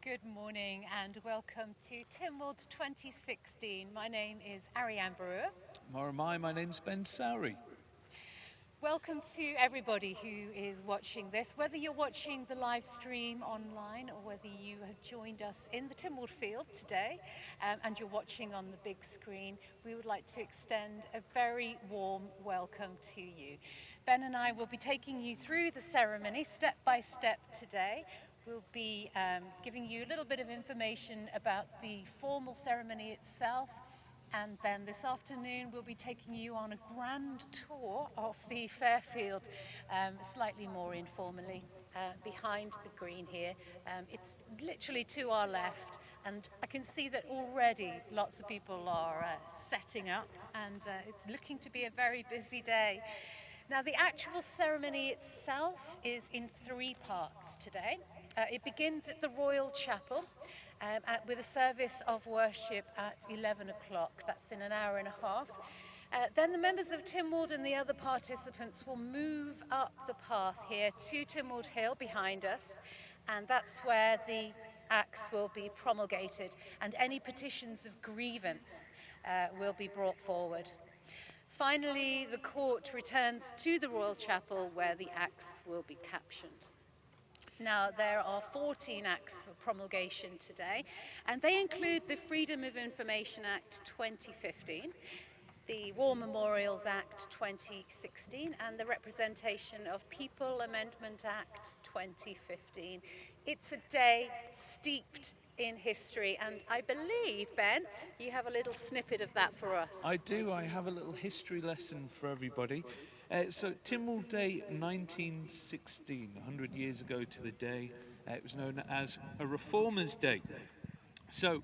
Good morning and welcome to Tynwald 2016. My name is Ariane Brewer. My name's Ben Sowry. Welcome to everybody who is watching this, whether you're watching the live stream online or whether you have joined us in the Tynwald field today and you're watching on the big screen. We would like to extend a very warm welcome to you. Ben and I will be taking you through the ceremony step by step today. We'll be giving you a little bit of information about the formal ceremony itself, and then this afternoon we'll be taking you on a grand tour of the Fairfield, slightly more informally, behind the green here. It's literally to our left, and I can see that already lots of people are setting up, and it's looking to be a very busy day. Now, the actual ceremony itself is in 3 parts today. It begins at the Royal Chapel with a service of worship at 11 o'clock. That's in an hour and a half. Then the members of Tynwald and the other participants will move up the path here to Tynwald Hill behind us, and that's where the acts will be promulgated and any petitions of grievance will be brought forward. Finally, the court returns to the Royal Chapel where the acts will be captioned. Now, there are 14 acts for promulgation today, and they include the Freedom of Information Act 2015, the War Memorials Act 2016, and the Representation of People Amendment Act 2015. It's a day steeped in history, and I believe, Ben, you have a little snippet of that for us. I do. I have a little history lesson for everybody. So Tynwald Day 1916, 100 years ago to the day, it was known as a Reformers' Day. So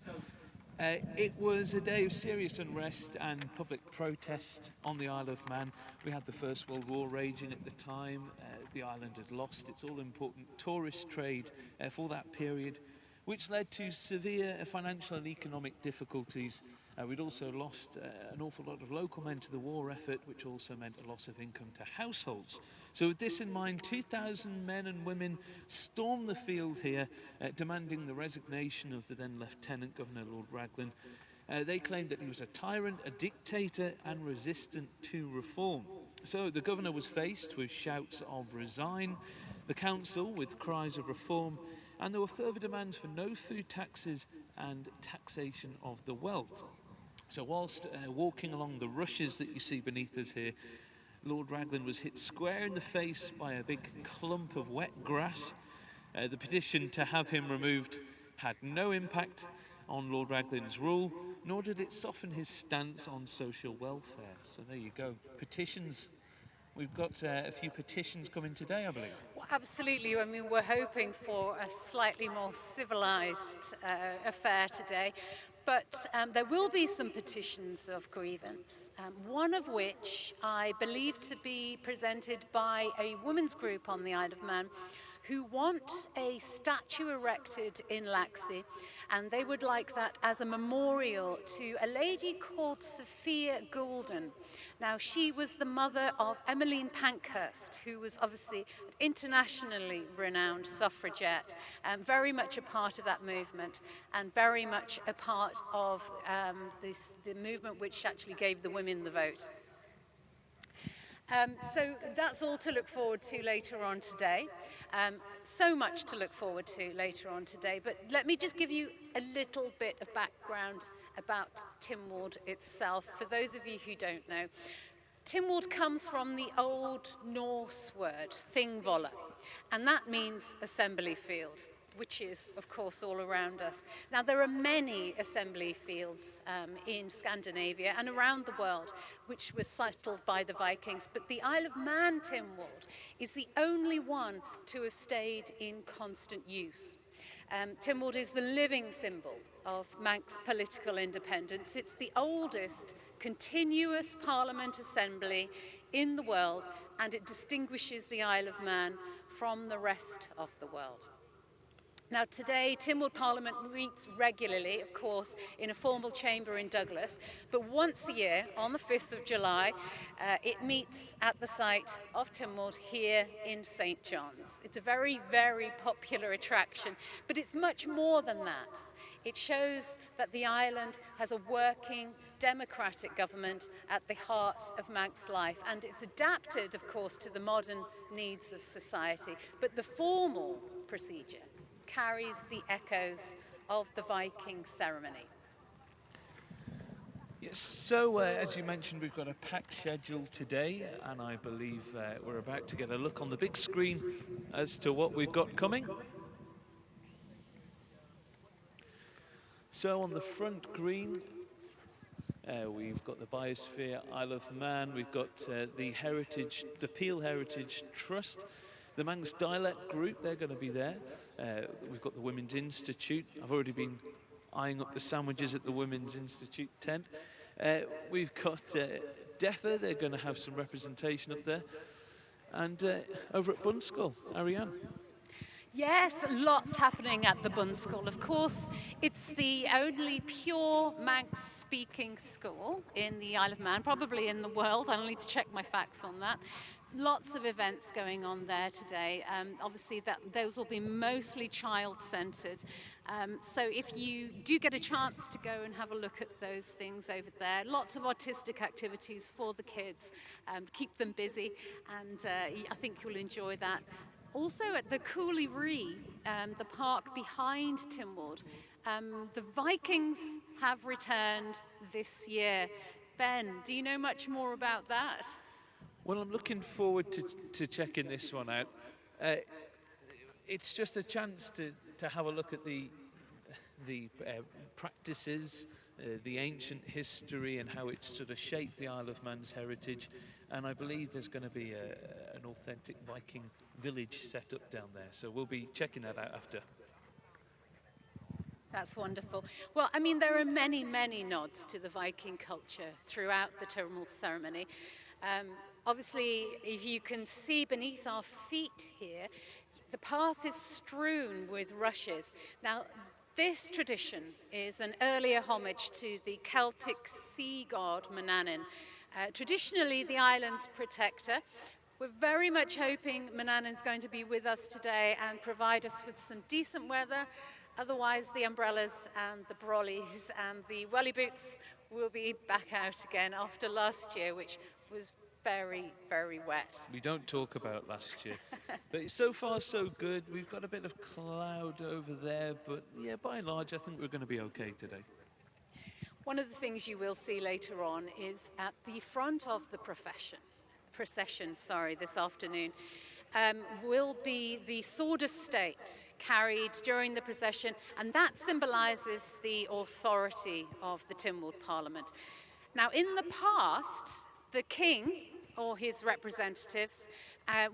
it was a day of serious unrest and public protest on the Isle of Man. We had the First World War raging at the time. The island had lost its all-important tourist trade for that period, which led to severe financial and economic difficulties. We'd also lost an awful lot of local men to the war effort, which also meant a loss of income to households. So with this in mind, 2,000 men and women stormed the field here, demanding the resignation of the then Lieutenant Governor, Lord Raglan. They claimed that he was a tyrant, a dictator, and resistant to reform. So the governor was faced with shouts of resign, the council with cries of reform, and there were further demands for no food taxes and taxation of the wealth. So whilst walking along the rushes that you see beneath us here, Lord Raglan was hit square in the face by a big clump of wet grass. The petition to have him removed had no impact on Lord Raglan's rule, nor did it soften his stance on social welfare. So there you go, petitions. We've got a few petitions coming today, I believe. Well, absolutely. I mean, we're hoping for a slightly more civilised affair today. But there will be some petitions of grievance, one of which I believe to be presented by a women's group on the Isle of Man who want a statue erected in Laxey, and they would like that as a memorial to a lady called Sophia Goulden. Now, she was the mother of Emmeline Pankhurst, who was obviously an internationally renowned suffragette, very much a part of that movement, and very much a part of the movement which actually gave the women the vote. So that's all to look forward to later on today. So much to look forward to later on today, but let me just give you a little bit of background about Tynwald itself, for those of you who don't know. Tynwald comes from the Old Norse word, Thingvolla, and that means assembly field, which is, of course, all around us. Now, there are many assembly fields in Scandinavia and around the world which were settled by the Vikings, but the Isle of Man Tynwald is the only one to have stayed in constant use. Tynwald is the living symbol of Manx political independence. It's the oldest continuous Parliament assembly in the world, and it distinguishes the Isle of Man from the rest of the world. Now today, Tynwald Parliament meets regularly, of course, in a formal chamber in Douglas, but once a year, on the 5th of July, it meets at the site of Tynwald here in St John's. It's a very, very popular attraction, but it's much more than that. It shows that the island has a working, democratic government at the heart of Manx life, and it's adapted, of course, to the modern needs of society, but the formal procedure carries the echoes of the Viking ceremony. Yes, so as you mentioned, we've got a packed schedule today, and I believe we're about to get a look on the big screen as to what we've got coming. So on the front green, we've got the Biosphere Isle of Man, we've got the Peel Heritage Trust, the Manx Dialect Group, they're going to be there. We've got the Women's Institute. I've already been eyeing up the sandwiches at the Women's Institute tent. We've got DEFA, they're going to have some representation up there. And over at Bunskull, Ariane. Yes, lots happening at the Bun School. Of course, it's the only pure Manx-speaking school in the Isle of Man, probably in the world. I'll need to check my facts on that. Lots of events going on there today. Obviously, those will be mostly child-centred. So if you do get a chance to go and have a look at those things over there, lots of artistic activities for the kids, keep them busy, and I think you'll enjoy that. Also at the Cooley Ree, the park behind Tynwald, the Vikings have returned this year. Ben, do you know much more about that? Well, I'm looking forward to checking this one out. It's just a chance to have a look at the practices, the ancient history and how it's sort of shaped the Isle of Man's heritage. And I believe there's going to be an authentic Viking village set up down there. So we'll be checking that out after. That's wonderful. Well, I mean, there are many, many nods to the Viking culture throughout the Tynwald ceremony. Obviously, if you can see beneath our feet here, the path is strewn with rushes. Now, this tradition is an earlier homage to the Celtic sea god Manannan, traditionally the island's protector. We're very much hoping Manannan's going to be with us today and provide us with some decent weather. Otherwise, the umbrellas and the brollies and the welly boots will be back out again after last year, which was very, very wet. We don't talk about last year. But so far, so good. We've got a bit of cloud over there, but yeah, by and large, I think we're going to be okay today. One of the things you will see later on is at the front of the procession, this afternoon, will be the sword of state carried during the procession, and that symbolises the authority of the Tynwald Parliament. Now, in the past, the king or his representatives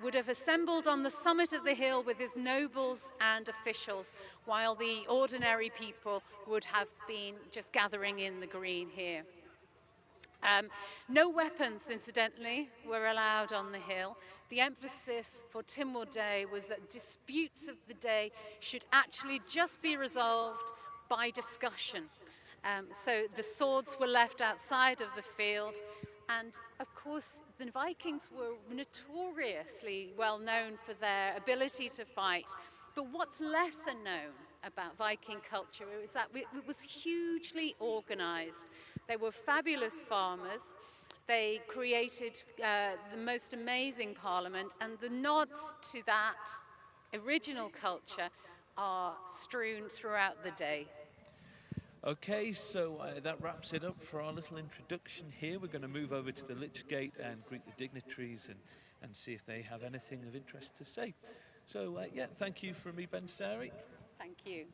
would have assembled on the summit of the hill with his nobles and officials, while the ordinary people would have been just gathering in the green here. No weapons, incidentally, were allowed on the hill. The emphasis for Tynwald Day was that disputes of the day should actually just be resolved by discussion. So the swords were left outside of the field. And of course, the Vikings were notoriously well known for their ability to fight. But what's lesser known about Viking culture is that it was hugely organized. They were fabulous farmers. They created the most amazing parliament, and the nods to that original culture are strewn throughout the day. Okay, so that wraps it up for our little introduction here. We're going to move over to the Lich Gate and greet the dignitaries and see if they have anything of interest to say. So, yeah, thank you from me, Ben Sari. Thank you.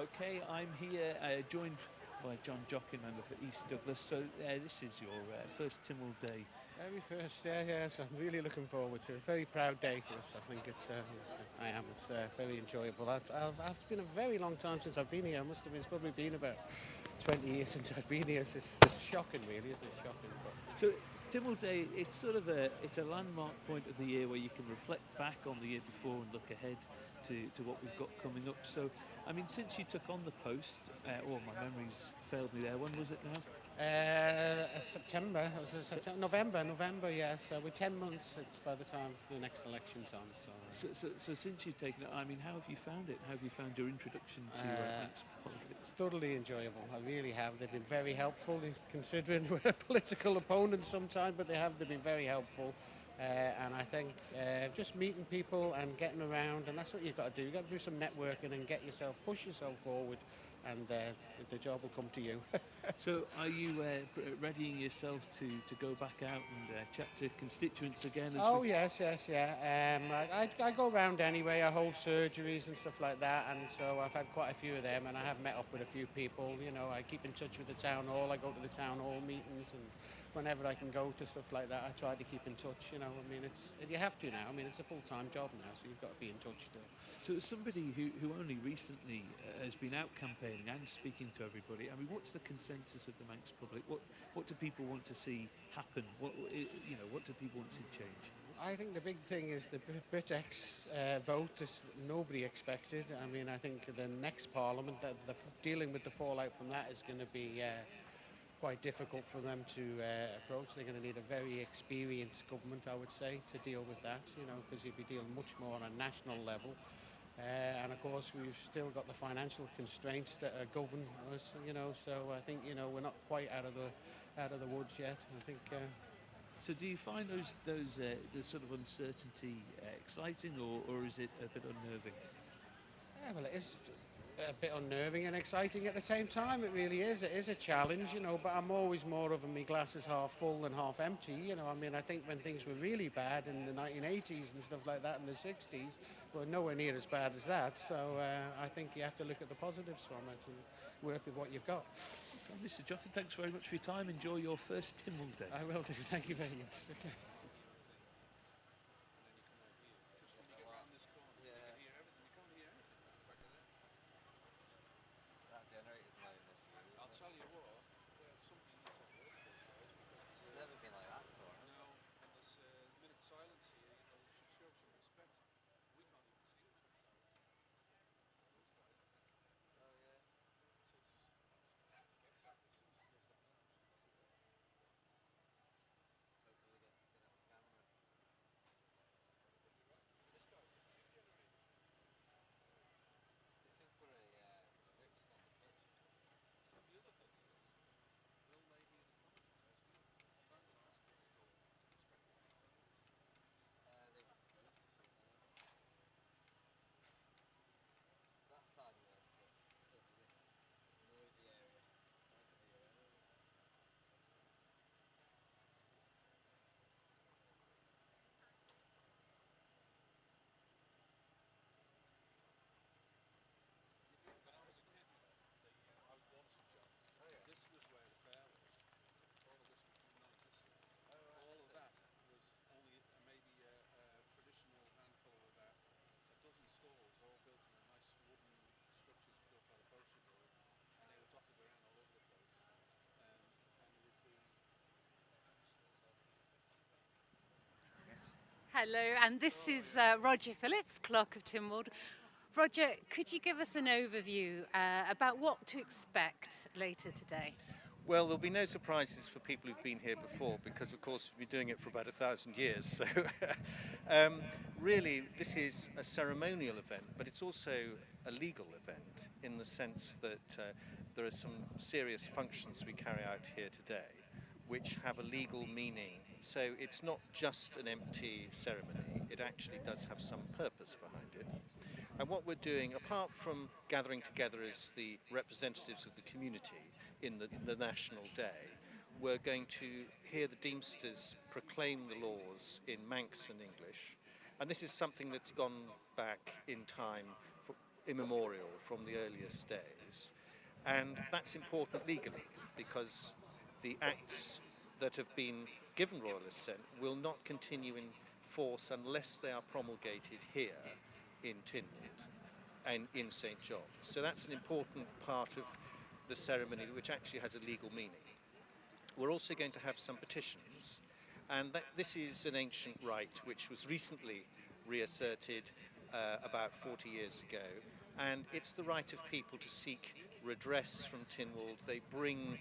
Okay, I'm here joined by John Jockinghammer for East Douglas. So this is your first Tynwald Day. Very first day, yes. I'm really looking forward to it. A very proud day for us. I think it's, I am. It's very enjoyable. It's been a very long time since I've been here. It's probably been about 20 years since I've been here. It's shocking, really, isn't it? Shocking. But So Tynwald Day, it's sort of it's a landmark point of the year where you can reflect back on the year before and look ahead to what we've got coming up. So, I mean, since you took on the post, my memories failed me there. When was it now? September, November, yes. We're 10 months it's by the time the next election's on. So since you've taken it, I mean, how have you found it? How have you found your introduction to Manx politics? Thoroughly enjoyable. I really have. They've been very helpful, considering we're a political opponent sometimes, but they've been very helpful. And I think just meeting people and getting around, and that's what you've got to do. You've got to do some networking and push yourself forward, and the job will come to you. So are you readying yourself to go back out and chat to constituents again? Yes. I go around anyway. I hold surgeries and stuff like that, and so I've had quite a few of them, and I have met up with a few people. You know, I keep in touch with the town hall. I go to the town hall meetings, and whenever I can go to stuff like that, I try to keep in touch. You know, I mean, you have to now. I mean, it's a full-time job now, so you've got to be in touch still. So as somebody who only recently has been out campaigning and speaking to everybody, I mean, what's the consensus of the Manx public? What do people want to see happen? What do people want to see change? I think the big thing is the Britex vote is nobody expected. I mean, I think the next Parliament, dealing with the fallout from that is going to be quite difficult for them to approach. They're going to need a very experienced government, I would say, to deal with that, you know, because you'd be dealing much more on a national level. And of course, we've still got the financial constraints that govern us, you know, so I think, you know, we're not quite out of the woods yet. I think. So do you find the sort of uncertainty exciting, or is it a bit unnerving? Yeah, well, it is a bit unnerving and exciting at the same time. It really is. It is a challenge, you know, but I'm always more of my glass is half full than half empty, you know. I mean, I think when things were really bad in the 1980s and stuff like that, in the 60s, we're nowhere near as bad as that. So I think you have to look at the positives from it and work with what you've got. Okay, Mr. Jockey, thanks very much for your time. Enjoy your first Tynwald Day. I will do. Thank you very much. Okay. Hello, and this is Roger Phillips, Clerk of Tynwald. Roger, could you give us an overview about what to expect later today? Well, there'll be no surprises for people who've been here before because, of course, we've been doing it for about 1,000 years. So really, this is a ceremonial event, but it's also a legal event in the sense that there are some serious functions we carry out here today which have a legal meaning. So it's not just an empty ceremony, it actually does have some purpose behind it. And what we're doing, apart from gathering together as the representatives of the community in the National Day, we're going to hear the Deemsters proclaim the laws in Manx and English. And this is something that's gone back in time immemorial from the earliest days. And that's important legally because the acts that have been given royal assent will not continue in force unless they are promulgated here in Tynwald and in St John's. So that's an important part of the ceremony which actually has a legal meaning. We're also going to have some petitions, and this is an ancient right which was recently reasserted about 40 years ago, and it's the right of people to seek redress from Tynwald. They bring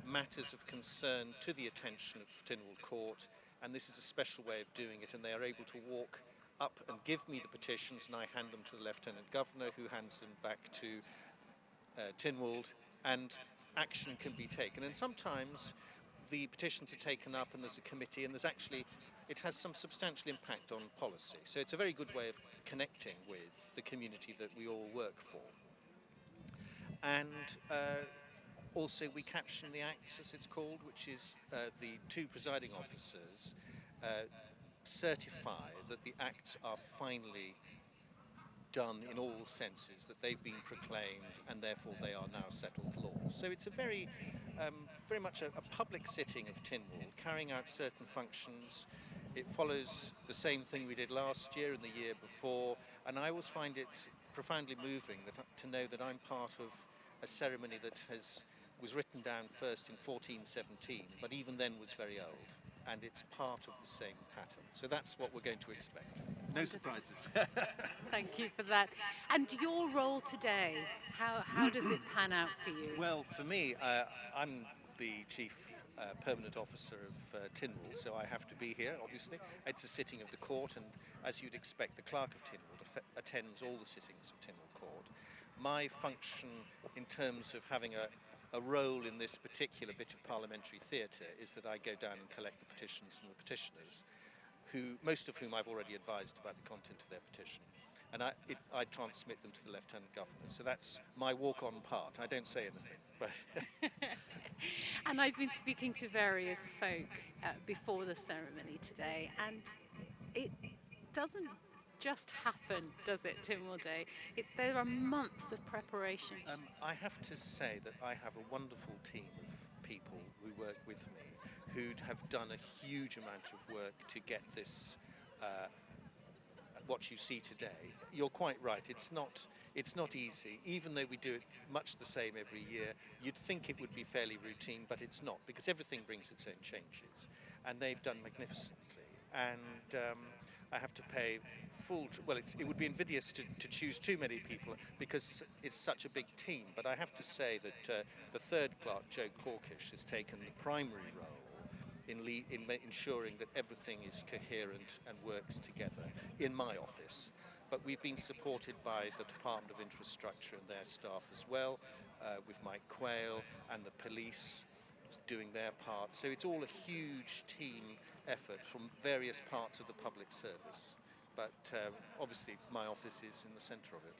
matters of concern to the attention of Tynwald Court, and this is a special way of doing it, and they are able to walk up and give me the petitions, and I hand them to the Lieutenant Governor, who hands them back to Tynwald, and action can be taken. And sometimes the petitions are taken up and there's a committee, and it has some substantial impact on policy. So it's a very good way of connecting with the community that we all work for. And also we caption the acts, as it's called, which is the two presiding officers certify that the acts are finally done in all senses, that they've been proclaimed and therefore they are now settled law. So it's a very much a public sitting of Tynwald, carrying out certain functions. It follows the same thing we did last year and the year before, and I always find it profoundly moving to know that I'm part of a ceremony that was written down first in 1417, but even then was very old, and it's part of the same pattern. So that's what we're going to expect. No surprises. Thank you for that. And your role today, how does it pan out for you? Well, for me, I'm the Chief Permanent Officer of Tynwald, so I have to be here, obviously. It's a sitting of the court, and as you'd expect, the Clerk of Tynwald attends all the sittings of Tynwald Court. My function in terms of having a role in this particular bit of parliamentary theatre is that I go down and collect the petitions from the petitioners, most of whom I've already advised about the content of their petition. And I transmit them to the Lieutenant Governor. So that's my walk-on part. I don't say anything. But And I've been speaking to various folk before the ceremony today, and it doesn't just happen, does it, Tynwald Day? There are months of preparation. I have to say that I have a wonderful team of people who work with me who have done a huge amount of work to get this what you see today. You're quite right, it's not easy. Even though we do it much the same every year, you'd think it would be fairly routine, but it's not, because everything brings its own changes, and they've done magnificently. And I have to pay it would be invidious to choose too many people because it's such a big team, but I have to say that the third clerk, Joe Corkish, has taken the primary role in ensuring that everything is coherent and works together in my office. But we've been supported by the Department of Infrastructure and their staff as well, with Mike Quayle and the police doing their part. So it's all a huge team effort from various parts of the public service. But obviously my office is in the centre of it.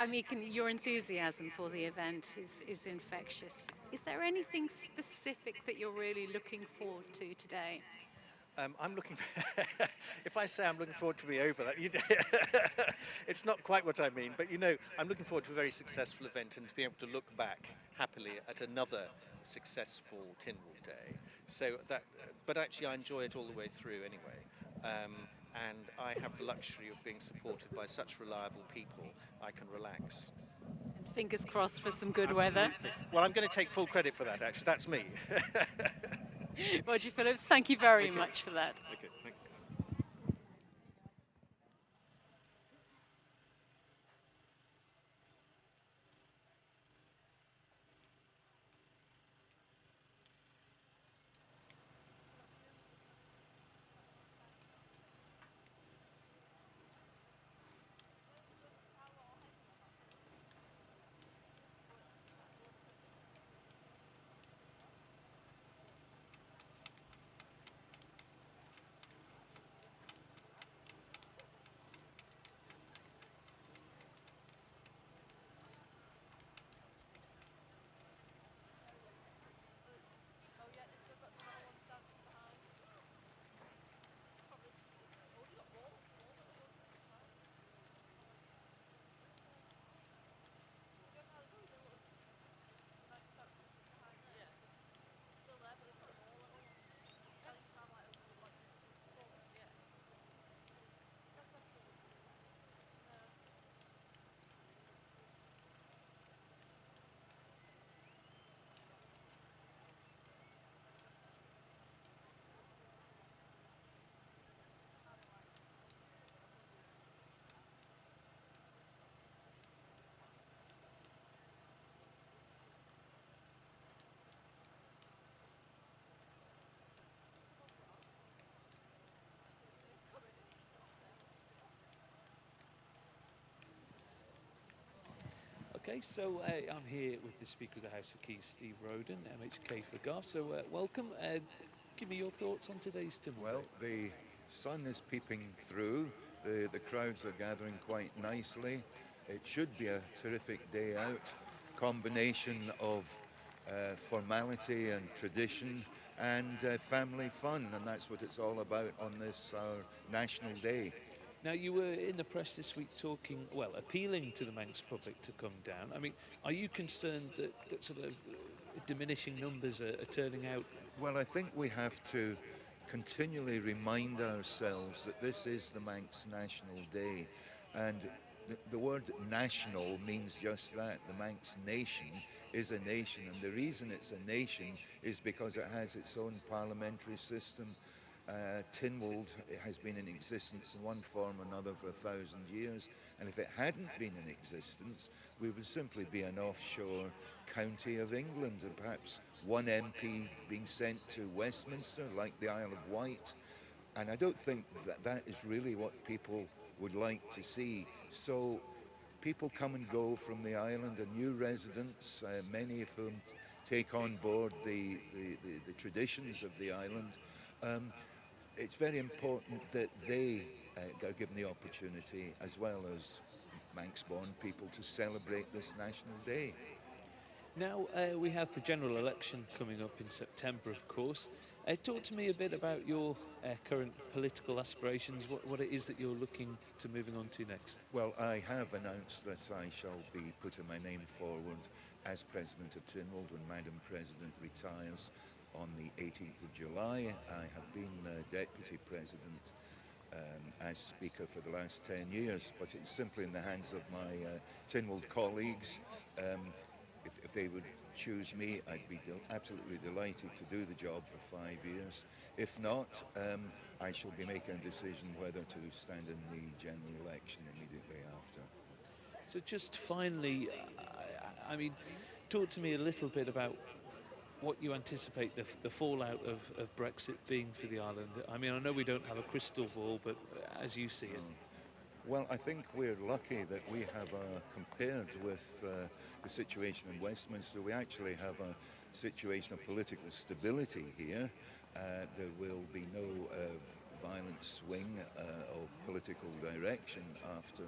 I mean, your enthusiasm for the event is infectious. Is there anything specific that you're really looking forward to today? I'm looking if I say I'm looking forward to be over that, it's not quite what I mean, but I'm looking forward to a very successful event and to be able to look back happily at another successful Tynwald Day. So but actually I enjoy it all the way through anyway. And I have the luxury of being supported by such reliable people, I can relax. Fingers crossed for some good weather. Well, I'm going to take full credit for that, actually. That's me. Roger Phillips, thank you very much for that. Okay, thanks. today. So I'm here with the Speaker of the House of Keys, Steve Roden, MHK for Garth. So welcome. Give me your thoughts on today's Tynwald Well, Day. the sun is peeping through. The crowds are gathering quite nicely. It should be a terrific day out. Combination of formality and tradition and family fun, and that's what it's all about on this our National Day. Now, you were in the press this week talking, well, appealing to the Manx public to come down. I mean, are you concerned that sort of diminishing numbers are turning out? Well, I think we have to continually remind ourselves that this is the Manx National Day, and the word national means just that. The Manx nation is a nation, and the reason it's a nation is because it has its own parliamentary system. Tynwald has been in existence in one form or another for 1,000 years, and if it hadn't been in existence, we would simply be an offshore county of England, and perhaps one MP being sent to Westminster, like the Isle of Wight. And I don't think that is really what people would like to see. So people come and go from the island, and new residents, many of whom take on board the traditions of the island. It's very important that they are given the opportunity, as well as Manx-born people, to celebrate this National Day. Now, we have the general election coming up in September, of course. Talk to me a bit about your current political aspirations, what it is that you're looking to moving on to next. Well, I have announced that I shall be putting my name forward as President of Tynwald when Madam President retires on the 18th of July. I have been Deputy President as Speaker for the last 10 years, but it's simply in the hands of my Tynwald colleagues. If they would choose me, I'd be absolutely delighted to do the job for 5 years. If not, I shall be making a decision whether to stand in the general election immediately after. So just finally, I mean, talk to me a little bit about what you anticipate the fallout of Brexit being for the island. I mean, I know we don't have a crystal ball, but as you see it. Well, I think we're lucky that we have, compared with the situation in Westminster, we actually have a situation of political stability here. There will be no violent swing of political direction after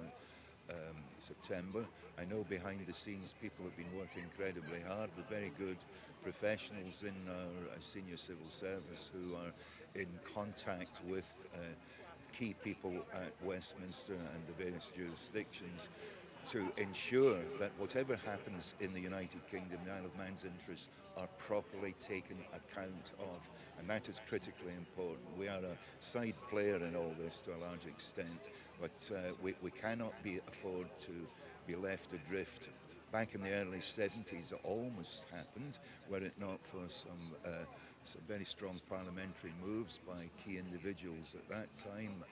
September. I know behind the scenes people have been working incredibly hard with very good professionals in our senior civil service who are in contact with key people at Westminster and the various jurisdictions to ensure that whatever happens in the United Kingdom, the Isle of Man's interests are properly taken account of, and that is critically important. We are a side player in all this to a large extent, but we cannot afford to be left adrift. Back in the early 70s, it almost happened, were it not for some very strong parliamentary moves by key individuals at that time,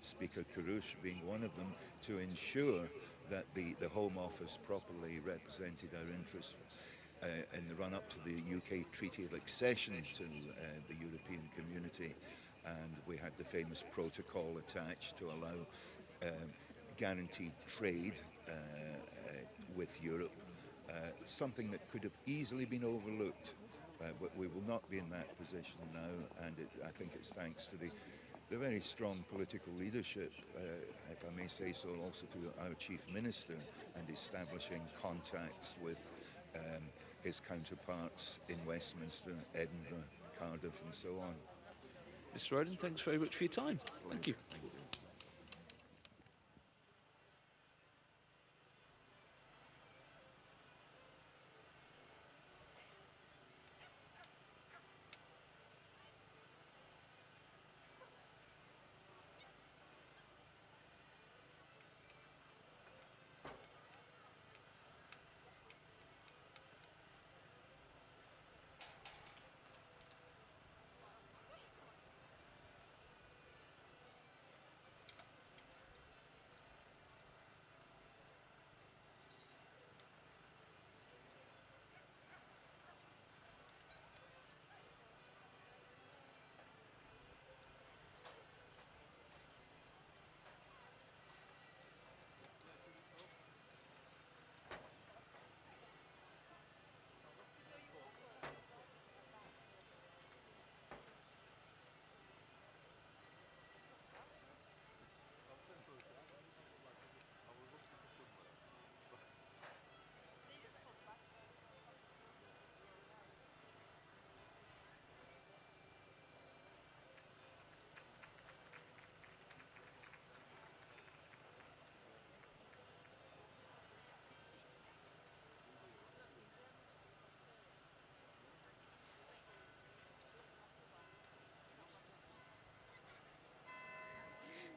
Speaker Karush being one of them, to ensure that the Home Office properly represented our interests in the run-up to the UK Treaty of Accession to the European Community. And we had the famous protocol attached to allow guaranteed trade with Europe, something that could have easily been overlooked. But we will not be in that position now, and I think it's thanks to the very strong political leadership, if I may say so, also to our Chief Minister, and establishing contacts with his counterparts in Westminster, Edinburgh, Cardiff, and so on. Mr. Roden, thanks very much for your time. Thank you.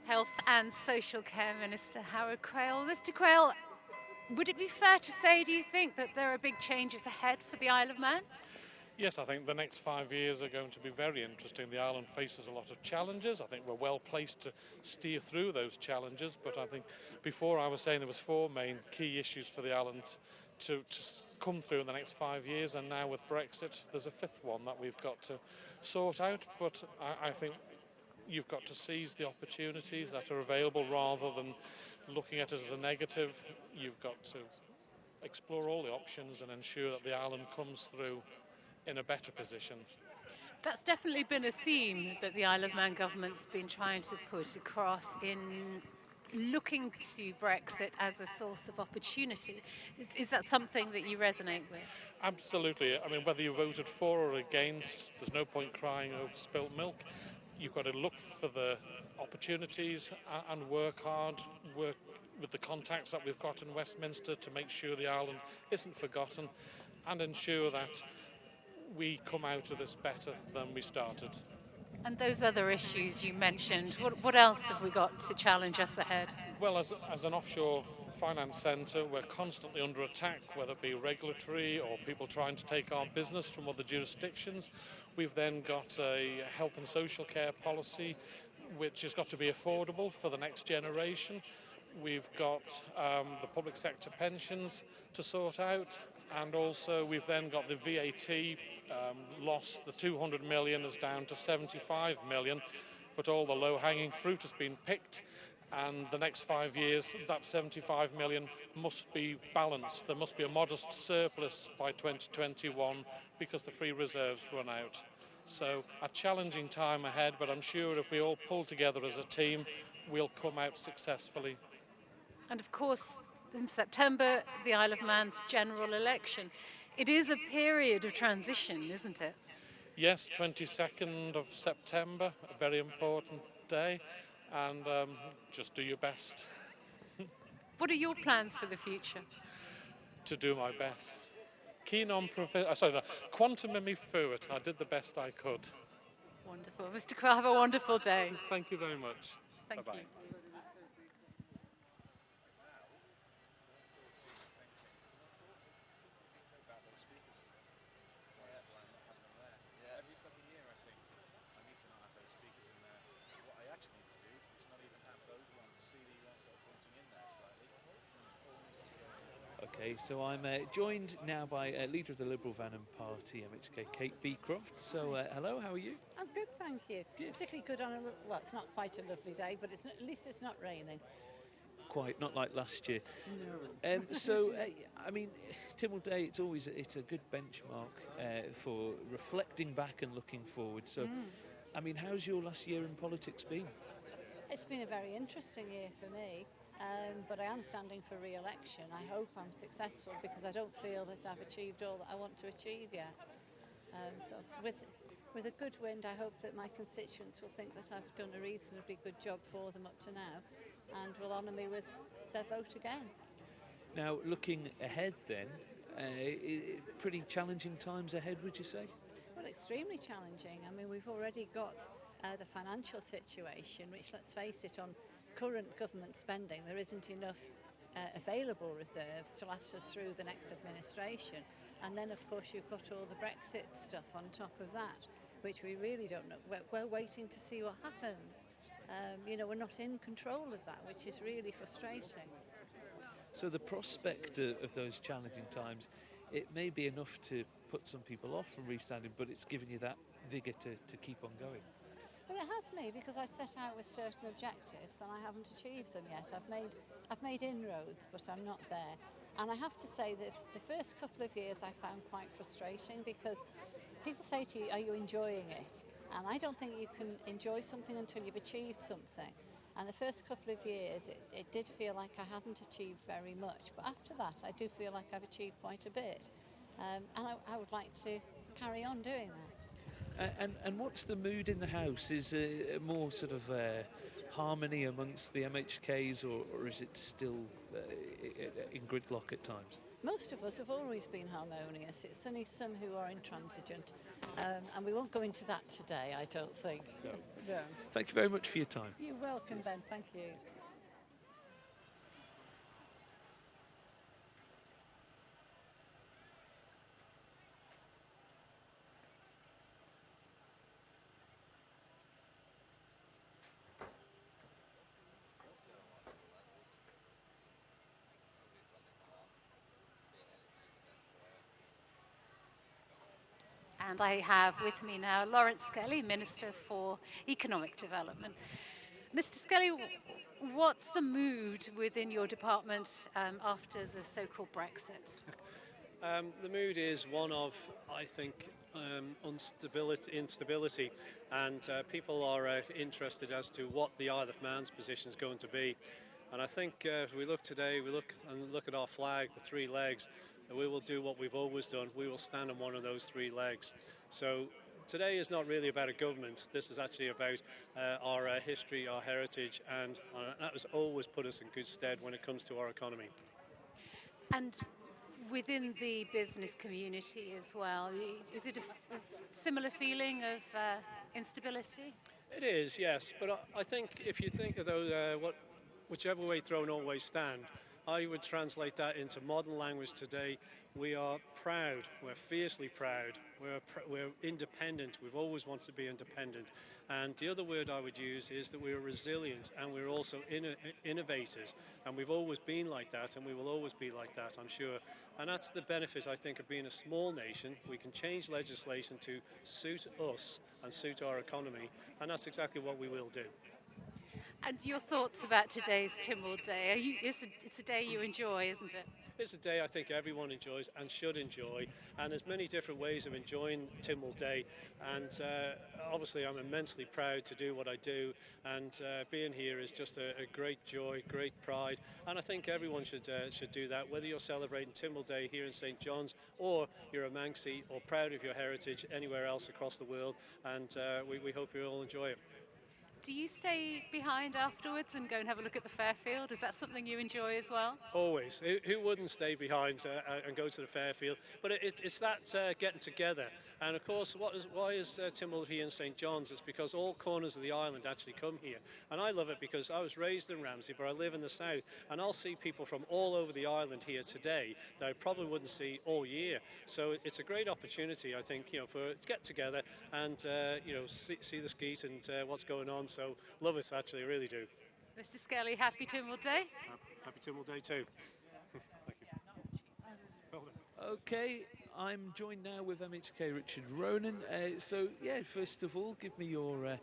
Health and Social Care Minister Howard Quayle. Mr. Quayle, would it be fair to say, do you think, that there are big changes ahead for the Isle of Man? Yes, I think the next 5 years are going to be very interesting. The island faces a lot of challenges. I think we're well placed to steer through those challenges, but I think before I was saying there was 4 main key issues for the island to come through in the next 5 years, and now with Brexit there's a 5th one that we've got to sort out. But I think you've got to seize the opportunities that are available rather than looking at it as a negative. You've got to explore all the options and ensure that the island comes through in a better position. That's definitely been a theme that the Isle of Man government's been trying to put across in looking to Brexit as a source of opportunity. Is that something that you resonate with? Absolutely. I mean, whether you voted for or against, there's no point crying over spilt milk. You've got to look for the opportunities and work hard, work with the contacts that we've got in Westminster to make sure the island isn't forgotten and ensure that we come out of this better than we started. And those other issues you mentioned, what else have we got to challenge us ahead? Well, as an offshore finance centre, we're constantly under attack, whether it be regulatory or people trying to take our business from other jurisdictions. We've then got a health and social care policy which has got to be affordable for the next generation. We've got the public sector pensions to sort out, and also we've then got the VAT loss. The 200 million is down to 75 million, but all the low-hanging fruit has been picked, and the next 5 years that 75 million must be balanced. There must be a modest surplus by 2021 because the free reserves run out. So a challenging time ahead, but I'm sure if we all pull together as a team, we'll come out successfully. And of course, in September, the Isle of Man's general election. It is a period of transition, isn't it? Yes, 22nd of September, a very important day, and just do your best. What are your plans for the future? To do my best. Keen on quantum mi fuit. I did the best I could. Wonderful. Mr. Quayle, have a wonderful day. Thank you very much. Thank Bye-bye. you. Okay, so I'm joined now by leader of the Liberal Vanham Party, MHK, Kate Beecroft. So hello, how are you? I'm good, thank you. Good. Particularly good on well, it's not quite a lovely day, but at least it's not raining. Quite, not like last year. No. I mean, Tynwald Day, it's a good benchmark for reflecting back and looking forward. So, I mean, how's your last year in politics been? It's been a very interesting year for me, but I am standing for re-election. I hope I'm successful because I don't feel that I've achieved all that I want to achieve yet. So with a good wind, I hope that my constituents will think that I've done a reasonably good job for them up to now and will honour me with their vote again. Now, looking ahead then, pretty challenging times ahead, would you say? Well, extremely challenging. I mean, we've already got the financial situation, which, let's face it, on current government spending, there isn't enough available reserves to last us through the next administration. And then, of course, you've got all the Brexit stuff on top of that, which we really don't know. We're waiting to see what happens. We're not in control of that, which is really frustrating. So the prospect of those challenging times, it may be enough to put some people off from restanding, but it's given you that vigour to keep on going. Well, it has me, because I set out with certain objectives and I haven't achieved them yet. I've made inroads, but I'm not there. And I have to say that the first couple of years I found quite frustrating, because people say to you, are you enjoying it? And I don't think you can enjoy something until you've achieved something. And the first couple of years, it did feel like I hadn't achieved very much. But after that, I do feel like I've achieved quite a bit. And I would like to carry on doing that. And what's the mood in the House? Is more sort of harmony amongst the MHKs, or is it still in gridlock at times? most of us have always been harmonious. It's only some who are intransigent, and we won't go into that today, I don't think. No. Thank you very much for your time. You're welcome, Ben. Thank you. And I have with me now Lawrence Skelly, Minister for Economic Development. Mr. Skelly, what's the mood within your department after the so-called Brexit? The mood is one of, I think, instability, and people are interested as to what the Isle of Man's position is going to be. And I think if we look today, we look at our flag, the three legs, and we will do what we've always done. We will stand on one of those three legs. So today is not really about a government. This is actually about our history, our heritage, and that has always put us in good stead when it comes to our economy. And within the business community as well, is it a similar feeling of instability? It is, yes. But I think if you think of those, whichever way thrown, always stand, I would translate that into modern language today. We are proud. We're fiercely proud. We're independent. We've always wanted to be independent. And the other word I would use is that we're resilient, and we're also innovators. And we've always been like that, and we will always be like that, I'm sure. And that's the benefit, I think, of being a small nation. We can change legislation to suit us and suit our economy, and that's exactly what we will do. And your thoughts about today's Tynwald Day? It's a day you enjoy, isn't it? It's a day I think everyone enjoys and should enjoy, and there's many different ways of enjoying Tynwald Day, and obviously I'm immensely proud to do what I do, and being here is just a great joy, great pride, and I think everyone should do that, whether you're celebrating Tynwald Day here in St John's, or you're a Manxie or proud of your heritage anywhere else across the world, and we hope you all enjoy it. Do you stay behind afterwards and go and have a look at the Fairfield? Is that something you enjoy as well? Always. Who wouldn't stay behind and go to the Fairfield? But it's that getting together. And of course, why is Tynwald here in St John's? It's because all corners of the island actually come here. And I love it because I was raised in Ramsey, but I live in the south. And I'll see people from all over the island here today that I probably wouldn't see all year. So it's a great opportunity, I think, for to get together and see the skeet and what's going on. So love it, actually, I really do. Mr. Skelly, happy Tynwald Day. Happy Tynwald Day too. Thank you. Okay, I'm joined now with MHK Richard Ronan. So yeah, first of all, give me your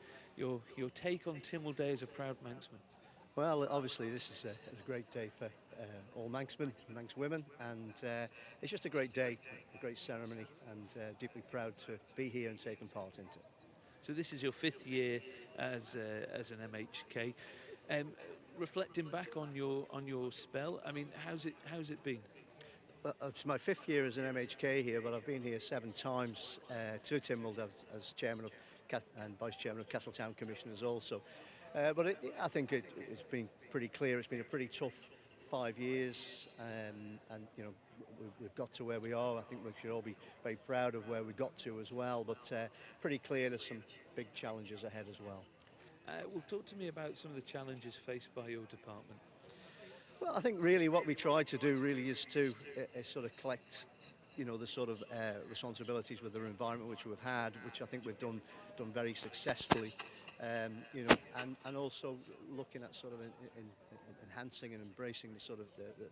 take on Tynwald Day as a proud Manxman. Well, obviously this is a great day for all Manxmen, Manx women, and it's just a great day, a great ceremony, and deeply proud to be here and taking part in it. So this is your 5th year as an MHK. Reflecting back on your spell, I mean, how's it been? Well, it's my 5th year as an MHK here, but I've been here 7 times to Tynwald as chairman of and vice chairman of Castletown Commissioners also. But I think it's been pretty clear. It's been a pretty tough 5 years, and we've got to where we are. I think we should all be very proud of where we got to as well, but pretty clear there's some big challenges ahead as well. Well, talk to me about some of the challenges faced by your department. Well, I think really what we try to do really is to sort of collect, the sort of responsibilities with the environment which we've had, which I think we've done very successfully, and also looking at sort of enhancing and embracing the sort of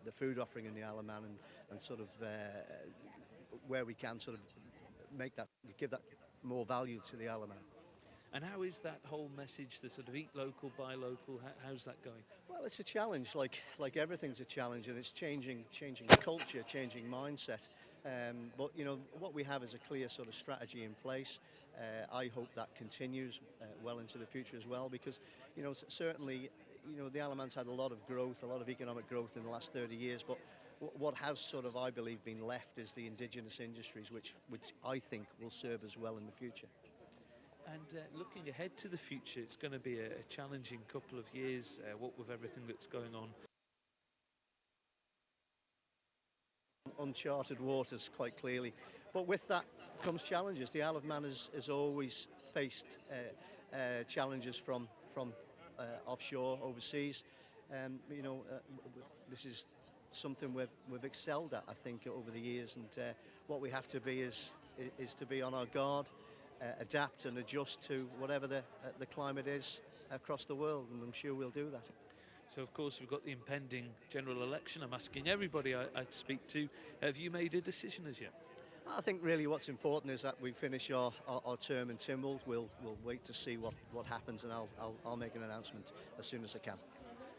the food offering in the Isle of Man, and sort of where we can sort of give that more value to the Isle of Man. And how is that whole message, the sort of eat local, buy local, how's that going? Well, it's a challenge, like everything's a challenge, and it's changing culture, changing mindset. But what we have is a clear sort of strategy in place. I hope that continues well into the future as well, because certainly the Isle of Man's had a lot of growth, a lot of economic growth in the last 30 years, but what has sort of, I believe, been left is the indigenous industries, which I think will serve us well in the future. And looking ahead to the future, it's going to be a challenging couple of years, what with everything that's going on. uncharted waters quite clearly. But with that comes challenges. The Isle of Man has always faced challenges from offshore, overseas. This is something we've excelled at, I think, over the years. And what we have to be is to be on our guard, adapt and adjust to whatever the climate is across the world, and I'm sure we'll do that. So, of course, we've got the impending general election. I'm asking everybody I speak to, have you made a decision as yet? I think really what's important is that we finish our term in Tynwald. We'll wait to see what happens, and I'll make an announcement as soon as I can.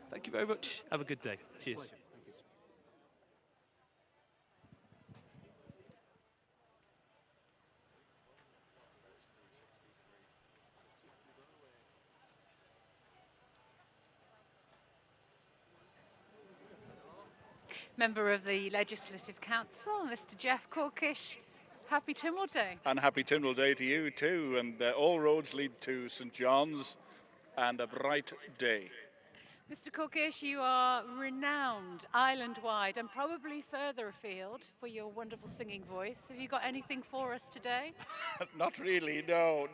Thank you very much. Have a good day. Cheers. Pleasure. Thank you. Member of the Legislative Council, Mr. Jeff Corkish. Happy Tynwald Day. And happy Tynwald Day to you too. And all roads lead to St John's, and a bright day. Mr. Corkish, you are renowned island-wide and probably further afield for your wonderful singing voice. Have you got anything for us today? Not really, no.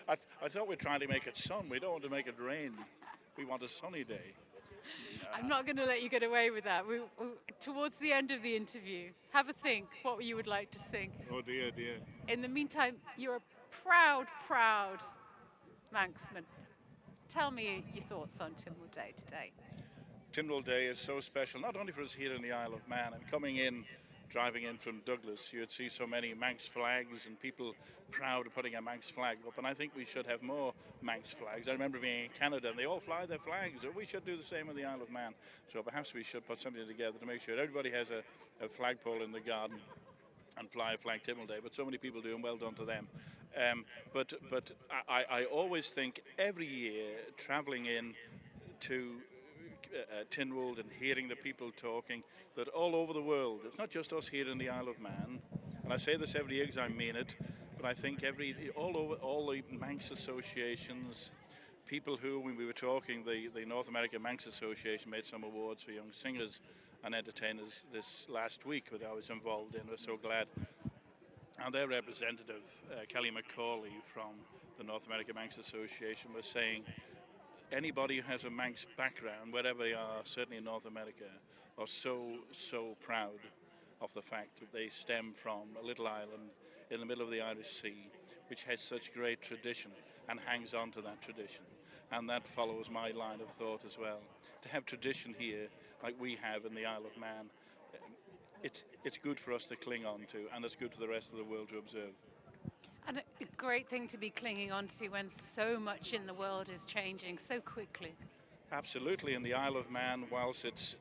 I thought we're trying to make it sun. We don't want to make it rain. We want a sunny day. I'm not going to let you get away with that. Towards the end of the interview, have a think what you would like to sing. Oh dear. In the meantime, you're a proud Manxman. Tell me your thoughts on Tynwald Day today. Tynwald Day is so special, not only for us here in the Isle of Man, and coming in, driving in from Douglas, you'd see so many Manx flags and people proud of putting a Manx flag up, and I think we should have more Manx flags. I remember being in Canada and they all fly their flags, so we should do the same in the Isle of Man. So perhaps we should put something together to make sure everybody has a flagpole in the garden and fly a flag Tynwald Day, but so many people do, and well done to them. But I always think every year travelling in to Tynwald and hearing the people talking, that all over the world, it's not just us here in the Isle of Man, and I say this every year because I mean it, but I think all the Manx associations, people who, when we were talking, the North American Manx Association made some awards for young singers and entertainers this last week that I was involved in. We're so glad. And their representative, Kelly McCauley from the North American Manx Association, was saying anybody who has a Manx background, wherever they are, certainly in North America, are so proud of the fact that they stem from a little island in the middle of the Irish Sea, which has such great tradition and hangs on to that tradition. And that follows my line of thought as well. To have tradition here, like we have in the Isle of Man, it's good for us to cling on to, and it's good for the rest of the world to observe. And a great thing to be clinging on to when so much in the world is changing so quickly. Absolutely, in the Isle of Man, whilst it's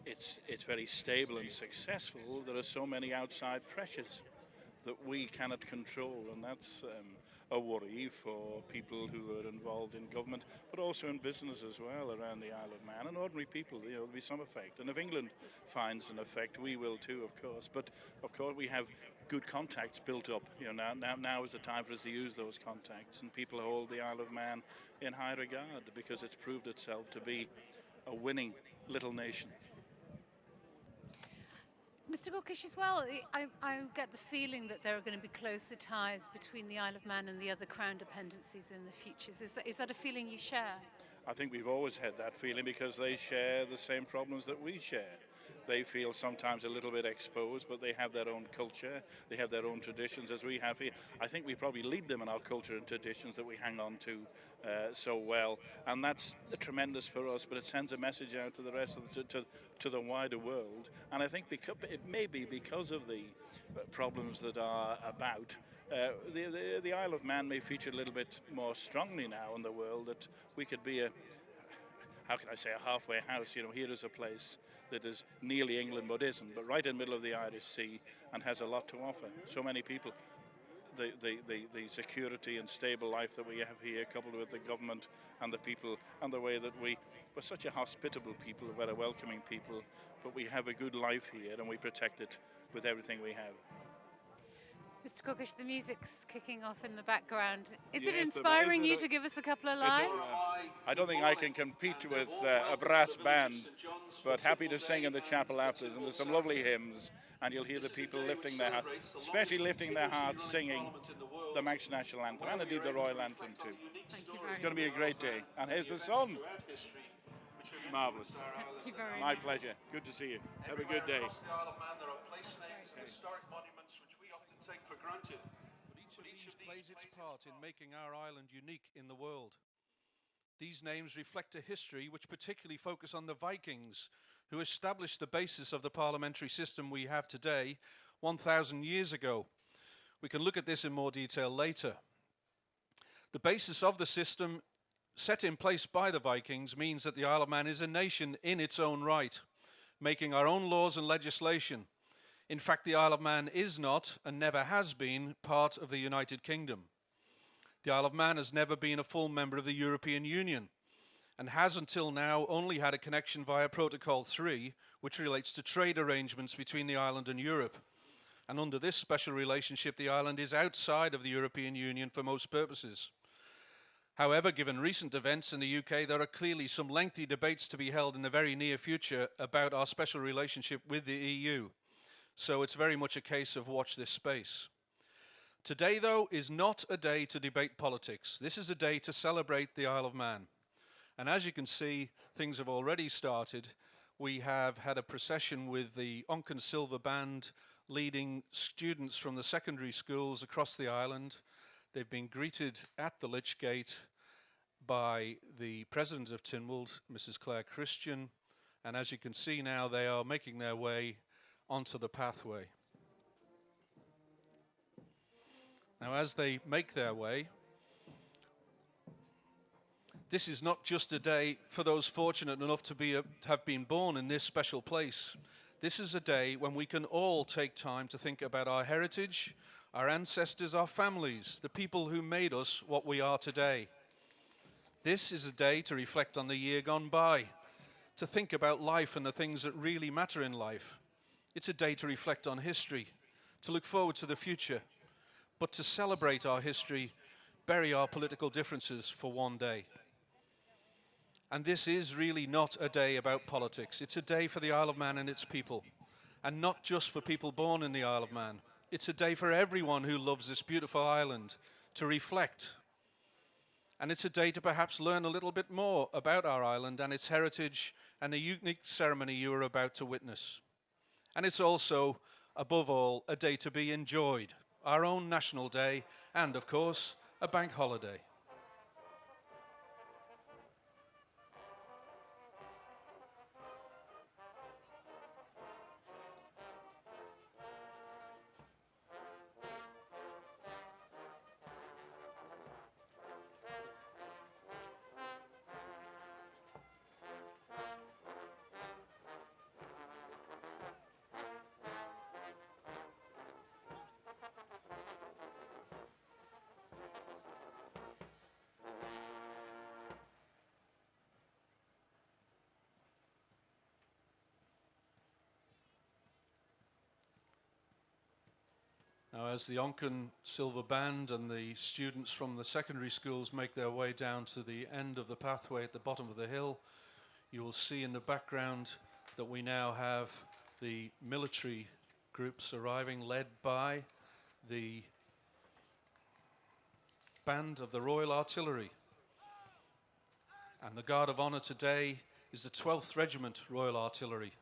very stable and successful, there are so many outside pressures that we cannot control, and that's a worry for people who are involved in government, but also in business as well around the Isle of Man, and ordinary people. There'll be some effect, and if England finds an effect, we will too, of course. But of course, we have good contacts built up. Now is the time for us to use those contacts, and people hold the Isle of Man in high regard because it's proved itself to be a winning little nation. Mr. Corkish, as well, I get the feeling that there are going to be closer ties between the Isle of Man and the other Crown dependencies in the future. Is that a feeling you share? I think we've always had that feeling because they share the same problems that we share. They feel sometimes a little bit exposed, but they have their own culture, they have their own traditions as we have here. I think we probably lead them in our culture and traditions that we hang on to so well, and that's tremendous for us, but it sends a message out to the rest of to the wider world. And I think it may be because of the problems that are about, the Isle of Man may feature a little bit more strongly now in the world, that we could be a halfway house. Here is a place that is nearly England but isn't, but right in the middle of the Irish Sea, and has a lot to offer. So many people, the security and stable life that we have here, coupled with the government and the people, and the way that we're such a hospitable people, we're a welcoming people, but we have a good life here and we protect it with everything we have. Mr. Cookish, the music's kicking off in the background. Is it Yes, inspiring amazing. you to give us a couple of lines? I don't think I can compete with a brass band, but happy to sing in the chapel afterwards. And there's some lovely hymns, and you'll hear the people lifting their hearts, especially lifting their hearts, singing the Manx National Anthem, and indeed the Royal Anthem too. Thank you very It's going to be a great day. And here's the sun. Marvellous. Thank you very My much. pleasure. Good to see you. Have a good day. Across the Isle of Man, there are place names and historic monuments which we often take for granted. But each of these plays its part in making our island unique in the world. These names reflect a history which particularly focus on the Vikings, who established the basis of the parliamentary system we have today 1,000 years ago. We can look at this in more detail later. The basis of the system set in place by the Vikings means that the Isle of Man is a nation in its own right, making our own laws and legislation. In fact, the Isle of Man is not, and never has been, part of the United Kingdom. The Isle of Man has never been a full member of the European Union, and has until now only had a connection via Protocol 3, which relates to trade arrangements between the island and Europe. And under this special relationship, the island is outside of the European Union for most purposes. However, given recent events in the UK, there are clearly some lengthy debates to be held in the very near future about our special relationship with the EU. So it's very much a case of watch this space. Today, though, is not a day to debate politics. This is a day to celebrate the Isle of Man. And as you can see, things have already started. We have had a procession with the Onken Silver Band leading students from the secondary schools across the island. They've been greeted at the Lich Gate by the president of Tynwald, Mrs. Claire Christian, and as you can see now, they are making their way onto the pathway. Now, as they make their way, this is not just a day for those fortunate enough to have been born in this special place. This is a day when we can all take time to think about our heritage, our ancestors, our families, the people who made us what we are today. This is a day to reflect on the year gone by, to think about life and the things that really matter in life. It's a day to reflect on history, to look forward to the future, but to celebrate our history, bury our political differences for one day. And this is really not a day about politics. It's a day for the Isle of Man and its people, and not just for people born in the Isle of Man. It's a day for everyone who loves this beautiful island to reflect. And it's a day to perhaps learn a little bit more about our island and its heritage and the unique ceremony you are about to witness. And it's also, above all, a day to be enjoyed, our own national day, and of course, a bank holiday. Now, as the Onken Silver Band and the students from the secondary schools make their way down to the end of the pathway at the bottom of the hill, you will see in the background that we now have the military groups arriving, led by the band of the Royal Artillery. And the Guard of Honour today is the 12th Regiment Royal Artillery.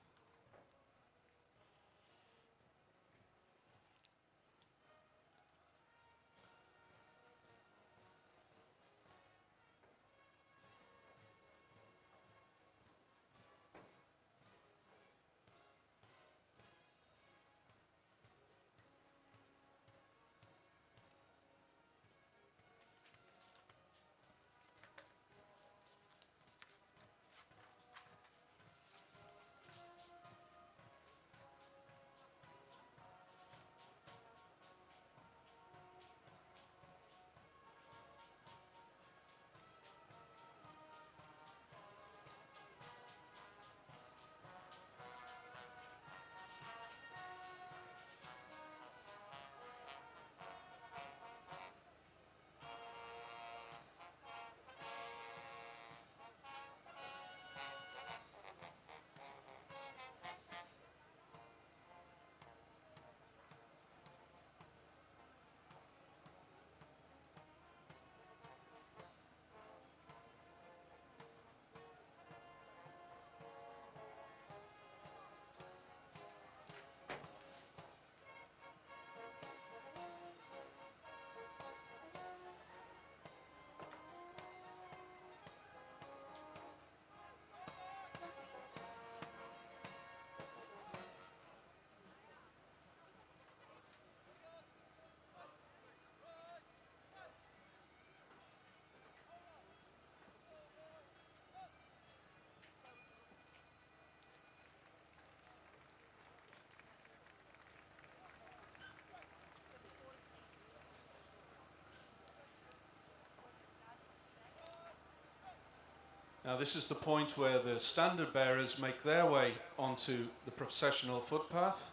Now this is the point where the standard bearers make their way onto the processional footpath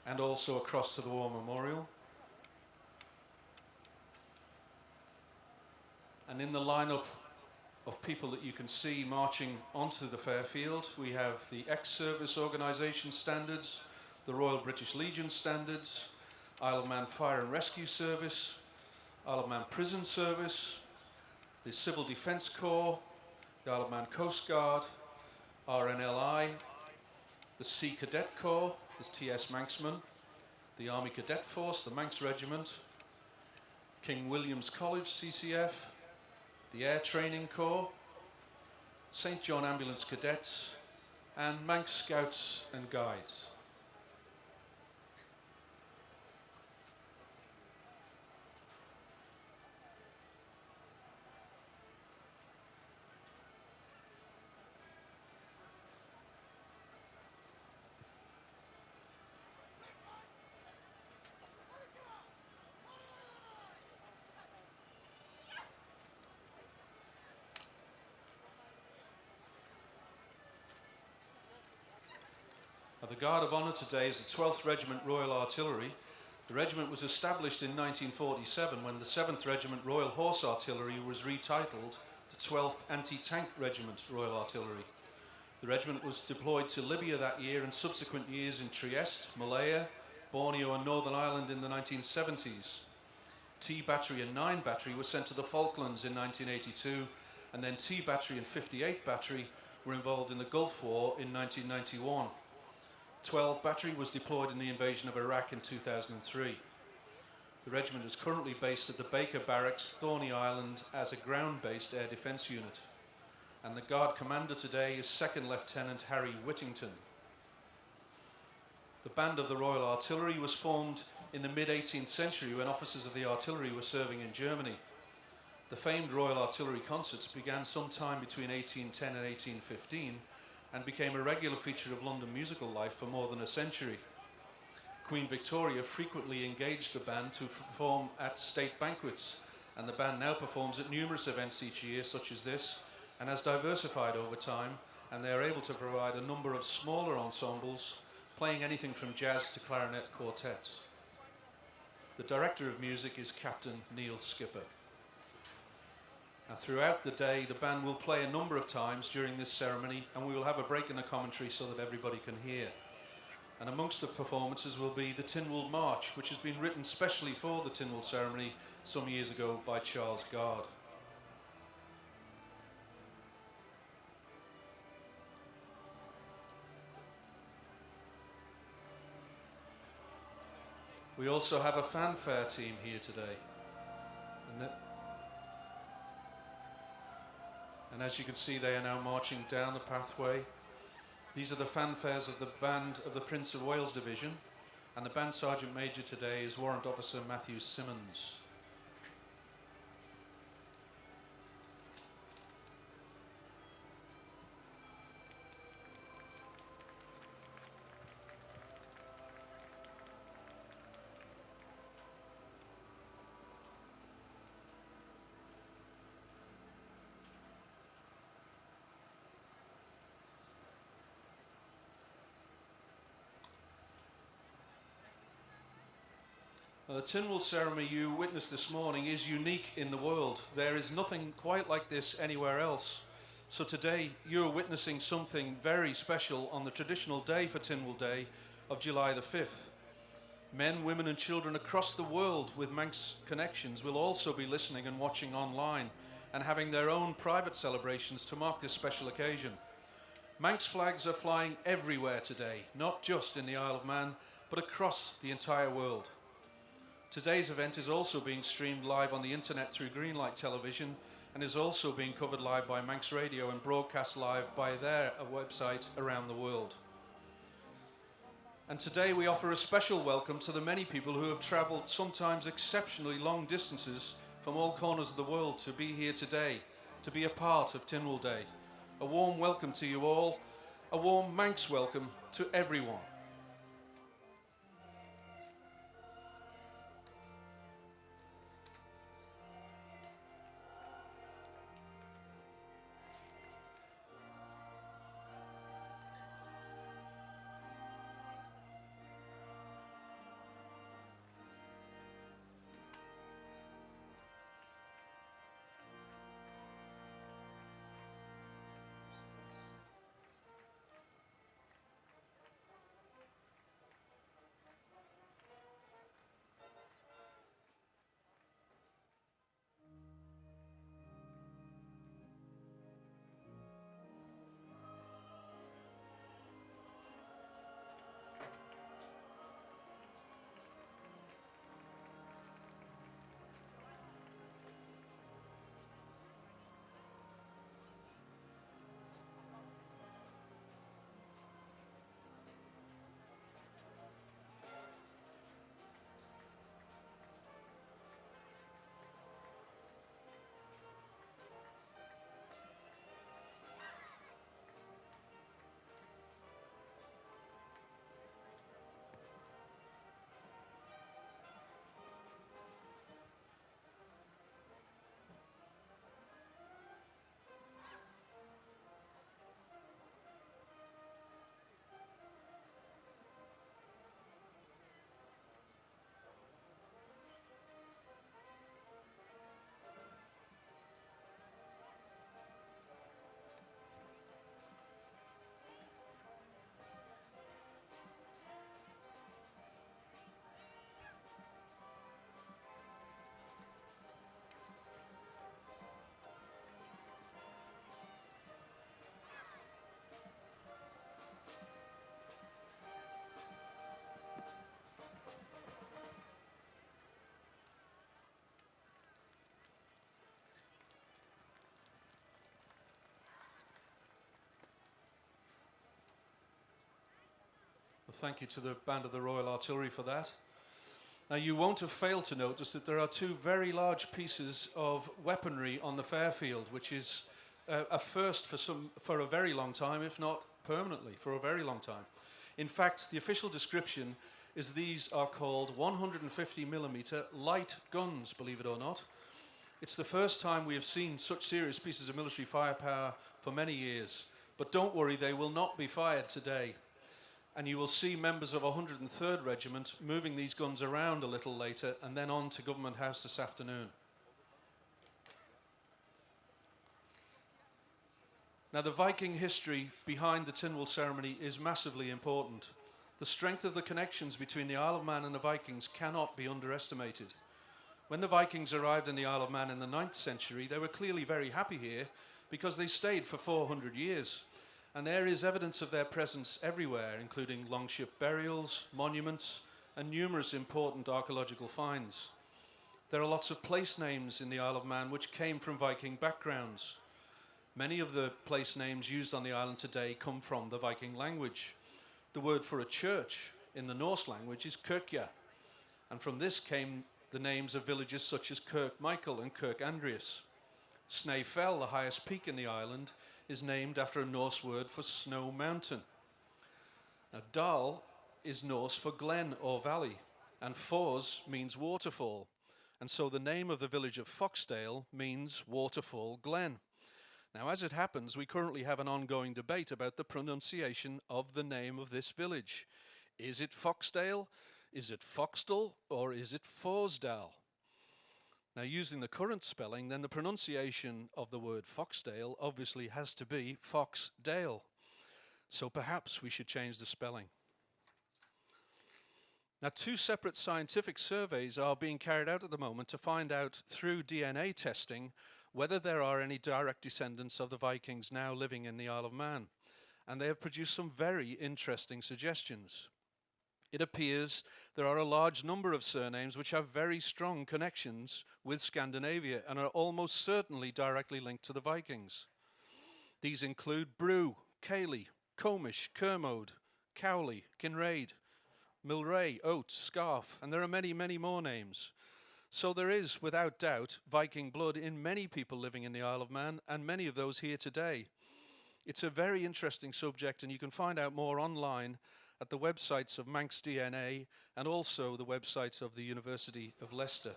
and also across to the War Memorial. And in the lineup of people that you can see marching onto the Fairfield, we have the ex-service organisation standards, the Royal British Legion standards, Isle of Man Fire and Rescue Service, Isle of Man Prison Service, the Civil Defence Corps, the Isle of Man Coast Guard, RNLI, the Sea Cadet Corps, the TS Manxman, the Army Cadet Force, the Manx Regiment, King William's College, CCF, the Air Training Corps, St John Ambulance Cadets, and Manx Scouts and Guides. The Guard of Honour today is the 12th Regiment Royal Artillery. The regiment was established in 1947 when the 7th Regiment Royal Horse Artillery was retitled the 12th Anti-Tank Regiment Royal Artillery. The regiment was deployed to Libya that year and subsequent years in Trieste, Malaya, Borneo and Northern Ireland in the 1970s. T Battery and 9 Battery were sent to the Falklands in 1982, and then T Battery and 58 Battery were involved in the Gulf War in 1991. 12 Battery was deployed in the invasion of Iraq in 2003. The regiment is currently based at the Baker Barracks, Thorney Island, as a ground-based air defence unit. And the Guard Commander today is 2nd Lieutenant Harry Whittington. The Band of the Royal Artillery was formed in the mid-18th century when officers of the artillery were serving in Germany. The famed Royal Artillery concerts began sometime between 1810 and 1815 and became a regular feature of London musical life for more than a century. Queen Victoria frequently engaged the band to perform at state banquets, and the band now performs at numerous events each year, such as this, and has diversified over time, and they are able to provide a number of smaller ensembles, playing anything from jazz to clarinet quartets. The Director of Music is Captain Neil Skipper. And throughout the day, the band will play a number of times during this ceremony, and we will have a break in the commentary so that everybody can hear. And amongst the performances will be the Tynwald March, which has been written specially for the Tynwald ceremony some years ago by Charles Gard. We also have a fanfare team here today. And as you can see, they are now marching down the pathway. These are the fanfares of the band of the Prince of Wales Division, and the Band Sergeant Major today is Warrant Officer Matthew Simmons. The Tynwald ceremony you witnessed this morning is unique in the world. There is nothing quite like this anywhere else. So today you're witnessing something very special on the traditional day for Tynwald Day of July the 5th. Men, women and children across the world with Manx connections will also be listening and watching online and having their own private celebrations to mark this special occasion. Manx flags are flying everywhere today, not just in the Isle of Man, but across the entire world. Today's event is also being streamed live on the internet through Greenlight Television and is also being covered live by Manx Radio and broadcast live by their website around the world. And today we offer a special welcome to the many people who have travelled sometimes exceptionally long distances from all corners of the world to be here today, to be a part of Tynwald Day. A warm welcome to you all, a warm Manx welcome to everyone. thank you to the Band of the Royal Artillery for that. Now, you won't have failed to notice that there are two very large pieces of weaponry on the Fairfield, which is a first for a very long time, if not permanently, for a very long time. In fact, the official description is these are called 150mm light guns, believe it or not. It's the first time we have seen such serious pieces of military firepower for many years. But don't worry, they will not be fired today. And you will see members of 103rd Regiment moving these guns around a little later and then on to Government House this afternoon. Now, the Viking history behind the Tynwald ceremony is massively important. The strength of the connections between the Isle of Man and the Vikings cannot be underestimated. When the Vikings arrived in the Isle of Man in the 9th century, they were clearly very happy here because they stayed for 400 years. And there is evidence of their presence everywhere, including longship burials, monuments, and numerous important archaeological finds. There are lots of place names in the Isle of Man which came from Viking backgrounds. Many of the place names used on the island today come from the Viking language. The word for a church in the Norse language is Kirkja, and from this came the names of villages such as Kirk Michael and Kirk Andreas. Snaefell, the highest peak in the island, is named after a Norse word for snow mountain. Now, Dal is Norse for glen or valley, and Fors means waterfall, and so the name of the village of Foxdale means waterfall glen. Now, as it happens, we currently have an ongoing debate about the pronunciation of the name of this village. Is it Foxdale? Is it Foxdal? Or is it Forsdal? Now, using the current spelling, then the pronunciation of the word Foxdale obviously has to be Foxdale. So perhaps we should change the spelling. Now, two separate scientific surveys are being carried out at the moment to find out through DNA testing whether there are any direct descendants of the Vikings now living in the Isle of Man. And they have produced some very interesting suggestions. It appears there are a large number of surnames which have very strong connections with Scandinavia and are almost certainly directly linked to the Vikings. These include Brew, Cayley, Comish, Kermode, Cowley, Kinraid, Milray, Oates, Scarf, and there are many, many more names. So there is, without doubt, Viking blood in many people living in the Isle of Man, and many of those here today. It's a very interesting subject, and you can find out more online at the websites of Manx DNA and also the websites of the University of Leicester.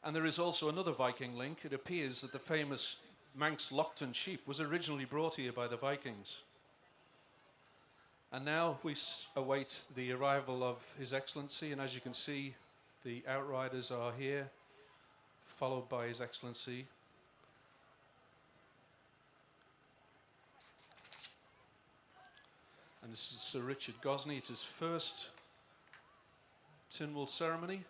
And there is also another Viking link. It appears that the famous Manx Lockton sheep was originally brought here by the Vikings. And now we await the arrival of His Excellency, and as you can see, the Outriders are here, followed by His Excellency. And this is Sir Richard Gosney. It's his first Tynwald ceremony,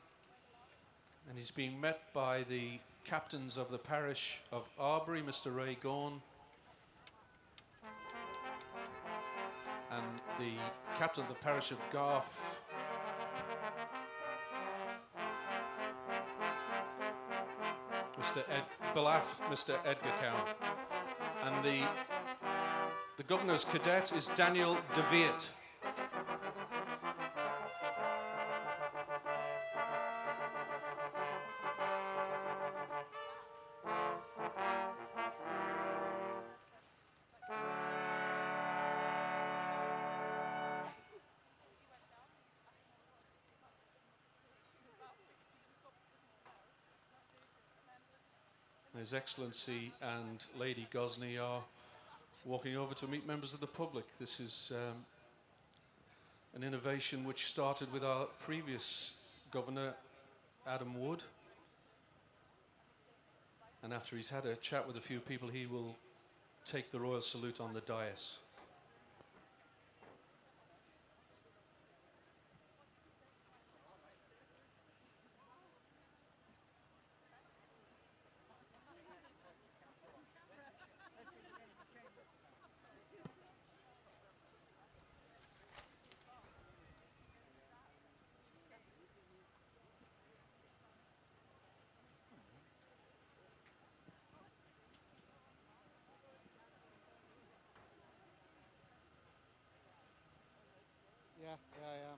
and he's being met by the captains of the parish of Arbury, Mr. Ray Gorn, and the captain of the parish of Garth, Mr. Mr. Edgar Cowan, and the governor's cadet is Daniel de Weert. His Excellency and Lady Gosney are walking over to meet members of the public. This is an innovation which started with our previous governor, Adam Wood. And after he's had a chat with a few people, he will take the royal salute on the dais. Yeah, yeah.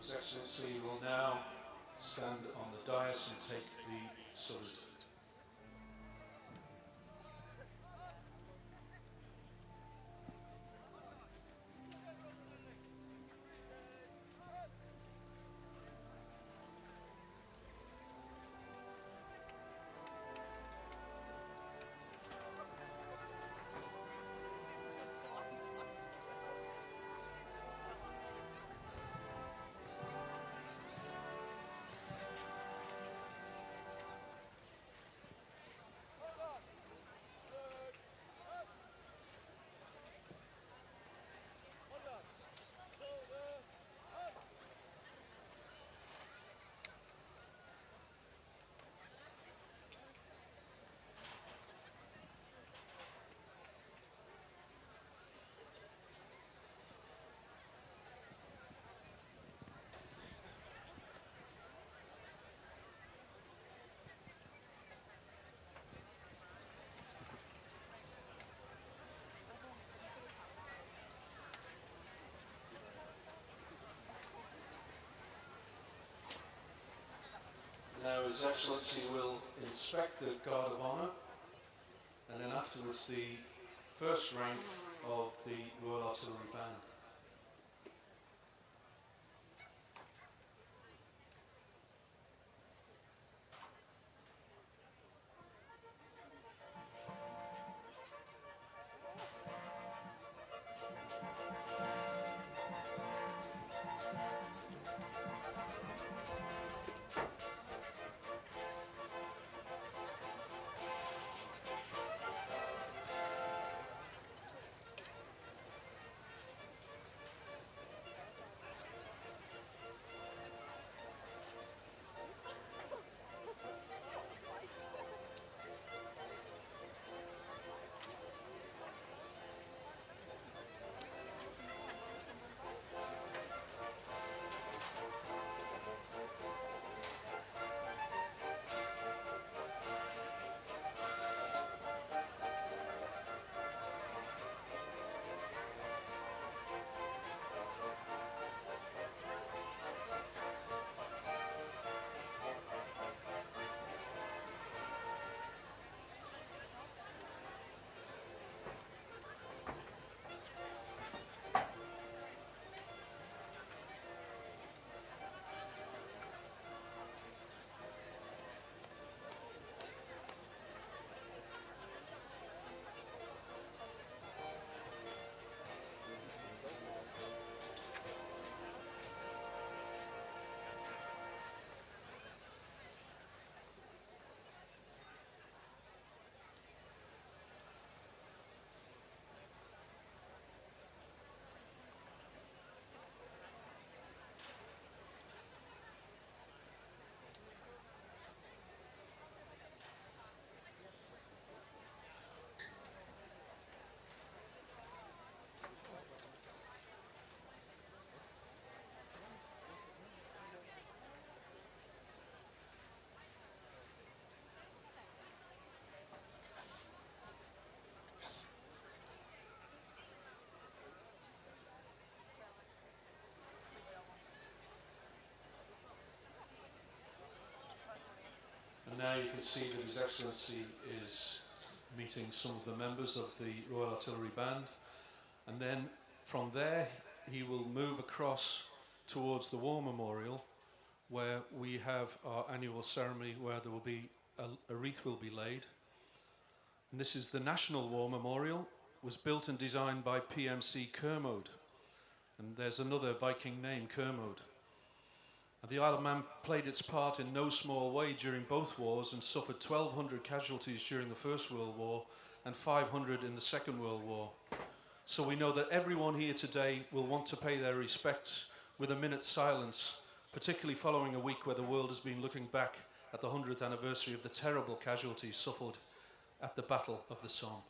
His Excellency will now stand on the dais and take the salute. Now His Excellency will inspect the Guard of Honour, and then afterwards the first rank of the Royal Artillery Band. see that His Excellency is meeting some of the members of the Royal Artillery Band, and then from there he will move across towards the War Memorial, where we have our annual ceremony where there will be a wreath will be laid. And this is the National War Memorial, was built and designed by PMC Kermode, and there's another Viking name, Kermode. And the Isle of Man played its part in no small way during both wars and suffered 1,200 casualties during the First World War and 500 in the Second World War. So we know that everyone here today will want to pay their respects with a minute's silence, particularly following a week where the world has been looking back at the 100th anniversary of the terrible casualties suffered at the Battle of the Somme.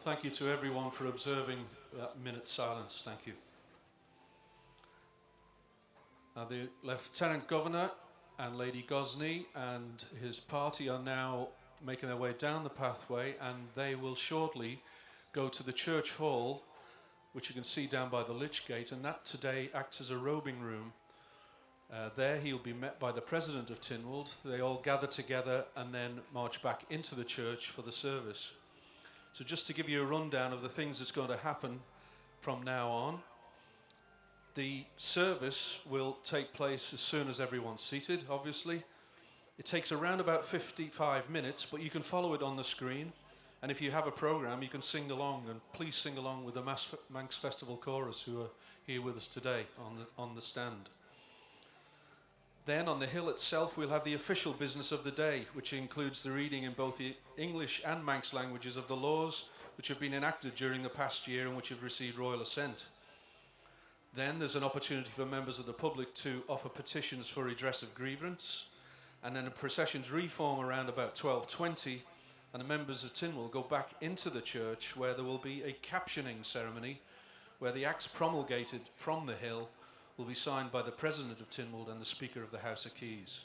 thank you to everyone for observing that minute's silence. Thank you. Now, the Lieutenant Governor and Lady Gosney and his party are now making their way down the pathway, and they will shortly go to the church hall, which you can see down by the Lich Gate, and that today acts as a robing room. There he'll be met by the President of Tynwald. They all gather together and then march back into the church for the service. So just to give you a rundown of the things that's going to happen from now on, the service will take place as soon as everyone's seated, obviously. It takes around about 55 minutes, but you can follow it on the screen. And if you have a program, you can sing along, and please sing along with the Manx Festival Chorus, who are here with us today on the stand. Then on the hill itself, we'll have the official business of the day, which includes the reading in both the English and Manx languages of the laws which have been enacted during the past year and which have received royal assent. Then there's an opportunity for members of the public to offer petitions for redress of grievance, and then the processions reform around about 12:20, and the members of Tynwald go back into the church, where there will be a captioning ceremony where the acts promulgated from the hill will be signed by the President of Tynwald and the Speaker of the House of Keys.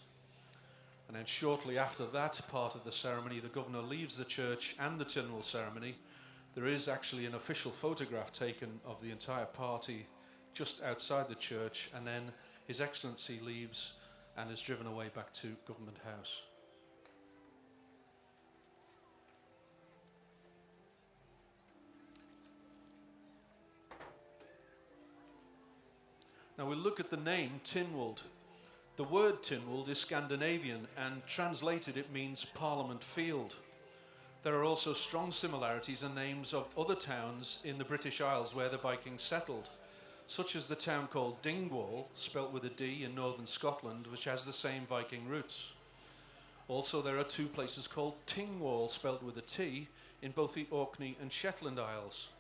And then shortly after that part of the ceremony, the Governor leaves the church and the Tynwald ceremony. There is actually an official photograph taken of the entire party just outside the church, and then His Excellency leaves and is driven away back to Government House. Now we'll look at the name Tynwald. The word Tynwald is Scandinavian, and translated it means Parliament Field. There are also strong similarities in names of other towns in the British Isles where the Vikings settled, such as the town called Tynwald, spelt with a D, in northern Scotland, which has the same Viking roots. Also, there are two places called Tynwald, spelt with a T, in both the Orkney and Shetland Isles.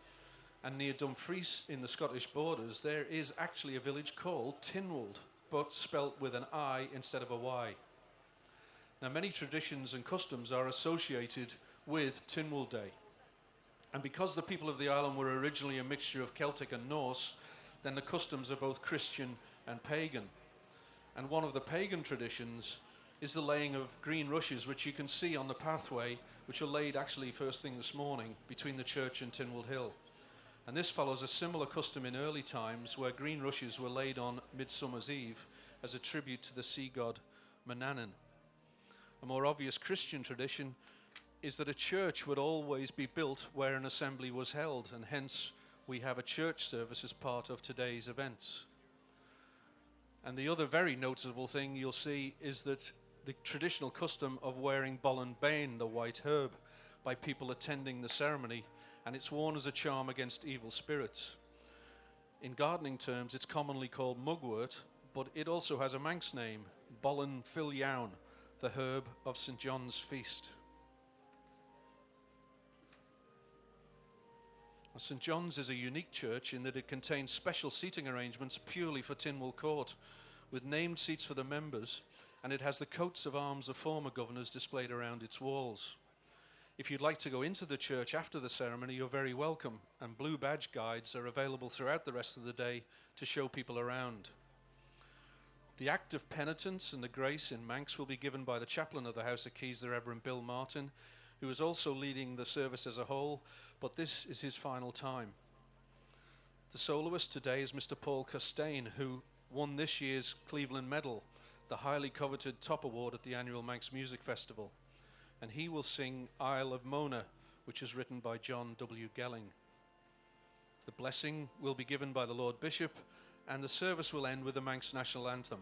And near Dumfries, in the Scottish borders, there is actually a village called Tynwald, but spelt with an I instead of a Y. Now, many traditions and customs are associated with Tynwald Day. And because the people of the island were originally a mixture of Celtic and Norse, then the customs are both Christian and pagan. And one of the pagan traditions is the laying of green rushes, which you can see on the pathway, which are laid actually first thing this morning between the church and Tynwald Hill. And this follows a similar custom in early times, where green rushes were laid on Midsummer's Eve as a tribute to the sea god Manannan. A more obvious Christian tradition is that a church would always be built where an assembly was held, and hence we have a church service as part of today's events. And the other very noticeable thing you'll see is that the traditional custom of wearing bollen bane, the white herb, by people attending the ceremony, and it's worn as a charm against evil spirits. In gardening terms, it's commonly called mugwort, but it also has a Manx name, bollen filiaun, the herb of St. John's feast. St. John's is a unique church in that it contains special seating arrangements purely for Tynwald Court, with named seats for the members, and it has the coats of arms of former governors displayed around its walls. If you'd like to go into the church after the ceremony, you're very welcome, and blue badge guides are available throughout the rest of the day to show people around. The act of penitence and the grace in Manx will be given by the chaplain of the House of Keys, the Reverend Bill Martin, who is also leading the service as a whole, but this is his final time. The soloist today is Mr. Paul Costain, who won this year's Cleveland Medal, the highly coveted top award at the annual Manx Music Festival. And he will sing Isle of Mona, which is written by John W. Gelling. The blessing will be given by the Lord Bishop, and the service will end with the Manx National Anthem.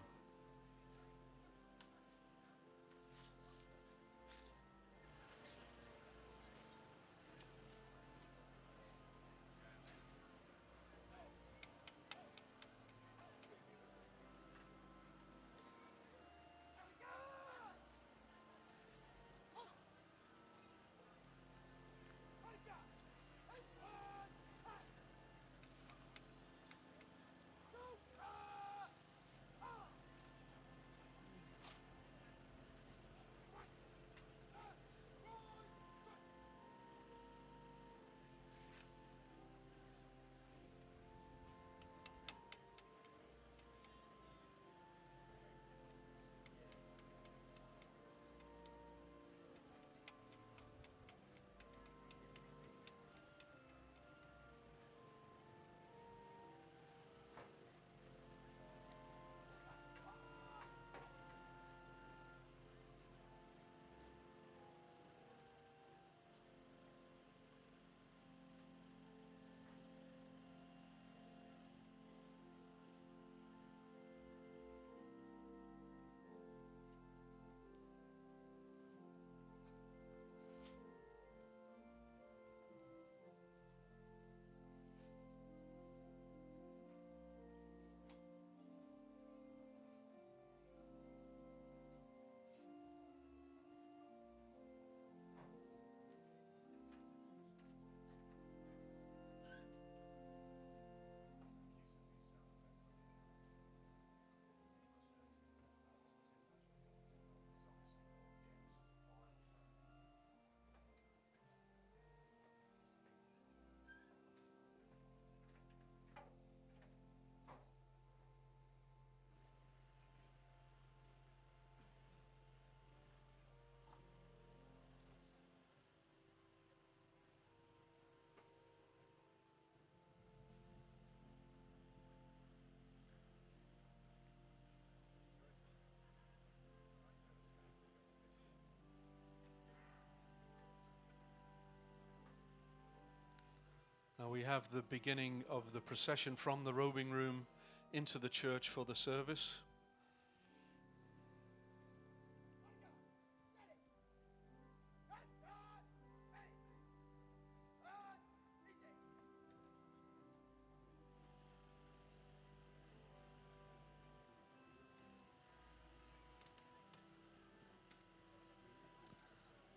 Now we have the beginning of the procession from the robing room into the church for the service.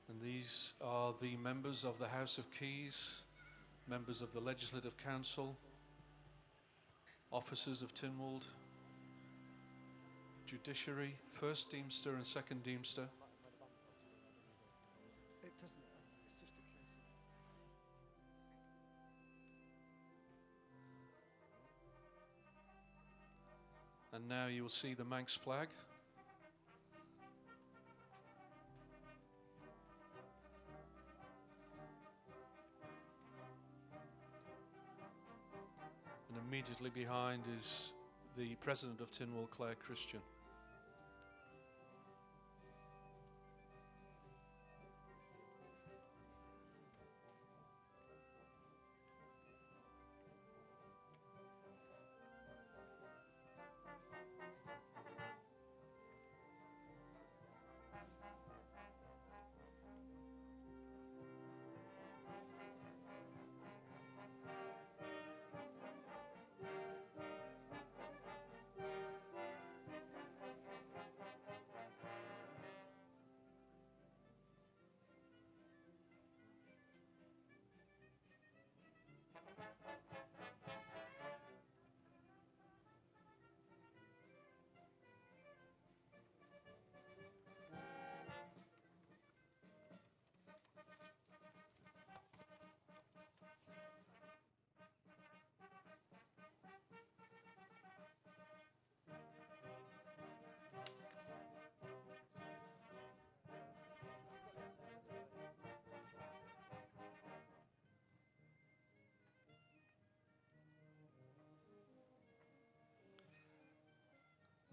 And these are the members of the House of Keys, members of the Legislative Council, officers of Tynwald, judiciary, first Deemster and second Deemster. It doesn't, it's just a case of... And now you will see the Manx flag. And immediately behind is the President of Tynwald, Claire Christian.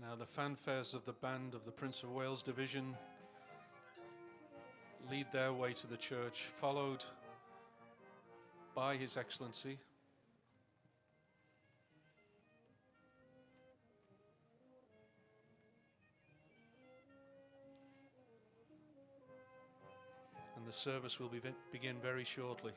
Now the fanfares of the band of the Prince of Wales Division lead their way to the church, followed by His Excellency. And the service will begin very shortly.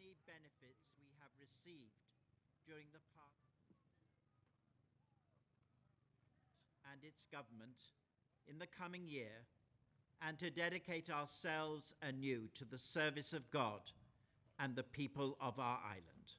Many benefits we have received during the past and its government in the coming year, and to dedicate ourselves anew to the service of God and the people of our island.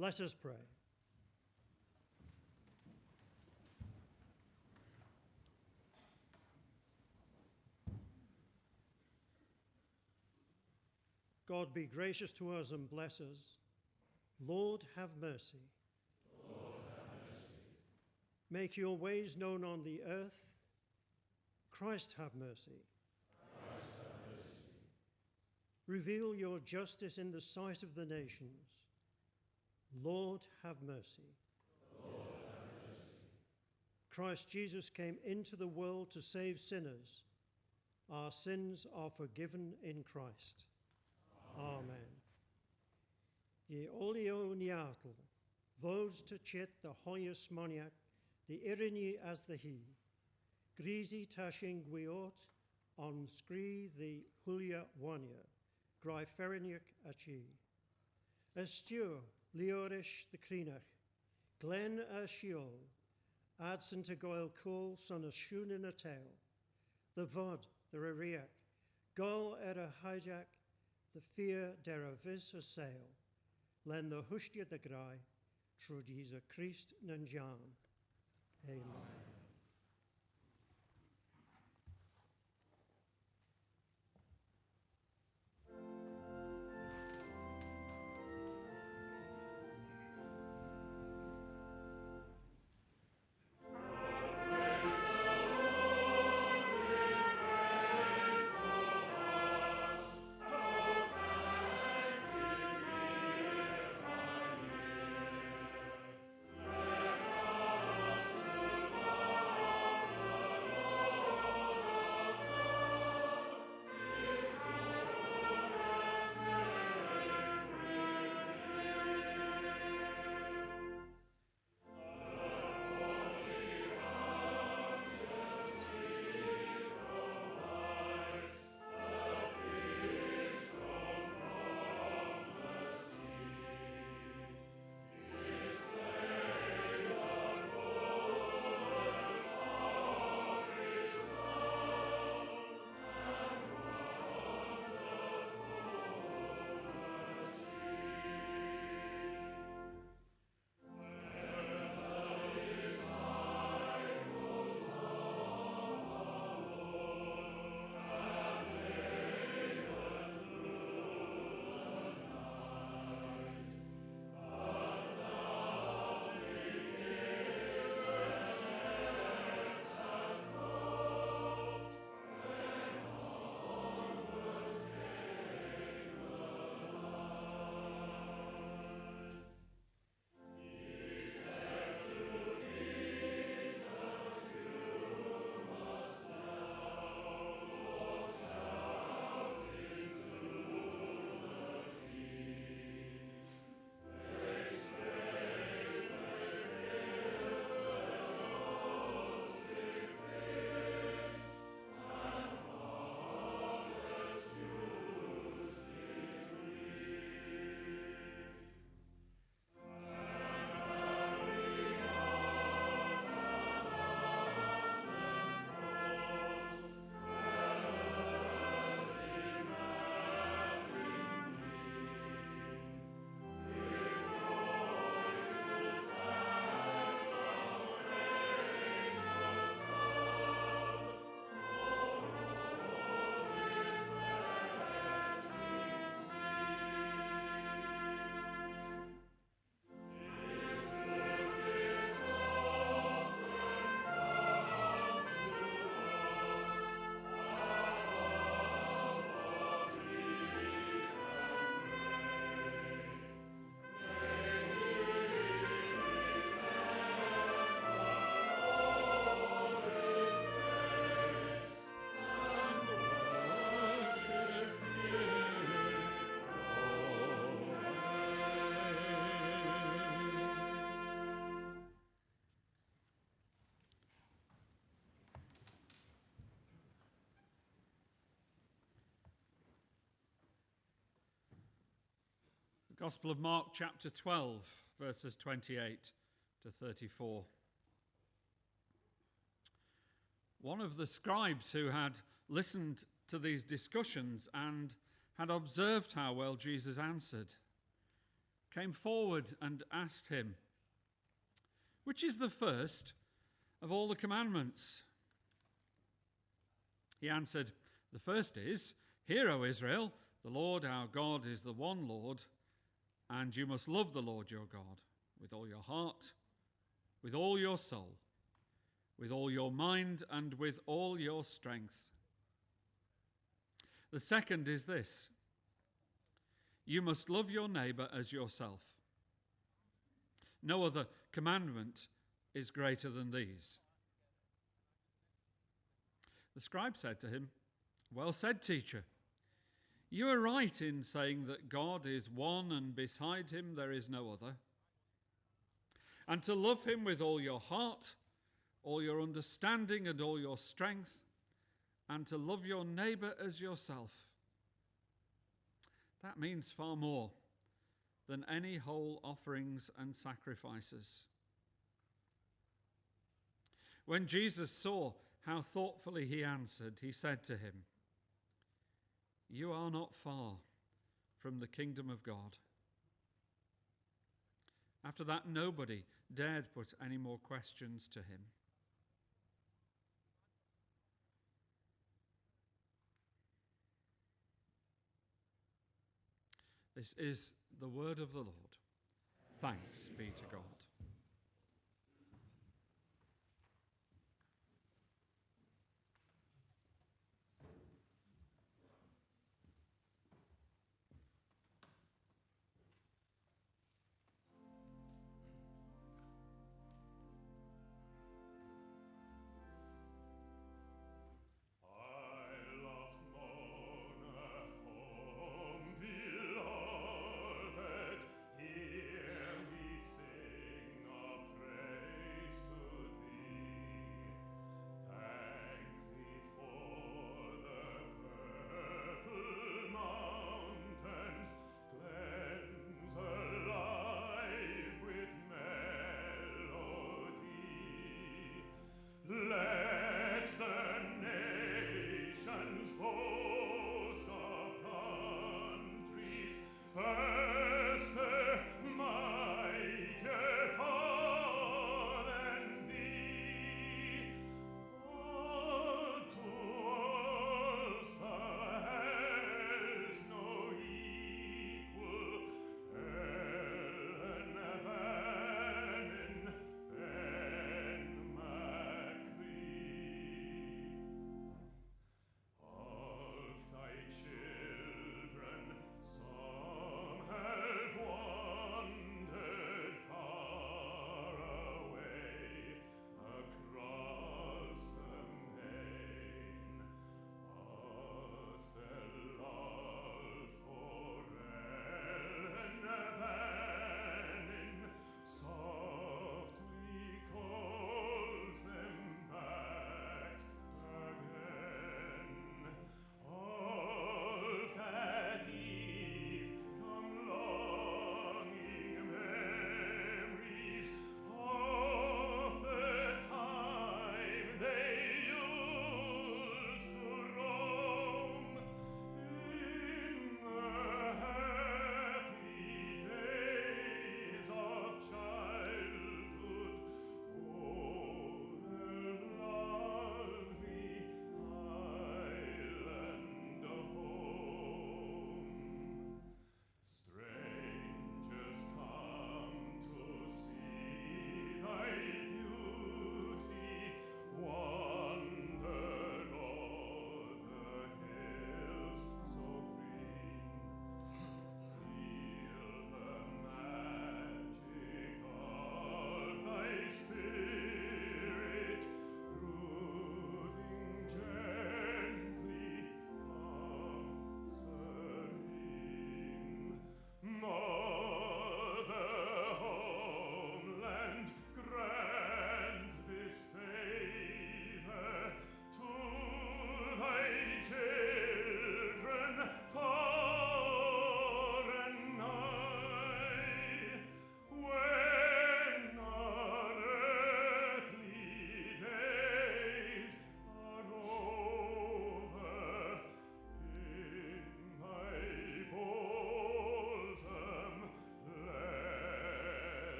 Let us pray. God, be gracious to us and bless us. Lord, have mercy. Lord, have mercy. Make your ways known on the earth. Christ, have mercy. Christ, have mercy. Reveal your justice in the sight of the nations. Lord, have mercy. Lord, have mercy. Christ Jesus came into the world to save sinners. Our sins are forgiven in Christ. Amen. Ye olio niartal, vos te chit the hoius moniac, the irini as the he, grisi tashing guiot, on scree the hulia wania, grai ferinic achi. Estur, liorish the crinach, glen a shiol, adson to goil cool, son of shun in a tail, the vod, the reriac, gol era hijack, the fear deravis a sail, len the hushtia de grai, true Jesus Christ nanjan. Amen. Gospel of Mark, chapter 12, verses 28 to 34. One of the scribes who had listened to these discussions and had observed how well Jesus answered came forward and asked him, "Which is the first of all the commandments?" He answered, "The first is, 'Hear, O Israel, the Lord our God is the one Lord, and you must love the Lord your God with all your heart, with all your soul, with all your mind, and with all your strength.' The second is this, 'You must love your neighbor as yourself.' No other commandment is greater than these." The scribe said to him, "Well said, teacher. You are right in saying that God is one and beside him there is no other. And to love him with all your heart, all your understanding, and all your strength, and to love your neighbor as yourself. That means far more than any whole offerings and sacrifices." When Jesus saw how thoughtfully he answered, he said to him, "You are not far from the kingdom of God." After that, nobody dared put any more questions to him. This is the word of the Lord. Thanks be to God. Beloved, hear me say.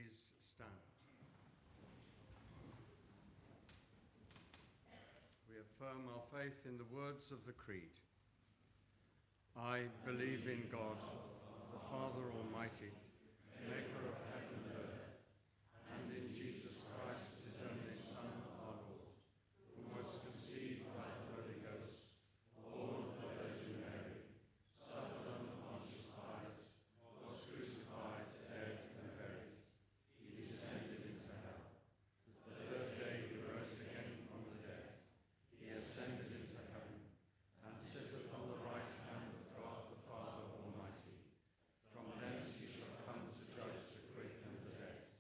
Please stand. We affirm our faith in the words of the Creed. I believe in God, the Father Almighty, maker of heaven and earth, and in Jesus Christ, his only Son, our Lord, who was conceived by the Holy Ghost, born of the Virgin Mary, suffered under Pontius Pilate, was crucified, dead, and buried. He descended into hell. The third day he rose again from the dead. He ascended into heaven, and sitteth on the right hand of God the Father Almighty. From thence he shall come to judge the quick and the dead.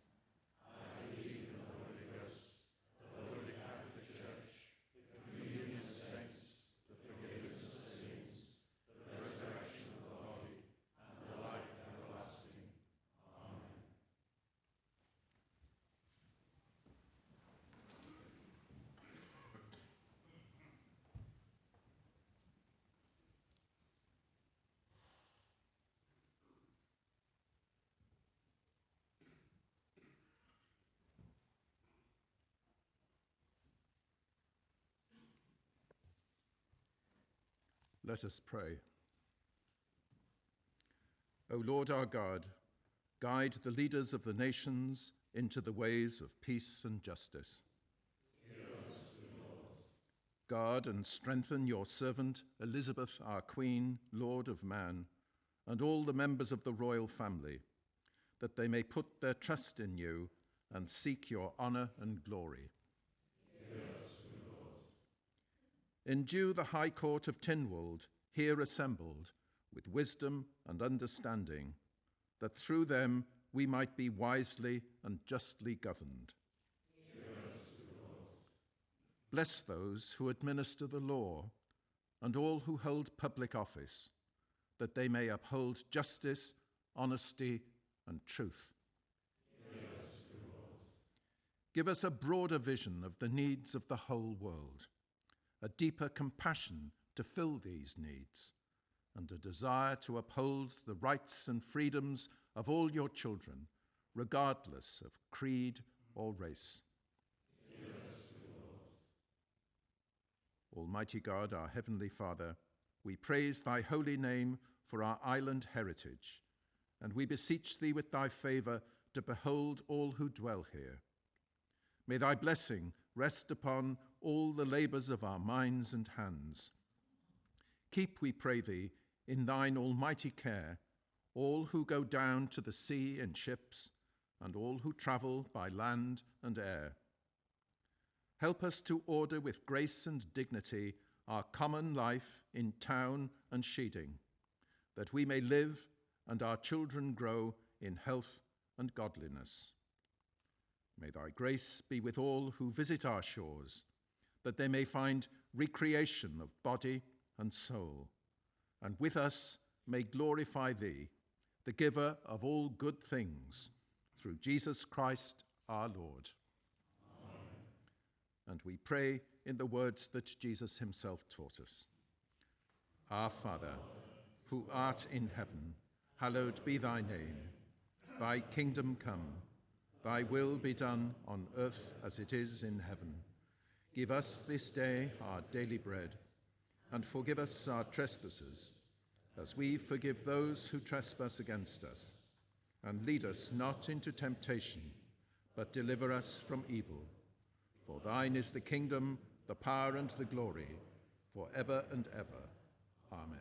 I believe in the Holy Ghost, the Holy Catholic Church, the communion of saints, the forgiveness of sins, the resurrection of the body, and the life everlasting. Amen. Let us pray. O Lord our God, guide the leaders of the nations into the ways of peace and justice. Hear us, Lord. Guard and strengthen your servant Elizabeth, our Queen, Lord of man, and all the members of the royal family, that they may put their trust in you and seek your honor and glory. Hear us, Lord. Endue the High Court of Tynwald, here assembled, with wisdom and understanding, that through them we might be wisely and justly governed. Hear us, Lord. Bless those who administer the law and all who hold public office, that they may uphold justice, honesty, and truth. Hear us, Lord. Give us a broader vision of the needs of the whole world, a deeper compassion to fill these needs, and a desire to uphold the rights and freedoms of all your children, regardless of creed or race. Hear us, Lord. Almighty God, our Heavenly Father, we praise thy holy name for our island heritage, and we beseech thee with thy favour to behold all who dwell here. May thy blessing rest upon all the labours of our minds and hands. Keep, we pray thee, in thine almighty care, all who go down to the sea in ships, and all who travel by land and air. Help us to order with grace and dignity our common life in town and sheeding, that we may live and our children grow in health and godliness. May thy grace be with all who visit our shores, that they may find recreation of body and soul, and with us may glorify thee, the giver of all good things, through Jesus Christ our Lord. Amen. And we pray in the words that Jesus himself taught us. Our Father, who art in heaven, hallowed be thy name. Thy kingdom come, thy will be done on earth as it is in heaven. Give us this day our daily bread, and forgive us our trespasses, as we forgive those who trespass against us. And lead us not into temptation, but deliver us from evil. For thine is the kingdom, the power, and the glory, for ever and ever. Amen.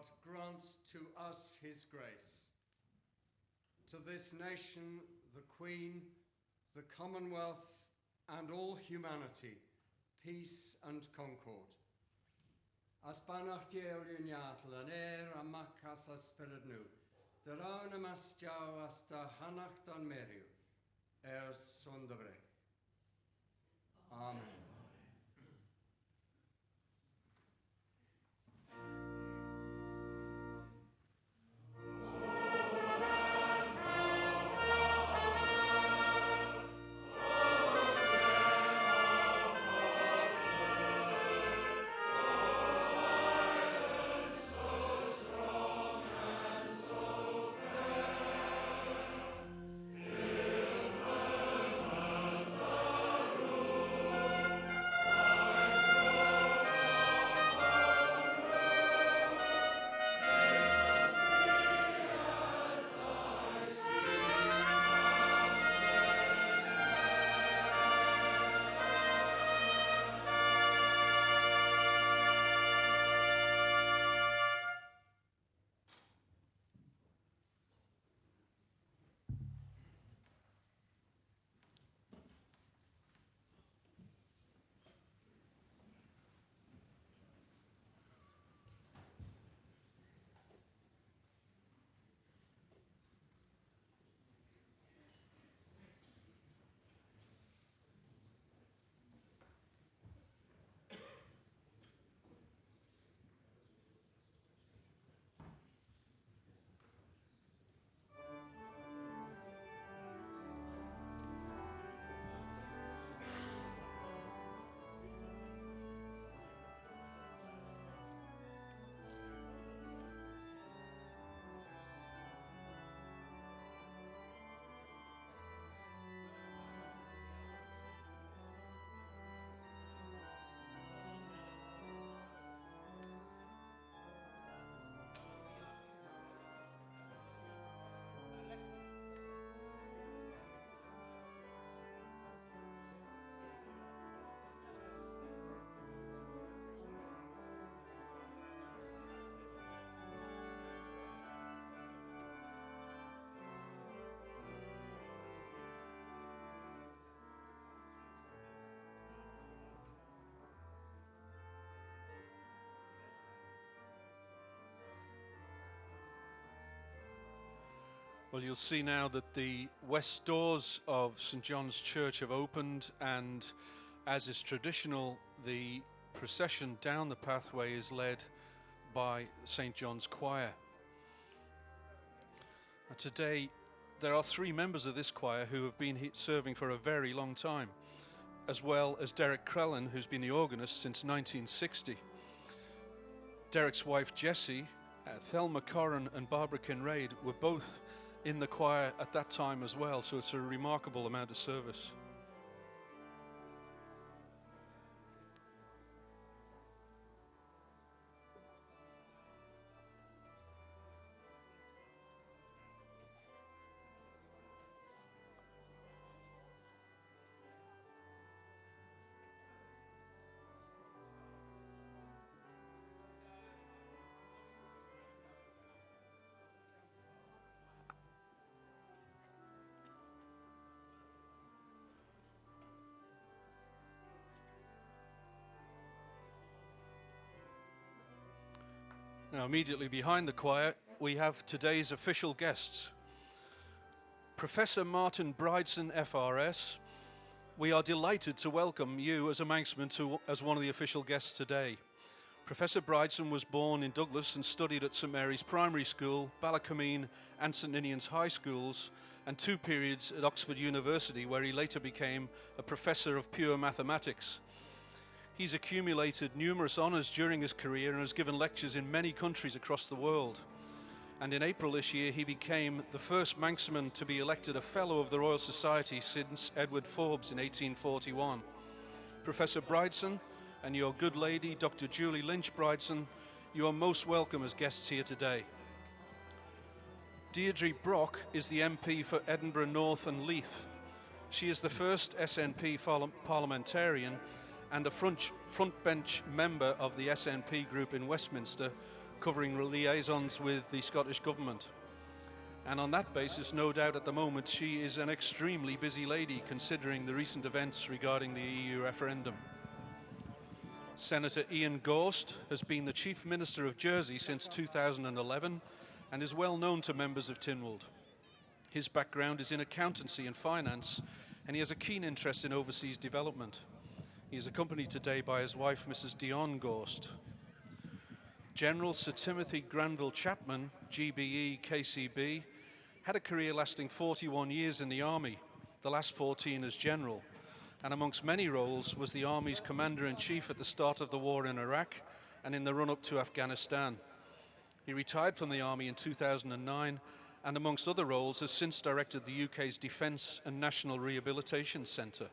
God grant to us his grace. To this nation, the Queen, the Commonwealth, and all humanity, peace and concord. As banach diewriuniatl an amach as spirit nu, the raun amas diaw as da hanach dan meriw, sondabrech. Amen. Well, you'll see now that the west doors of St. John's Church have opened, and as is traditional, the procession down the pathway is led by St. John's Choir. And today, there are 3 members of this choir who have been serving for a very long time, as well as Derek Crellin, who's been the organist since 1960. Derek's wife, Jessie, Thelma Corrin and Barbara Kinraid were both in the choir at that time as well, so it's a remarkable amount of service. Now, immediately behind the choir, we have today's official guests. Professor Martin Brideson, FRS. We are delighted to welcome you as a Manxman as one of the official guests today. Professor Brideson was born in Douglas and studied at St Mary's Primary School, Ballacomine and St Ninian's High Schools, and 2 periods at Oxford University, where he later became a professor of pure mathematics. He's accumulated numerous honours during his career and has given lectures in many countries across the world. And in April this year, he became the first Manxman to be elected a Fellow of the Royal Society since Edward Forbes in 1841. Professor Brideson and your good lady, Dr. Julie Lynch Brideson, you are most welcome as guests here today. Deirdre Brock is the MP for Edinburgh North and Leith. She is the first SNP parliamentarian and a front bench member of the SNP group in Westminster, covering liaisons with the Scottish Government. And on that basis, no doubt at the moment, she is an extremely busy lady considering the recent events regarding the EU referendum. Senator Ian Gorst has been the Chief Minister of Jersey since 2011 and is well known to members of Tynwald. His background is in accountancy and finance, and he has a keen interest in overseas development. He is accompanied today by his wife, Mrs. Dion Gorst. General Sir Timothy Granville Chapman, GBE KCB, had a career lasting 41 years in the Army, the last 14 as General, and amongst many roles was the Army's Commander-in-Chief at the start of the war in Iraq and in the run-up to Afghanistan. He retired from the Army in 2009 and amongst other roles has since directed the UK's Defence and National Rehabilitation Centre.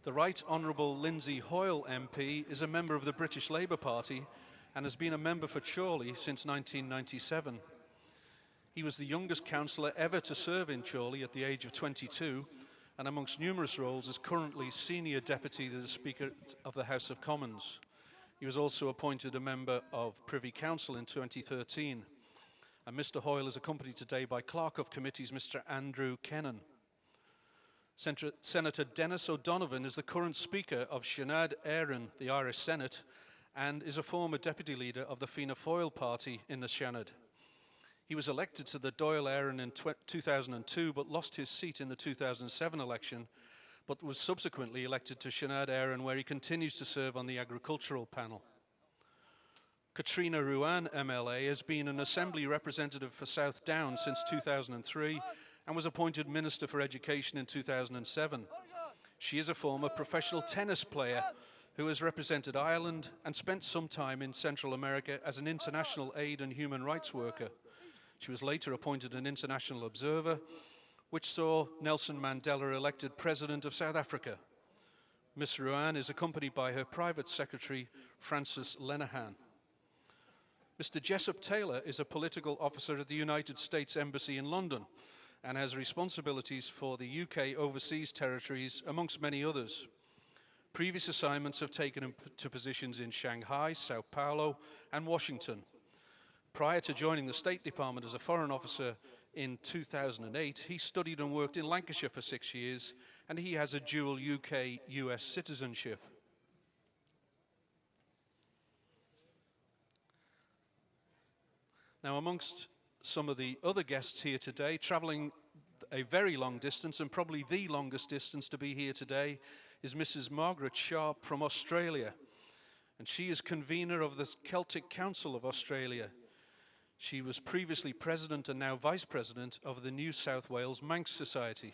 The Right Honourable Lindsay Hoyle MP is a member of the British Labour Party and has been a member for Chorley since 1997. He was the youngest councillor ever to serve in Chorley at the age of 22, and amongst numerous roles is currently Senior Deputy to the Speaker of the House of Commons. He was also appointed a member of Privy Council in 2013. And Mr Hoyle is accompanied today by Clerk of Committees, Mr Andrew Kennan. Senator Dennis O'Donovan is the current Speaker of Sinead Éireann, the Irish Senate, and is a former Deputy Leader of the Fianna Fáil Party in the Sinead. He was elected to the Dáil Éireann in 2002 but lost his seat in the 2007 election, but was subsequently elected to Sinead Éireann, where he continues to serve on the agricultural panel. Katrina Ruan MLA has been an Assembly representative for South Down since 2003 and was appointed Minister for Education in 2007. She is a former professional tennis player who has represented Ireland and spent some time in Central America as an international aid and human rights worker. She was later appointed an international observer, which saw Nelson Mandela elected President of South Africa. Ms. Ruan is accompanied by her private secretary, Francis Lenehan. Mr. Jessup Taylor is a political officer at the United States Embassy in London and has responsibilities for the UK overseas territories, amongst many others. Previous assignments have taken him to positions in Shanghai, Sao Paulo, and Washington. Prior to joining the State Department as a foreign officer in 2008, he studied and worked in Lancashire for 6 years, and he has a dual UK-US citizenship. Now, amongst some of the other guests here today, travelling a very long distance, and probably the longest distance to be here today, is Mrs. Margaret Sharp from Australia. And she is convener of the Celtic Council of Australia. She was previously president and now vice president of the New South Wales Manx Society.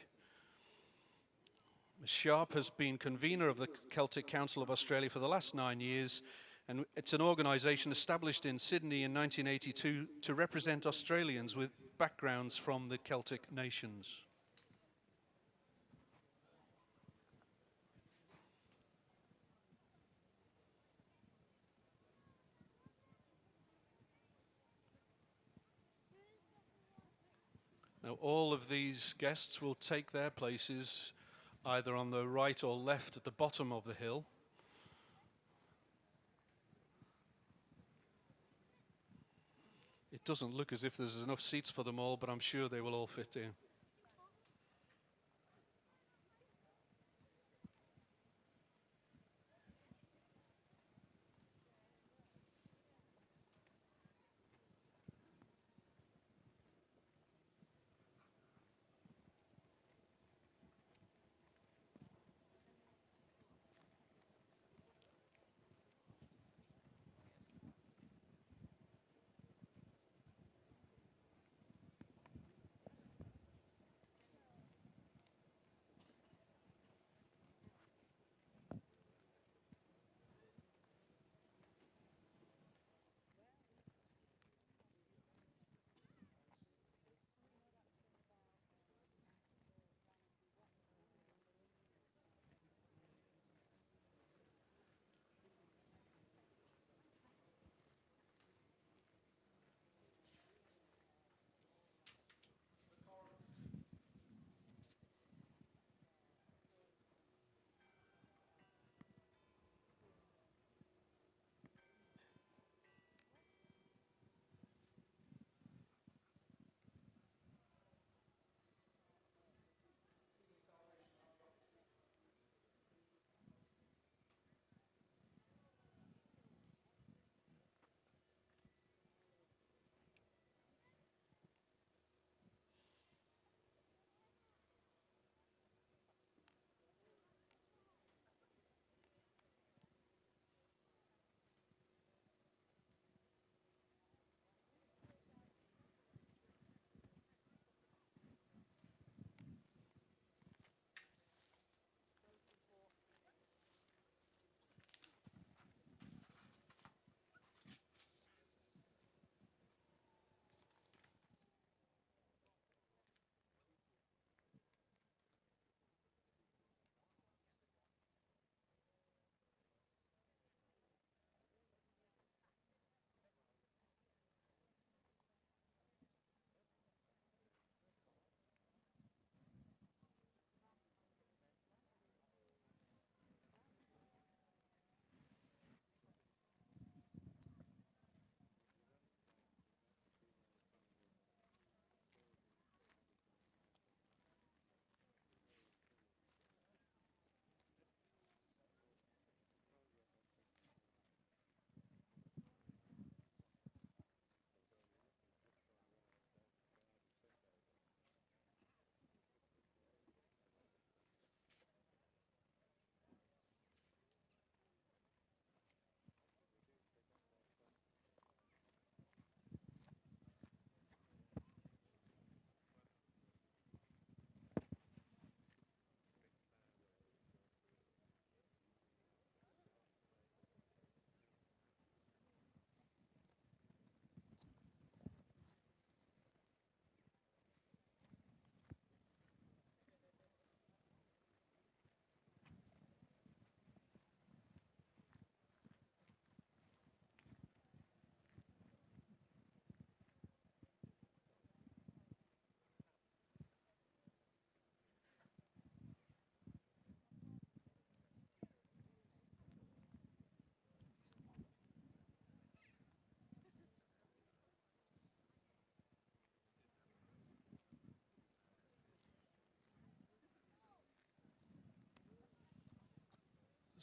Ms. Sharp has been convener of the Celtic Council of Australia for the last 9 years, and it's an organisation established in Sydney in 1982 to represent Australians with backgrounds from the Celtic nations. Now, all of these guests will take their places either on the right or left at the bottom of the hill. It doesn't look as if there's enough seats for them all, but I'm sure they will all fit in.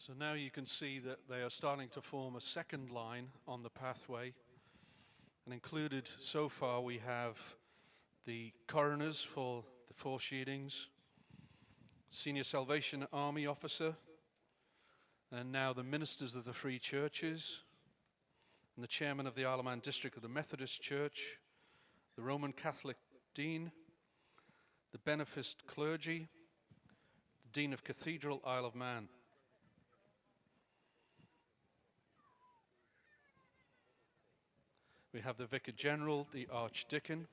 So now you can see that they are starting to form a second line on the pathway. And included so far we have the coroners for the four sheetings, Senior Salvation Army officer, and now the ministers of the Free Churches, and the chairman of the Isle of Man district of the Methodist Church, the Roman Catholic Dean, the beneficed clergy, the Dean of Cathedral, Isle of Man. We have the Vicar General, the Archdeacon,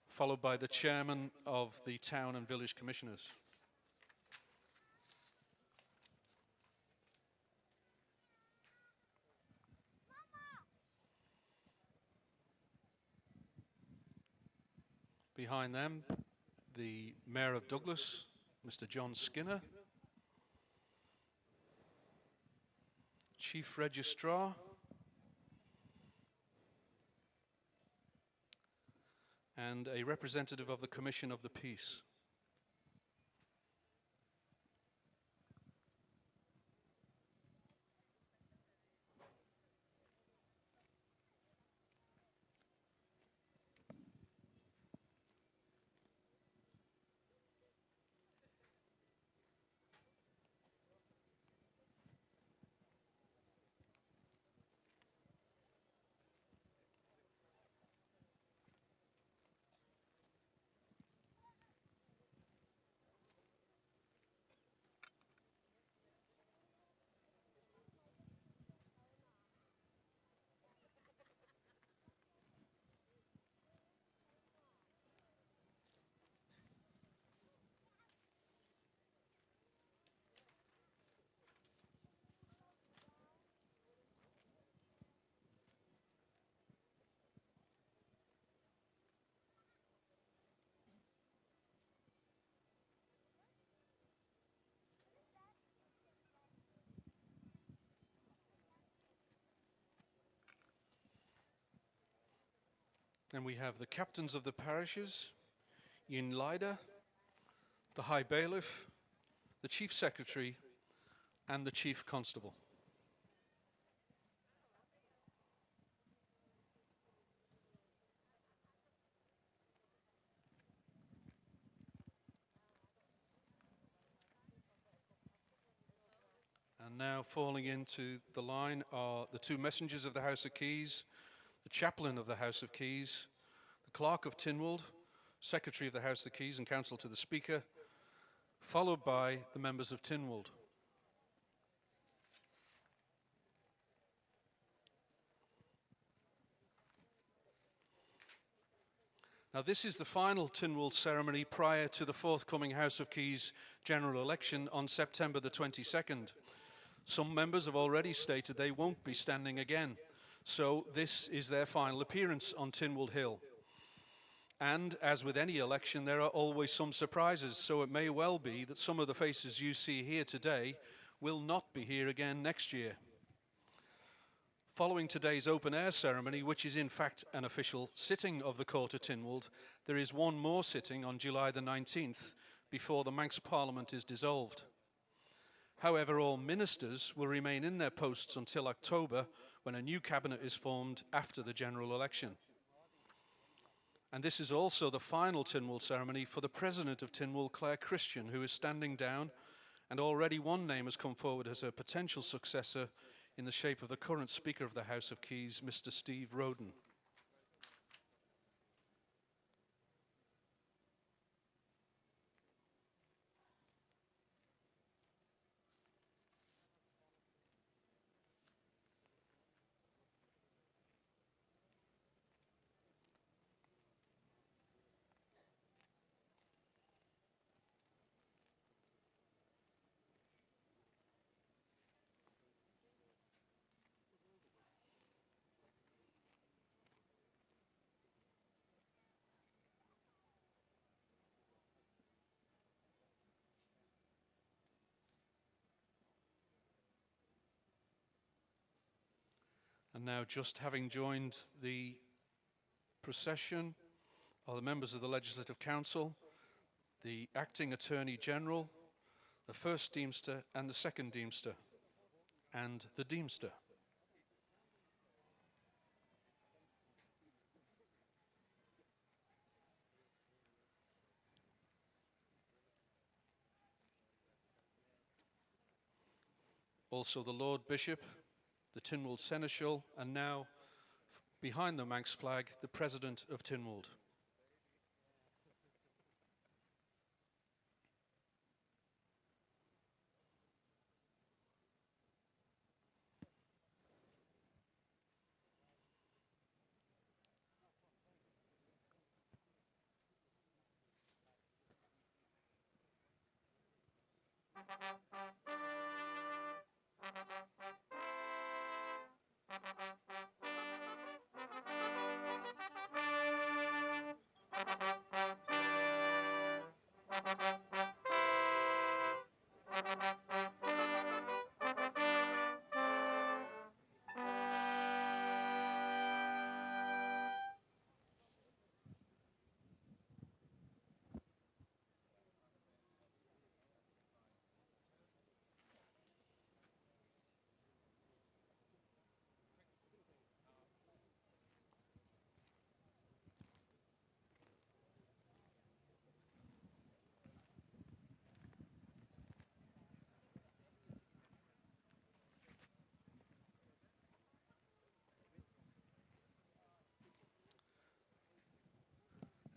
followed by the chairman of the Town and Village Commissioners. Behind them, the Mayor of Douglas, Mr. John Skinner, Chief Registrar, and a representative of the Commission of the Peace. And we have the captains of the parishes, Ian Lyder, the High Bailiff, the Chief Secretary, and the Chief Constable. And now falling into the line are the two messengers of the House of Keys, the chaplain of the House of Keys, the clerk of Tynwald, secretary of the House of Keys and counsel to the Speaker, followed by the members of Tynwald. Now this is the final Tynwald ceremony prior to the forthcoming House of Keys general election on September the 22nd. Some members have already stated they won't be standing again, so this is their final appearance on Tynwald Hill. And as with any election, there are always some surprises, so it may well be that some of the faces you see here today will not be here again next year. Following today's open-air ceremony, which is in fact an official sitting of the Court of Tynwald, there is one more sitting on July the 19th before the Manx Parliament is dissolved. However, all ministers will remain in their posts until October, when a new cabinet is formed after the general election. And this is also the final Tynwald ceremony for the President of Tynwald, Claire Christian, who is standing down, and already one name has come forward as her potential successor in the shape of the current Speaker of the House of Keys, Mr. Steve Roden. And now, just having joined the procession, are the members of the Legislative Council, the Acting Attorney General, the First Deemster and the Second Deemster, and the Deemster. Also the Lord Bishop, the Tynwald Seneschal, and now, behind the Manx flag, the President of Tynwald.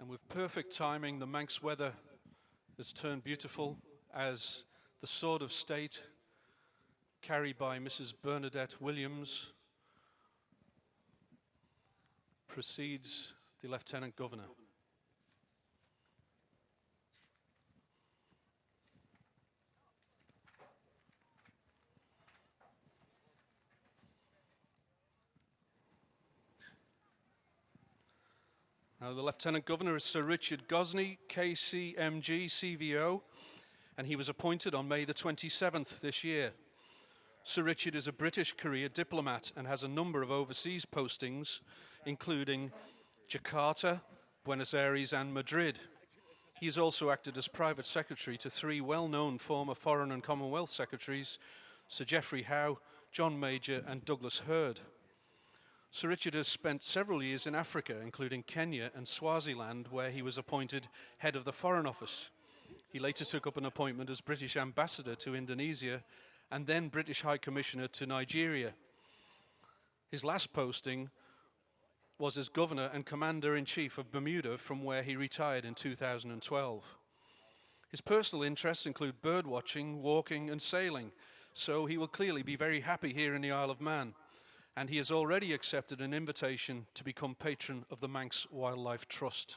And with perfect timing, the Manx weather has turned beautiful as the Sword of State, carried by Mrs. Bernadette Williams, precedes the Lieutenant Governor. Now, the Lieutenant Governor is Sir Richard Gosney, KCMG CVO, and he was appointed on May the 27th this year. Sir Richard is a British career diplomat and has a number of overseas postings, including Jakarta, Buenos Aires and Madrid. He has also acted as private secretary to three well-known former Foreign and Commonwealth secretaries, Sir Geoffrey Howe, John Major and Douglas Hurd. Sir Richard has spent several years in Africa, including Kenya and Swaziland, where he was appointed head of the Foreign Office. He later took up an appointment as British ambassador to Indonesia and then British High Commissioner to Nigeria. His last posting was as Governor and Commander-in-Chief of Bermuda, from where he retired in 2012. His personal interests include bird watching, walking and sailing, so he will clearly be very happy here in the Isle of Man. And he has already accepted an invitation to become patron of the Manx Wildlife Trust.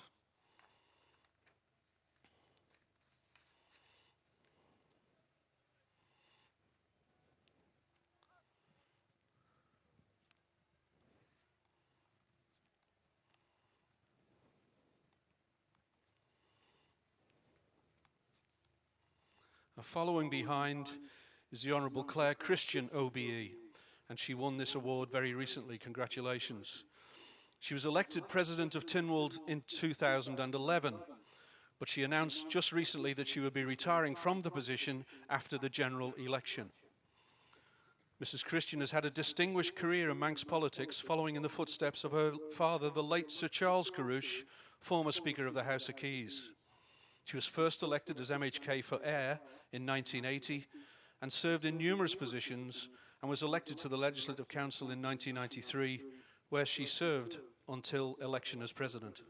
Following behind is the Honourable Claire Christian OBE, and she won this award very recently. Congratulations. She was elected President of Tynwald in 2011, but she announced just recently that she would be retiring from the position after the general election. Mrs. Christian has had a distinguished career in Manx politics, following in the footsteps of her father, the late Sir Charles Carrouche, former Speaker of the House of Keys. She was first elected as MHK for Ayr in 1980 and served in numerous positions, and was elected to the Legislative Council in 1993, where she served until election as President.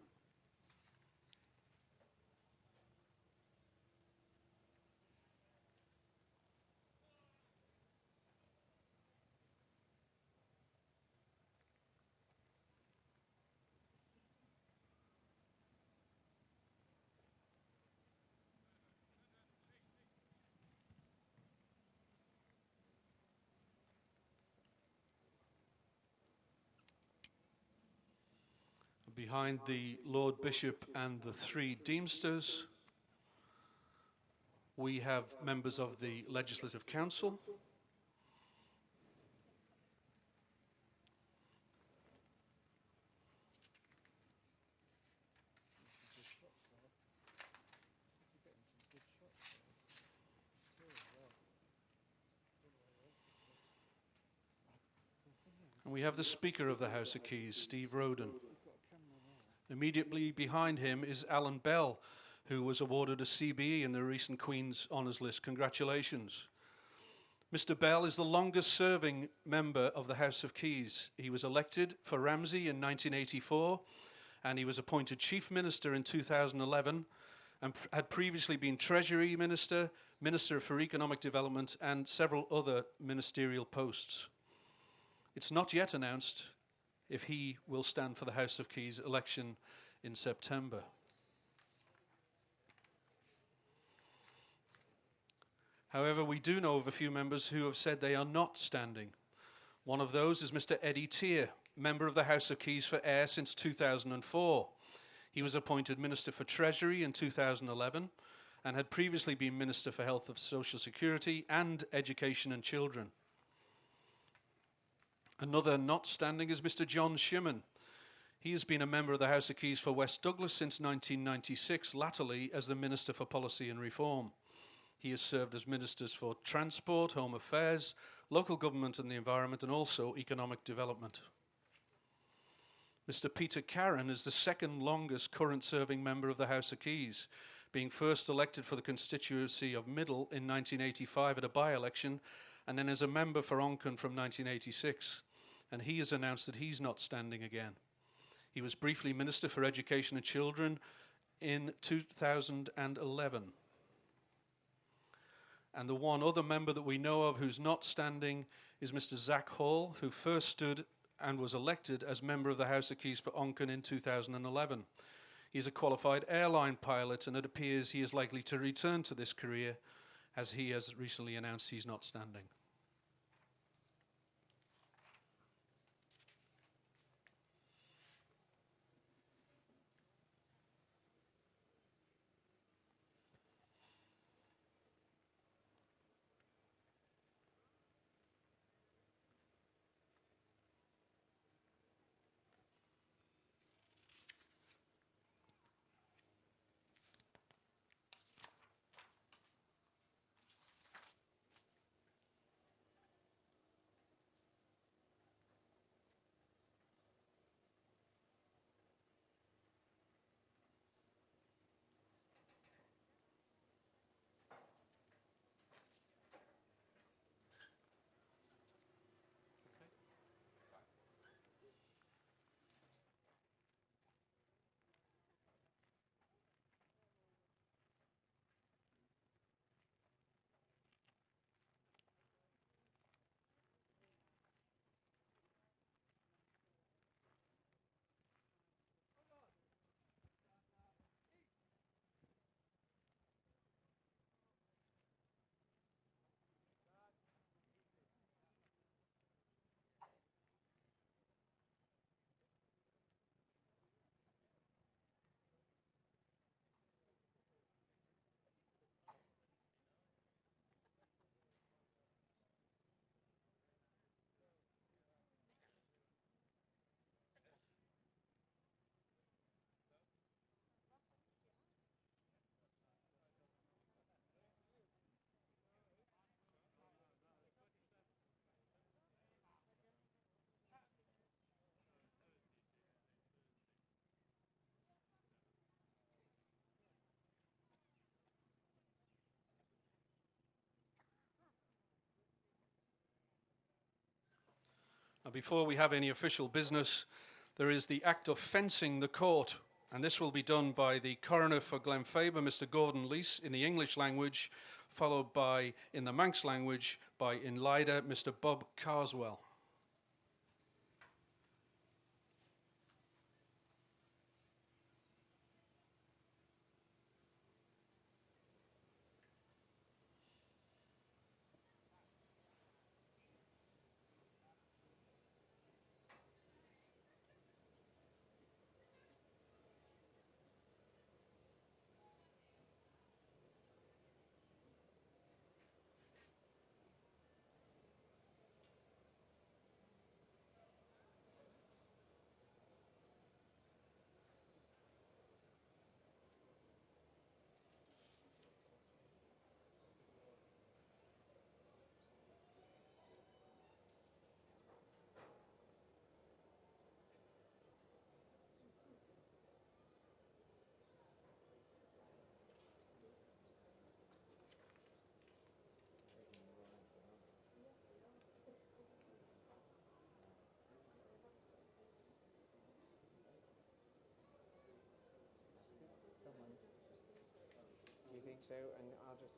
Behind the Lord Bishop and the three Deemsters, we have members of the Legislative Council. We have the Speaker of the House of Keys, Steve Roden. Immediately behind him is Alan Bell, who was awarded a CBE in the recent Queen's Honours List. Congratulations. Mr. Bell is the longest serving member of the House of Keys. He was elected for Ramsey in 1984, and he was appointed Chief Minister in 2011, and had previously been Treasury Minister, Minister for Economic Development, and several other ministerial posts. It's not yet announced if he will stand for the House of Keys election in September. However, we do know of a few members who have said they are not standing. One of those is Mr. Eddie Tier, member of the House of Keys for Ayr since 2004. He was appointed Minister for Treasury in 2011 and had previously been Minister for Health and Social Security and Education and Children. Another not standing is Mr. John Shimon. He has been a member of the House of Keys for West Douglas since 1996, latterly as the Minister for Policy and Reform. He has served as Ministers for Transport, Home Affairs, Local Government and the Environment, and also Economic Development. Mr. Peter Carron is the second longest current serving member of the House of Keys, being first elected for the constituency of Middle in 1985 at a by-election, and then as a member for Onchan from 1986. And he has announced that he's not standing again. He was briefly Minister for Education and Children in 2011. And the one other member that we know of who's not standing is Mr. Zach Hall, who first stood and was elected as member of the House of Keys for Onchan in 2011. He's a qualified airline pilot, and it appears he is likely to return to this career, as he has recently announced he's not standing. Now, before we have any official business, there is the act of fencing the court, and this will be done by the coroner for Glenfaber, Mr. Gordon Leese, in the English language, followed by, in the Manx language, by in Leida, Mr. Bob Carswell. so, and I'll just...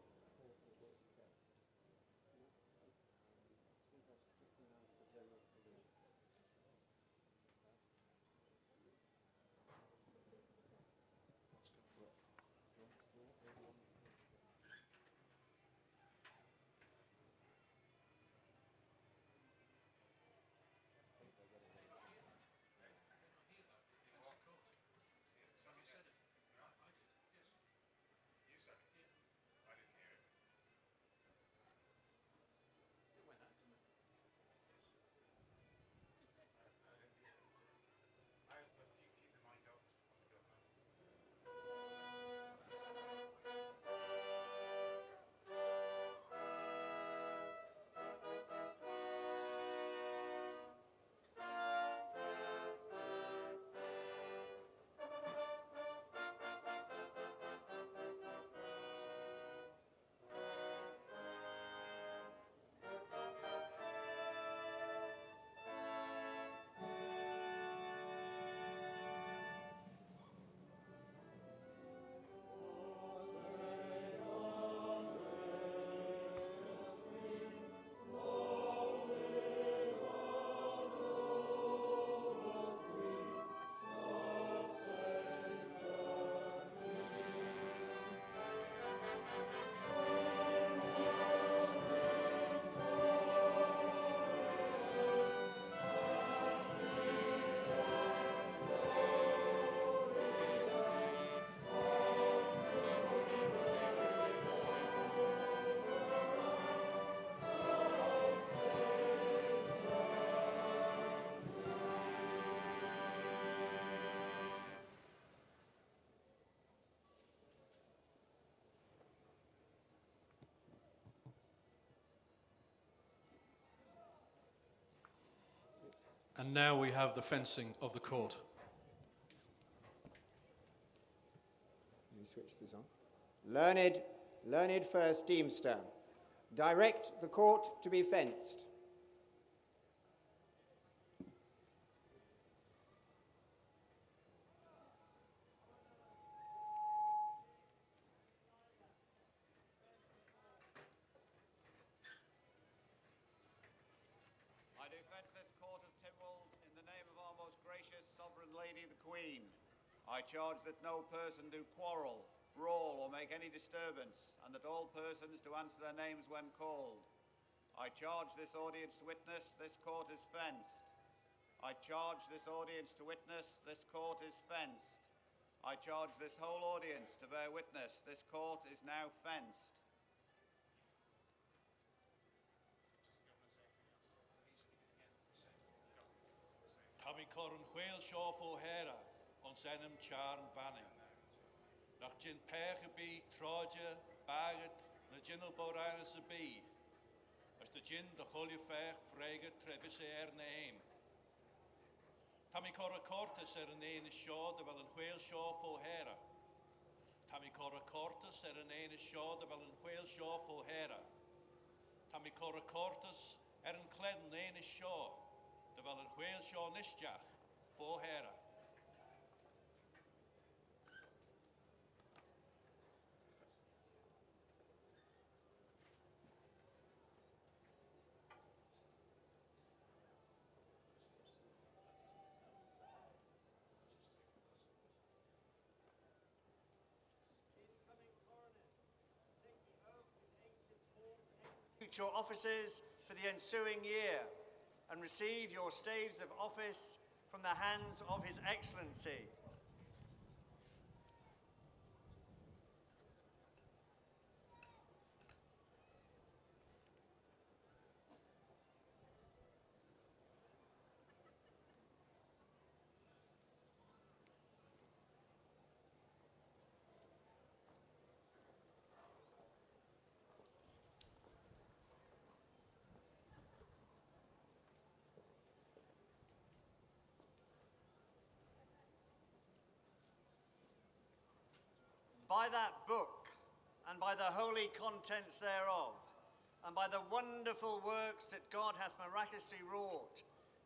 And now we have the fencing of the court. You switch this on. Learned First Deemster, direct the court to be fenced. I do fence this court of Tynwald in the name of our most gracious Sovereign Lady the Queen. I charge that no person do quarrel, brawl or make any disturbance, and that all persons do answer their names when called. I charge this audience to witness, this court is fenced. I charge this audience to witness, this court is fenced. I charge this whole audience to bear witness, this court is now fenced. Tammy Corn Whale Shaw for Hera on Senem Charn Vanning. Nach Jin Pergebi, Troja, Bagat, na Jinnel Boranus a Bee. As the Jin the Holy Fech Frege Trevis Name. Tammy Cora Cortus an Shaw, the Valen Whale Shaw for Hera. Tammy Cora Cortus an Shaw, the Valen Whale Shaw for Hera. Tammy Cora Cortus an Cleden Shaw, the Valen Whale Shaw Nisjach for Hera. Your offices for the ensuing year and receive your staves of office from the hands of His Excellency. By that book, and by the holy contents thereof, and by the wonderful works that God hath miraculously wrought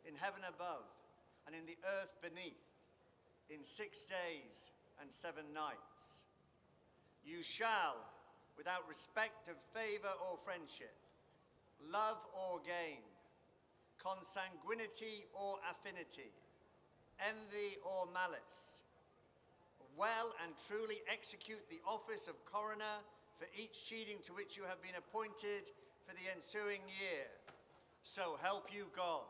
in heaven above and in the earth beneath, in 6 days and 7 nights, you shall, without respect of favour or friendship, love or gain, consanguinity or affinity, envy or malice, well and truly execute the office of coroner for each sheading to which you have been appointed for the ensuing year. So help you God.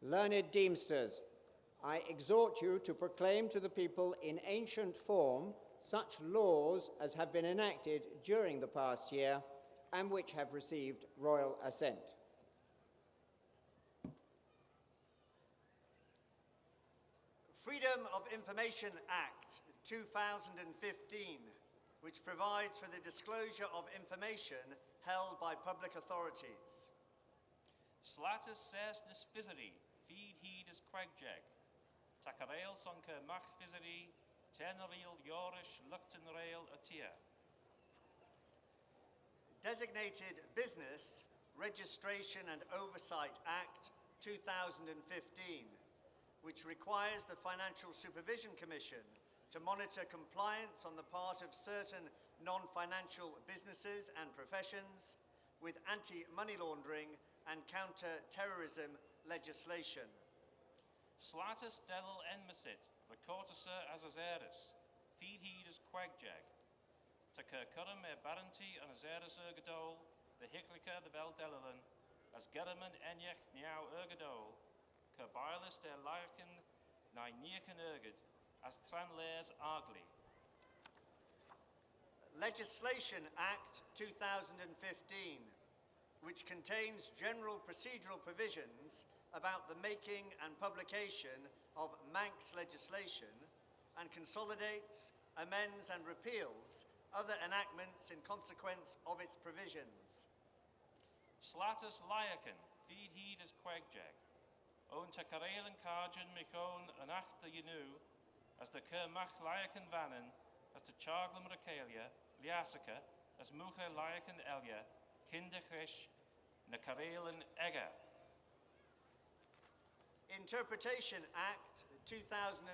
Learned Deemsters, I exhort you to proclaim to the people in ancient form such laws as have been enacted during the past year and which have received royal assent. Freedom of Information Act 2015, which provides for the disclosure of information held by public authorities. Slatus sesnis fiseri, feed heed as quagjag. Takarail sonke mach fiseri, tenaril yorish luchten rail atia. Designated Business Registration and Oversight Act 2015, which requires the Financial Supervision Commission to monitor compliance on the part of certain non-financial businesses and professions with anti-money laundering and counter-terrorism legislation. Slatus delil enmesit, recortisa as azeris, feed heed as quagjag. Takurkurum baranti an azeris ergadol, the hiclica the vel delilin, as geraman enyech niau ergadol, kerbilis der lairkin nai niekin ergad, as tranlares argli. Legislation Act 2015, which contains general procedural provisions about the making and publication of Manx legislation and consolidates, amends and repeals other enactments in consequence of its provisions. Slatus lairkin, feed heed as quagjag. Own takarelen karjan michon anach the yenu, as the kermach lairkin vanin, as the charglum recalia, liasica, as mucha lairkin elia, kinderchish, nakarelen ega. Interpretation Act 2015,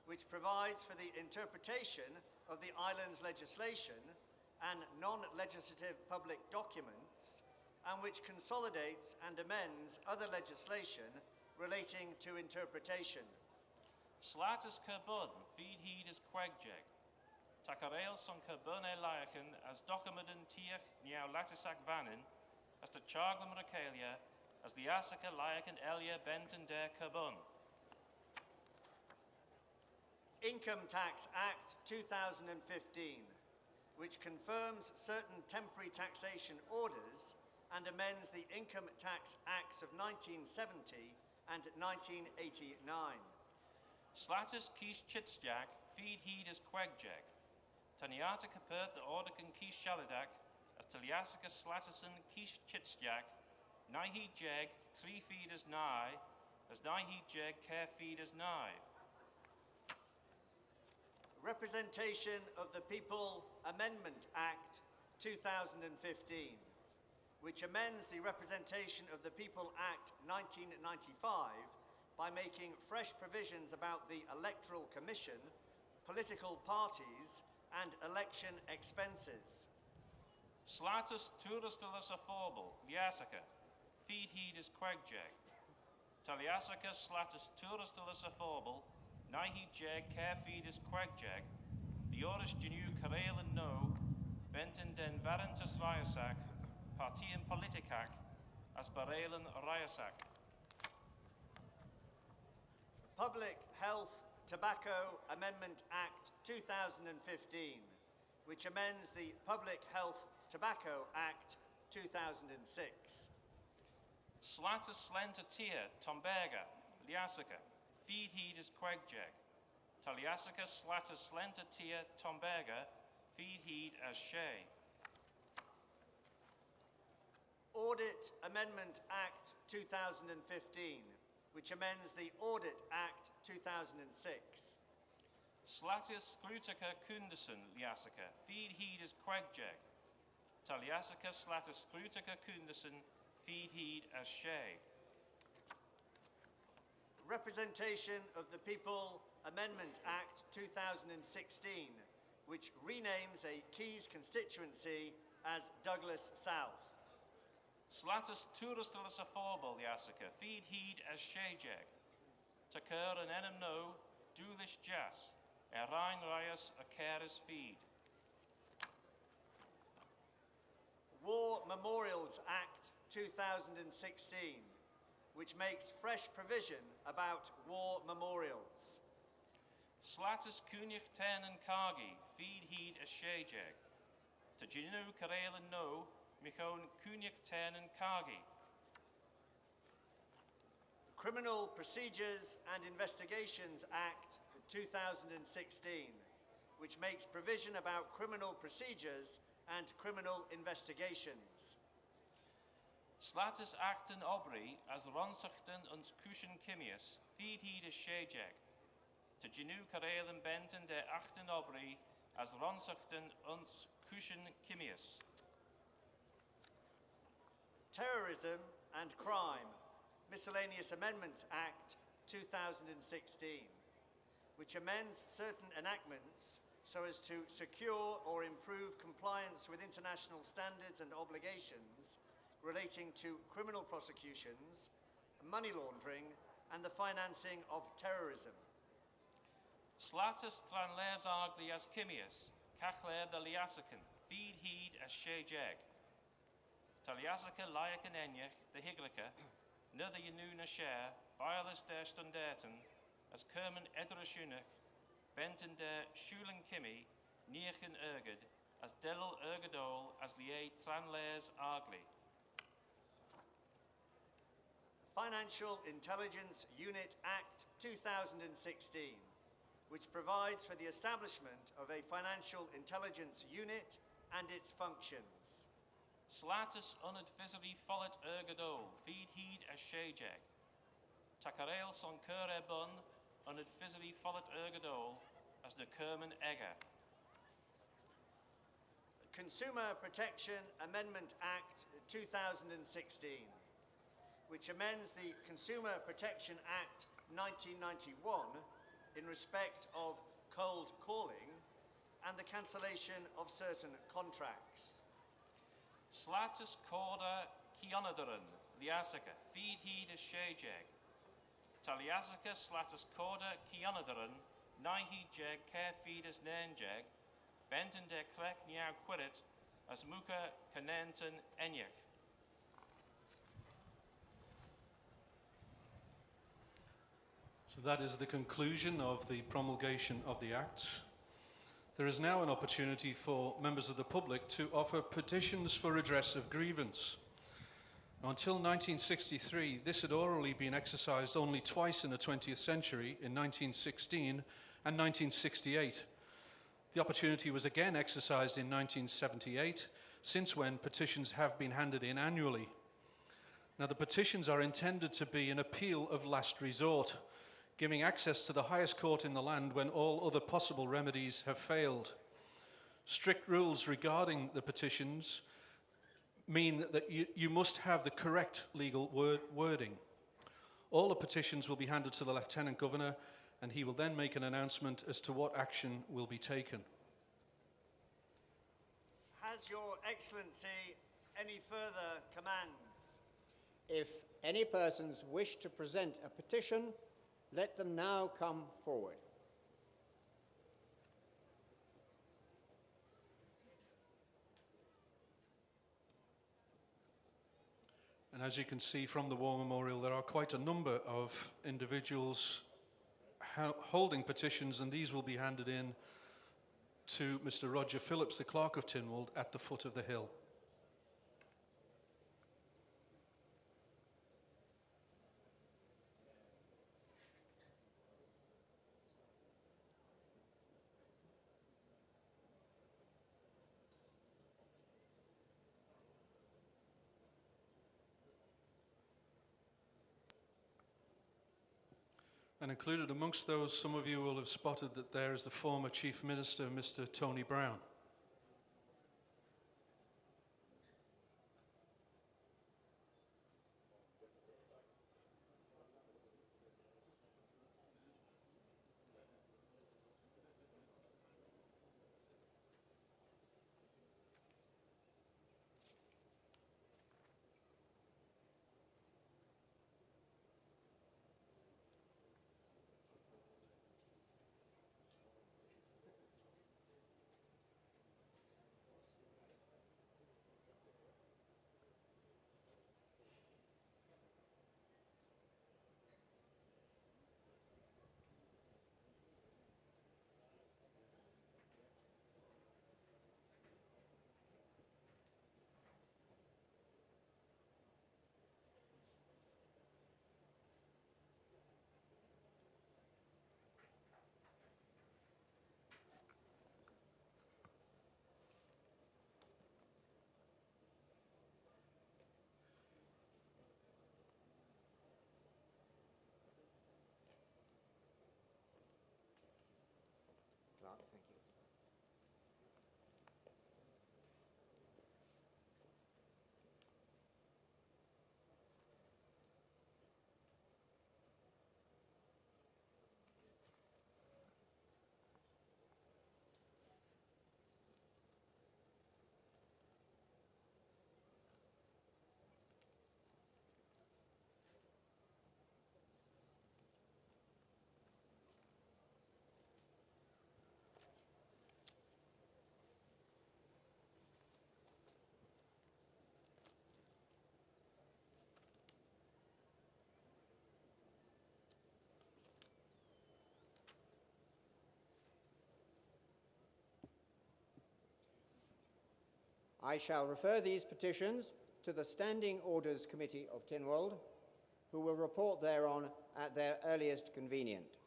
which provides for the interpretation of the island's legislation and non-legislative public documents, and which consolidates and amends other legislation relating to interpretation. Slatus kerbun, feed heed as quagjag. Takarail son kerbun lairkin, as documentin tiach niau latisac vanin, as the charglum recalia, as the Asaka lairkin elia benton der kerbun. Income Tax Act 2015, which confirms certain temporary taxation orders and amends the Income Tax Acts of 1970 and 1989. Slatus kish chitstjak, feed heed as quagjag. Taniata kapert the ordekan kish shaladak, as taliasaka slatusen kish chitstjak, nahi jeg, 3 feet as nigh, as nahi jeg, care feet as nigh. Representation of the People Amendment Act 2015, which amends the Representation of the People Act 1995 by making fresh provisions about the Electoral Commission, political parties, and election expenses. Slatus turistulus affordable, liasaka, feed heed as quagjag. Taliasaka slatus turistulus affordable, nahi jeg, care feed as quagjag, the oris genu carelen no, benton den varentus ryasak, partiam politicac, as barelen ryasak. Public Health Tobacco Amendment Act 2015, which amends the Public Health Tobacco Act 2006. Slata slenta tia Tomberga, Liasica, feed heed is quegjeg. Taliasica slata slenta tia Tomberga, feed heed as shay. Audit Amendment Act 2015, which amends the Audit Act 2006. Slatis scrutica kundison liasica, feed heed is quegjeg. Taliasica slatis scrutica kundison, feed heed as shay. Representation of the People Amendment Act 2016, which renames a Keys constituency as Douglas South. Slatus touristilis affordable liasica, feed heed as shayjeg. Takur and enem no, dulish jas, erain rias a caris feed. War Memorials Act 2016, which makes fresh provision about war memorials. Slatus kunich ten and kagi, feed heed as shayjeg. Tajinu karelen no, michon kunich ten and kagi. Criminal Procedures and Investigations Act 2016, which makes provision about criminal procedures and criminal investigations. Slatus acten obri as ronsachten uns cushion kimius, feed heed as shayjeg. Tajinu karelen benten de achten obri as ronsachten uns cushion kimius. Terrorism and Crime, Miscellaneous Amendments Act 2016, which amends certain enactments so as to secure or improve compliance with international standards and obligations relating to criminal prosecutions, money laundering, and the financing of terrorism. Slatus tranles agli as kimius, kachler the liasican, feed heed as shayjeg. Taliasica liacan enyach, the higlica, nuther yenuna share, bialis der stunderten, as kermen edrashunach, benten der schulen kimi, nierchen erged, as delil ergadol, as lié tranles agli. Financial Intelligence Unit Act 2016, which provides for the establishment of a financial intelligence unit and its functions. Slatus unadvisely follet ergadol, feed heed as shayjeg. Takarel son bun, unadvisely follet ergadol, as the kermen egger. Consumer Protection Amendment Act 2016, which amends the Consumer Protection Act 1991 in respect of cold calling and the cancellation of certain contracts. Slatus corda kionadaran, liasica, feed heed as shayjeg. Taliasica slatus corda kionadaran, nahi jeg care feed as nenjeg, benten de krek niau quidit, as muka canenten enyek. So that is the conclusion of the promulgation of the Act. There is now an opportunity for members of the public to offer petitions for redress of grievance. Until 1963, this had orally been exercised only twice in the 20th century, in 1916 and 1968. The opportunity was again exercised in 1978, since when petitions have been handed in annually. Now, the petitions are intended to be an appeal of last resort, giving access to the highest court in the land when all other possible remedies have failed. Strict rules regarding the petitions mean that you must have the correct legal wording. All the petitions will be handed to the Lieutenant Governor, and he will then make an announcement as to what action will be taken. Has Your Excellency any further commands? If any persons wish to present a petition, let them now come forward. And as you can see from the War Memorial, there are quite a number of individuals holding petitions, and these will be handed in to Mr. Roger Phillips, the Clerk of Tynwald, at the foot of the hill. And included amongst those, some of you will have spotted that there is the former Chief Minister, Mr. Tony Brown. Clark, thank you. I shall refer these petitions to the Standing Orders Committee of Tynwald, who will report thereon at their earliest convenient.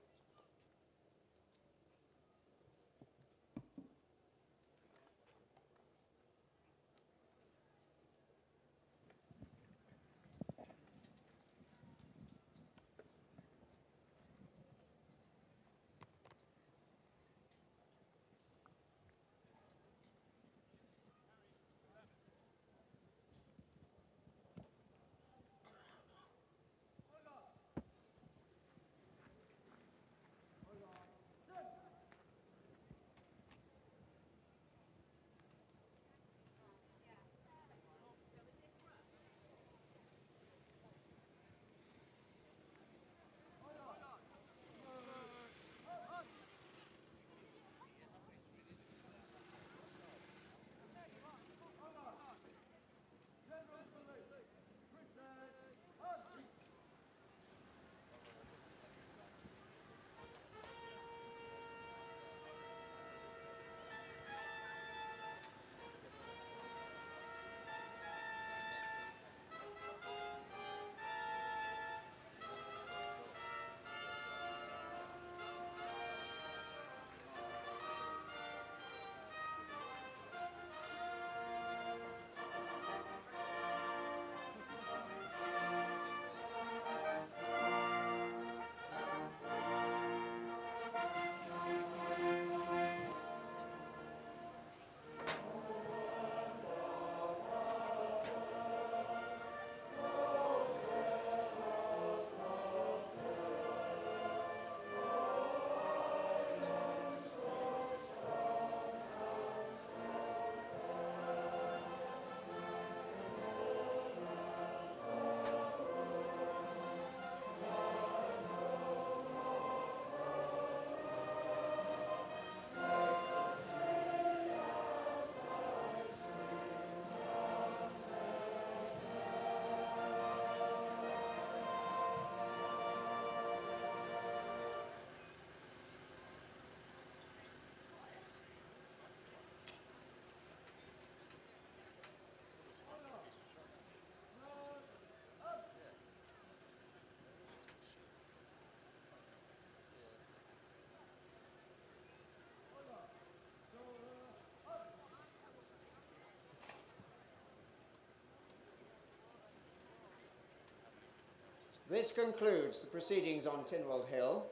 This concludes the proceedings on Tynwald Hill.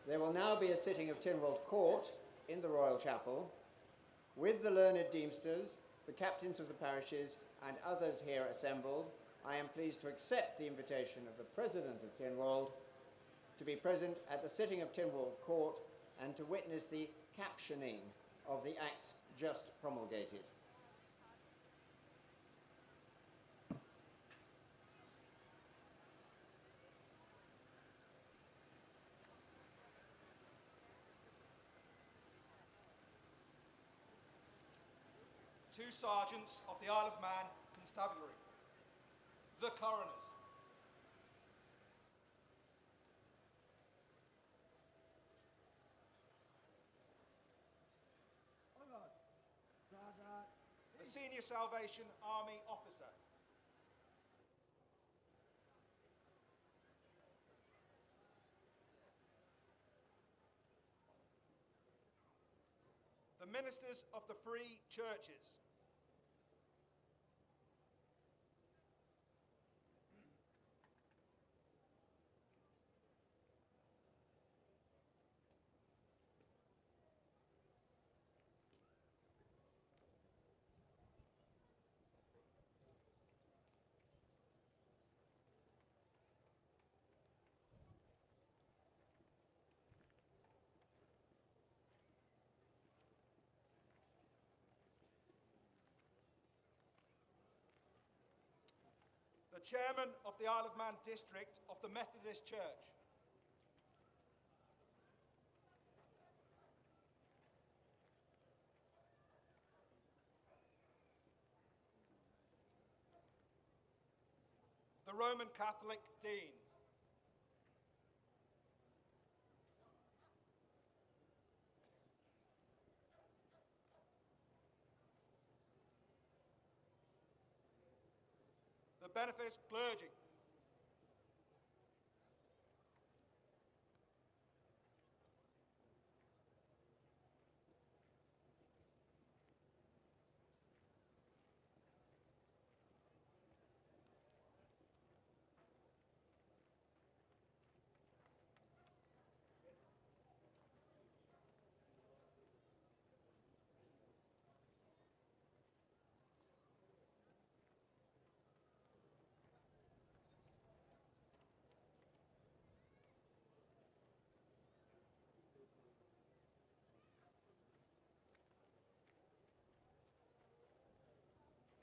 There will now be a sitting of Tynwald Court in the Royal Chapel with the learned Deemsters, the captains of the parishes and others here assembled. I am pleased to accept the invitation of the President of Tynwald to be present at the sitting of Tynwald Court and to witness the captioning of the acts just promulgated. Two sergeants of the Isle of Man Constabulary, the coroners. The Senior Salvation Army officer. The ministers of the free churches. The chairman of the Isle of Man district of the Methodist Church. The Roman Catholic Dean. The beneficed clergy.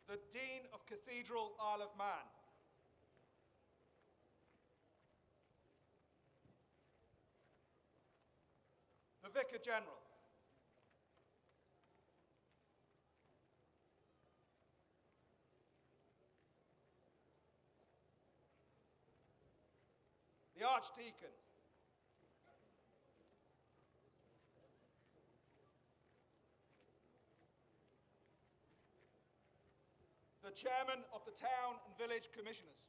The Dean of Cathedral Isle of Man. The Vicar General. The Archdeacon. The Chairman of the Town and Village Commissioners.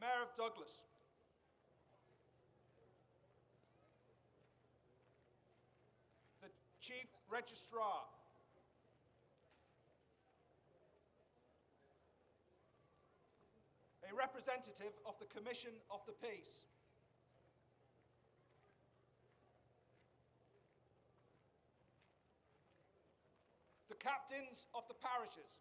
The Mayor of Douglas. The Chief Registrar. A representative of the Commission of the Peace. The captains of the parishes.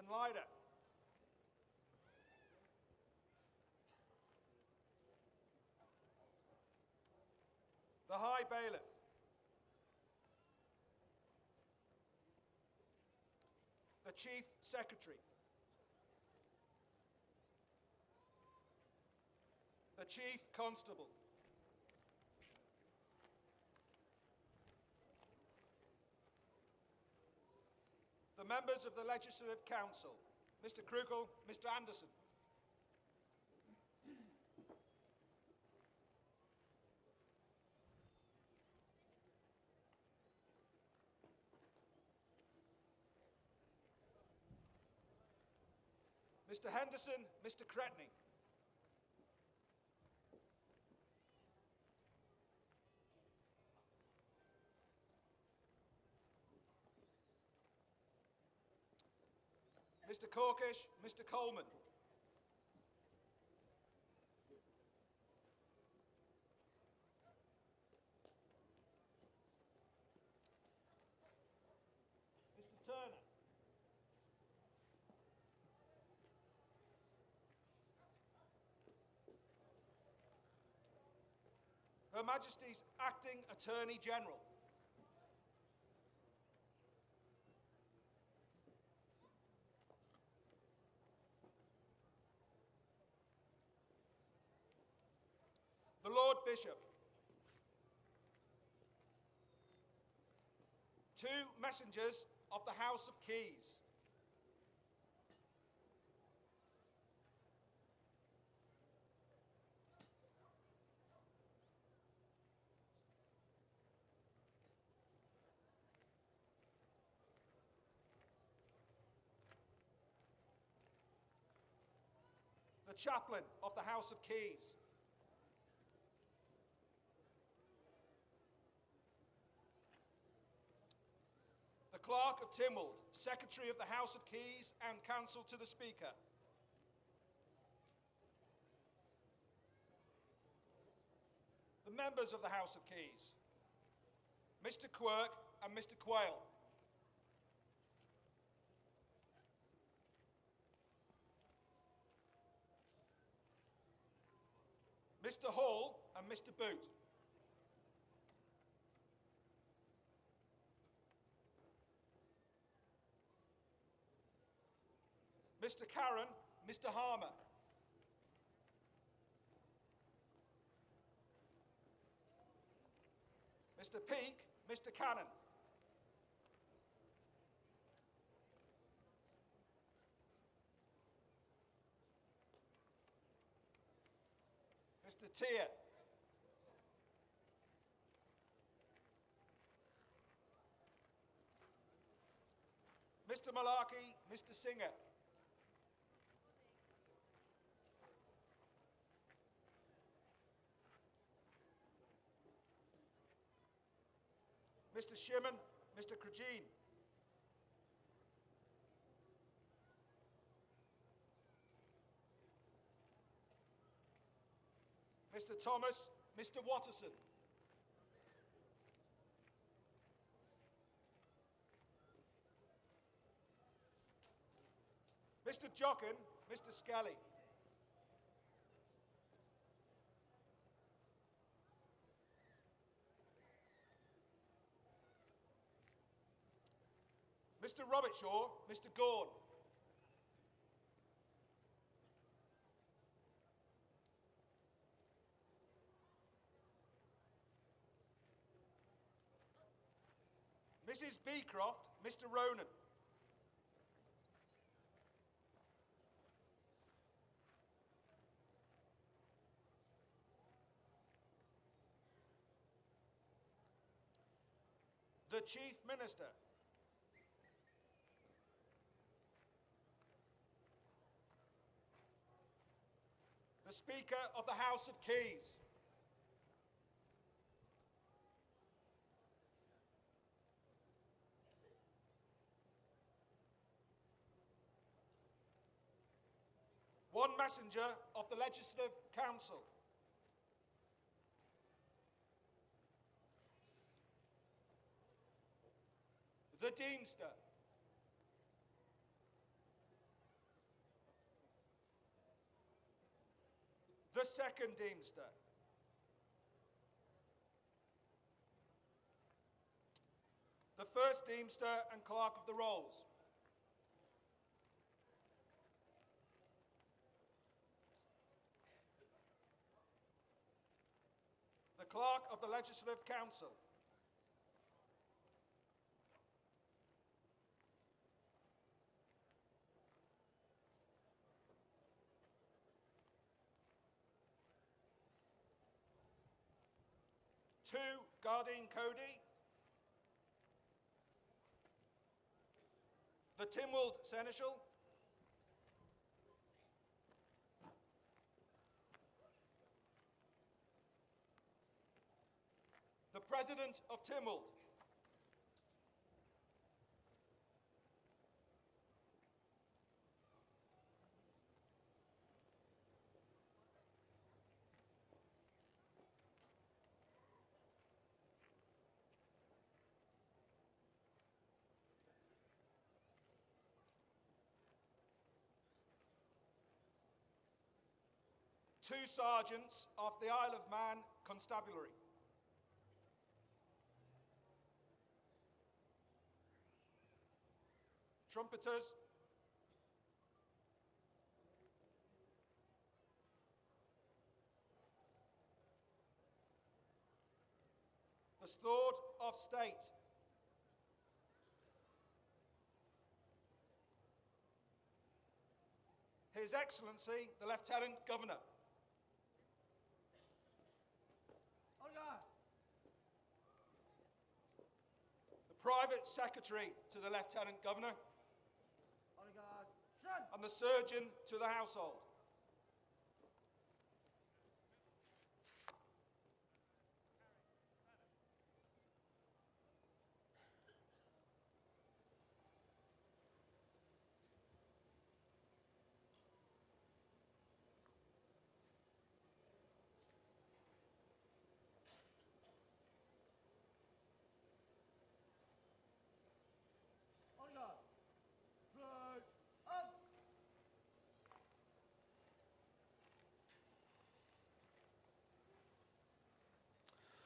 and Leader. The High Bailiff. The Chief Secretary. The Chief Constable. The members of the Legislative Council, Mr. Krugel, Mr. Anderson. Mr. Henderson, Mr. Cretney. Mr. Corkish, Mr. Coleman. Mr. Turner. Her Majesty's Acting Attorney General. The Lord Bishop. Two messengers of the House of Keys. The Chaplain of the House of Keys. The Clerk of Tynwald, Secretary of the House of Keys and Counsel to the Speaker. The members of the House of Keys, Mr. Quirk and Mr. Quayle. Mr. Hall and Mr. Boot. Mr. Carron, Mr. Harmer. Mr. Peake, Mr. Cannon. Mr. Tier. Mr. Malarkey, Mr. Singer. Mr. Shimon, Mr. Krajine. Mr. Thomas, Mr. Watterson. Mr. Jocken, Mr. Skelly. Mr. Robertshaw, Mr. Gorn. Mrs. Beecroft, Mr. Ronan. The Chief Minister. The Speaker of the House of Keys. One messenger of the Legislative Council. The Deemster. The second Deemster. The first Deemster and Clerk of the Rolls. The Clerk of the Legislative Council. Two, Guardian Cody. The Tynwald Seneschal. The President of Tynwald. Two sergeants of the Isle of Man Constabulary. Trumpeters. The Steward of State. His Excellency, the Lieutenant Governor. The Private Secretary to the Lieutenant Governor. And the Surgeon to the Household.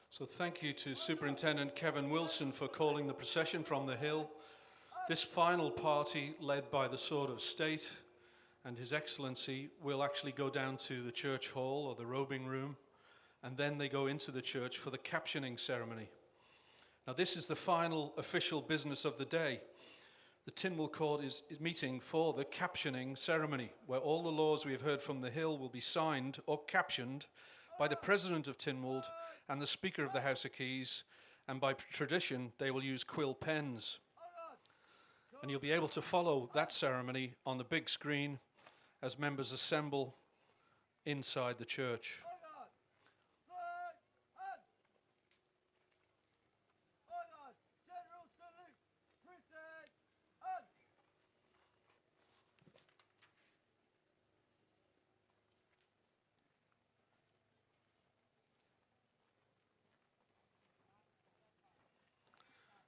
So thank you to Superintendent Kevin Wilson for calling the procession from the hill. This final party, led by the Sword of State and His Excellency, will actually go down to the church hall or the robing room, and then they go into the church for the captioning ceremony. Now this is the final official business of the day. The Tynwald Court is meeting for the captioning ceremony, where all the laws we have heard from the hill will be signed or captioned by the President of Tynwald and the Speaker of the House of Keys, and by tradition they will use quill pens. And you'll be able to follow that ceremony on the big screen as members assemble inside the church.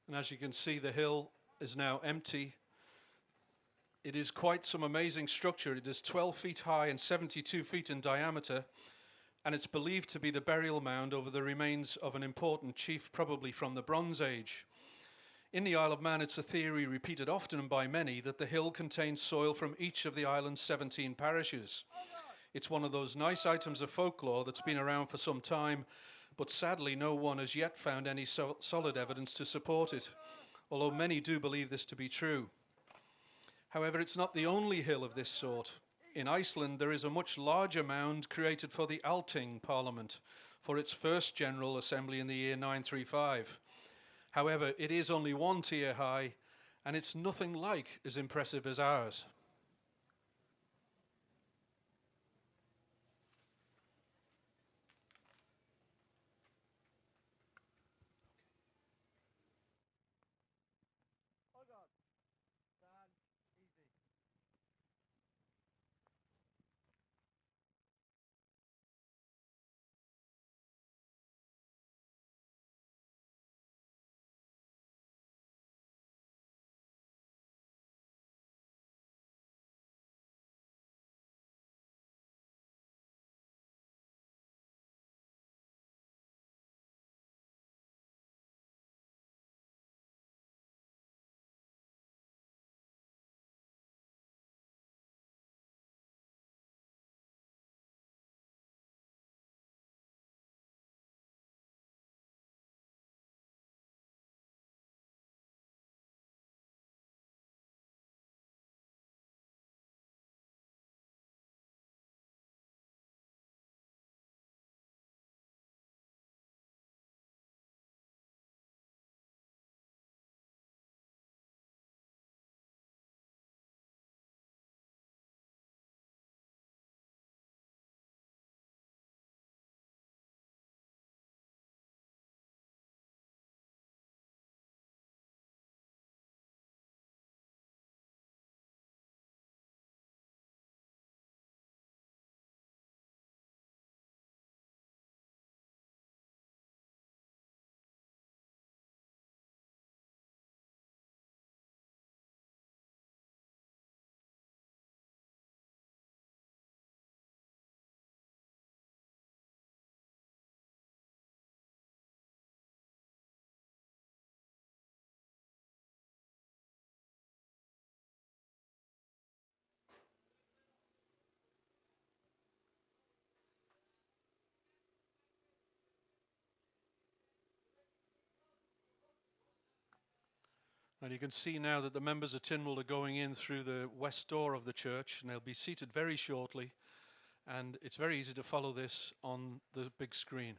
And as you can see, the hill is now empty. It is quite some amazing structure. It is 12 feet high and 72 feet in diameter, and it's believed to be the burial mound over the remains of an important chief, probably from the Bronze Age. In the Isle of Man, it's a theory repeated often by many that the hill contains soil from each of the island's 17 parishes. It's one of those nice items of folklore that's been around for some time, but sadly no one has yet found any solid evidence to support it, although many do believe this to be true. However, it's not the only hill of this sort. In Iceland, there is a much larger mound created for the Althing Parliament for its first General Assembly in the year 935. However, it is only 1 tier high, and it's nothing like as impressive as ours. And you can see now that the members of Tynwald are going in through the west door of the church, and they'll be seated very shortly. And it's very easy to follow this on the big screen.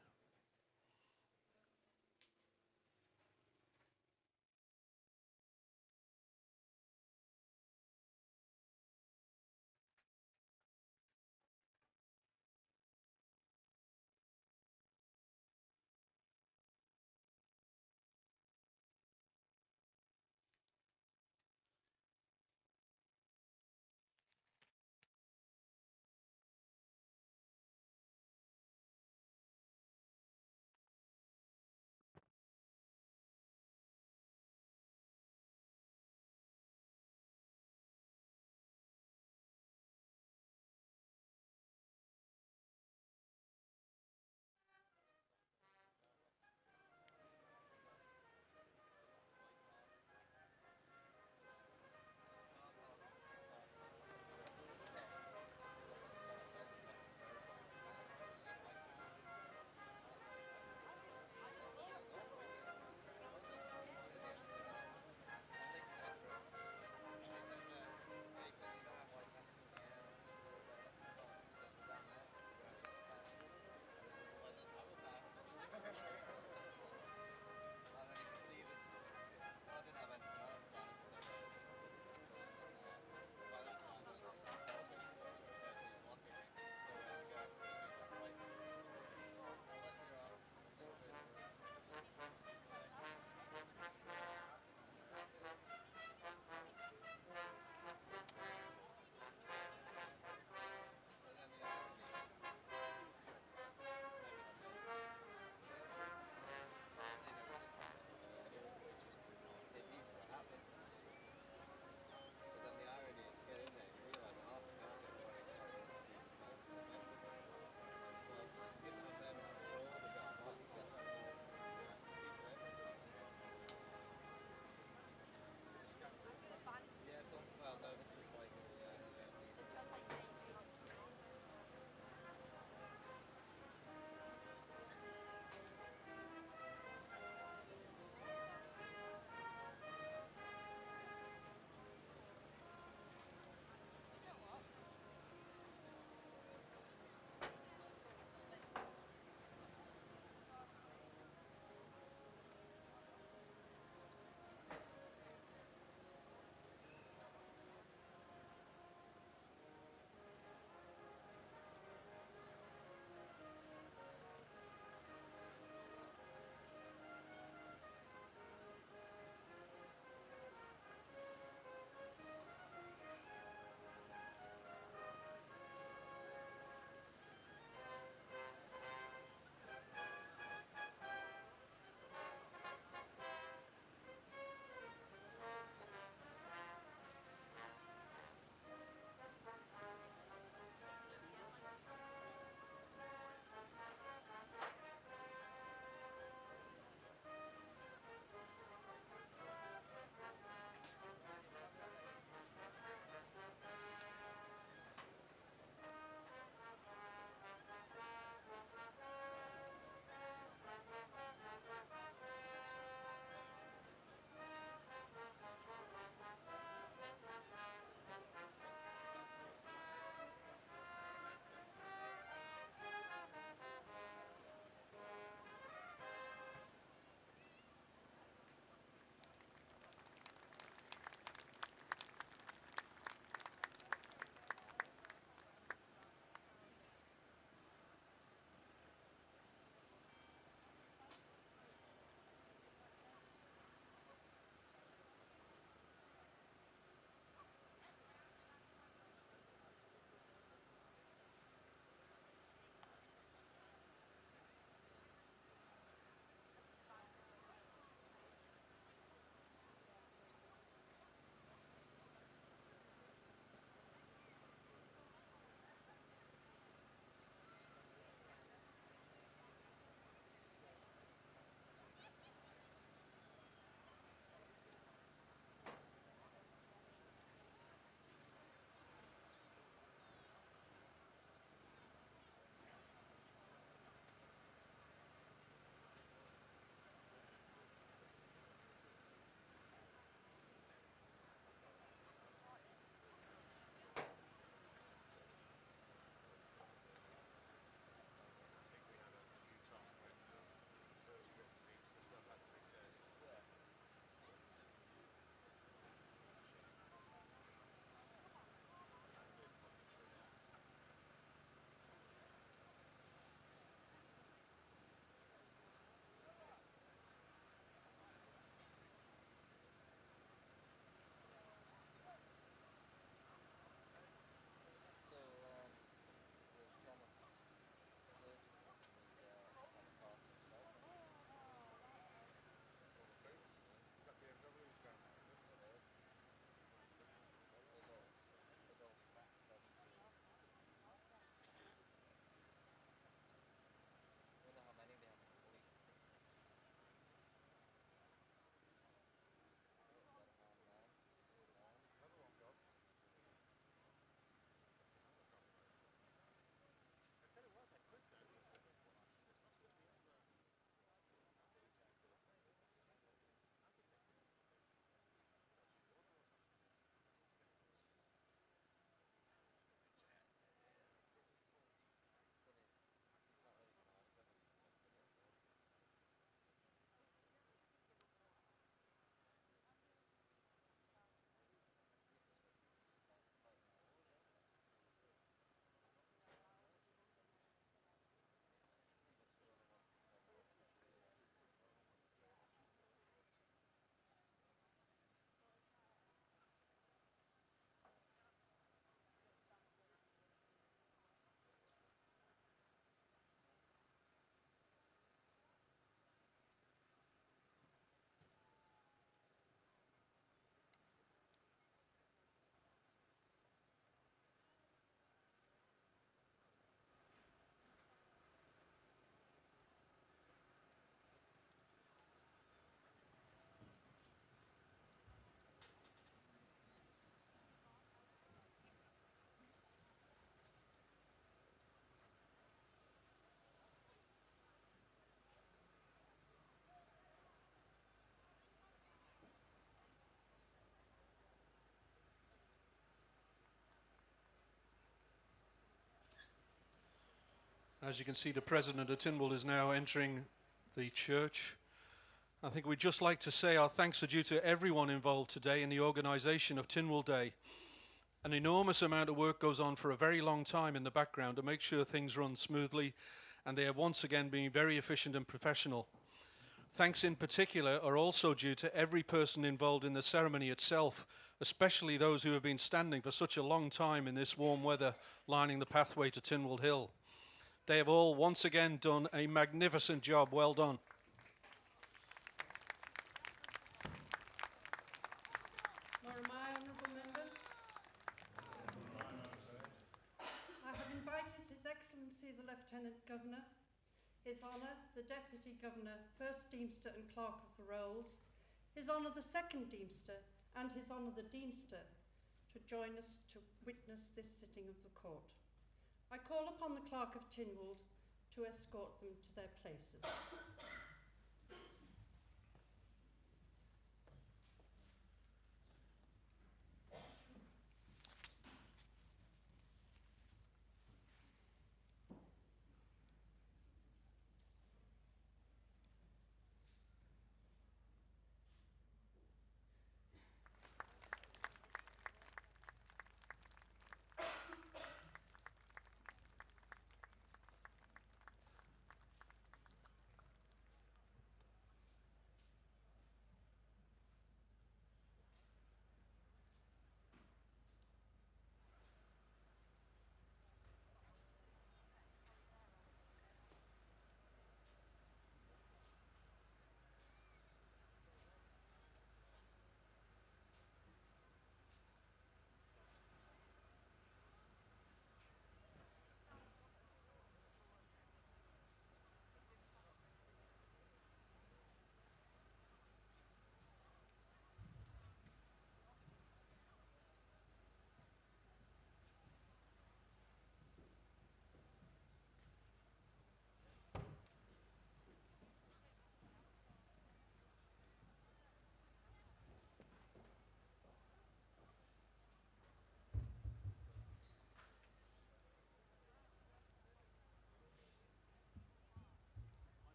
As you can see, the president of Tynwald is now entering the church. I think we'd just like to say our thanks are due to everyone involved today in the organisation of Tynwald Day. An enormous amount of work goes on for a very long time in the background to make sure things run smoothly, and they have once again been very efficient and professional. Thanks in particular are also due to every person involved in the ceremony itself, especially those who have been standing for such a long time in this warm weather, lining the pathway to Tynwald Hill. They have all once again done a magnificent job. Well done. My honourable members, I have invited His Excellency the Lieutenant Governor, His Honour the Deputy Governor, First Deemster and Clerk of the Rolls, His Honour the Second Deemster and His Honour the Deemster to join us to witness this sitting of the court. I call upon the Clerk of Tynwald to escort them to their places.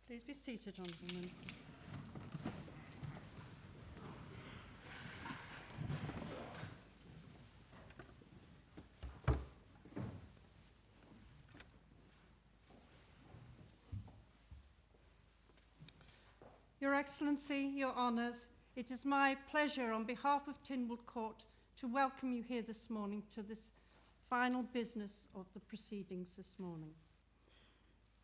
Please be seated, honourable members. Your Excellency, Your Honours, it is my pleasure on behalf of Tynwald Court to welcome you here this morning to this final business of the proceedings this morning.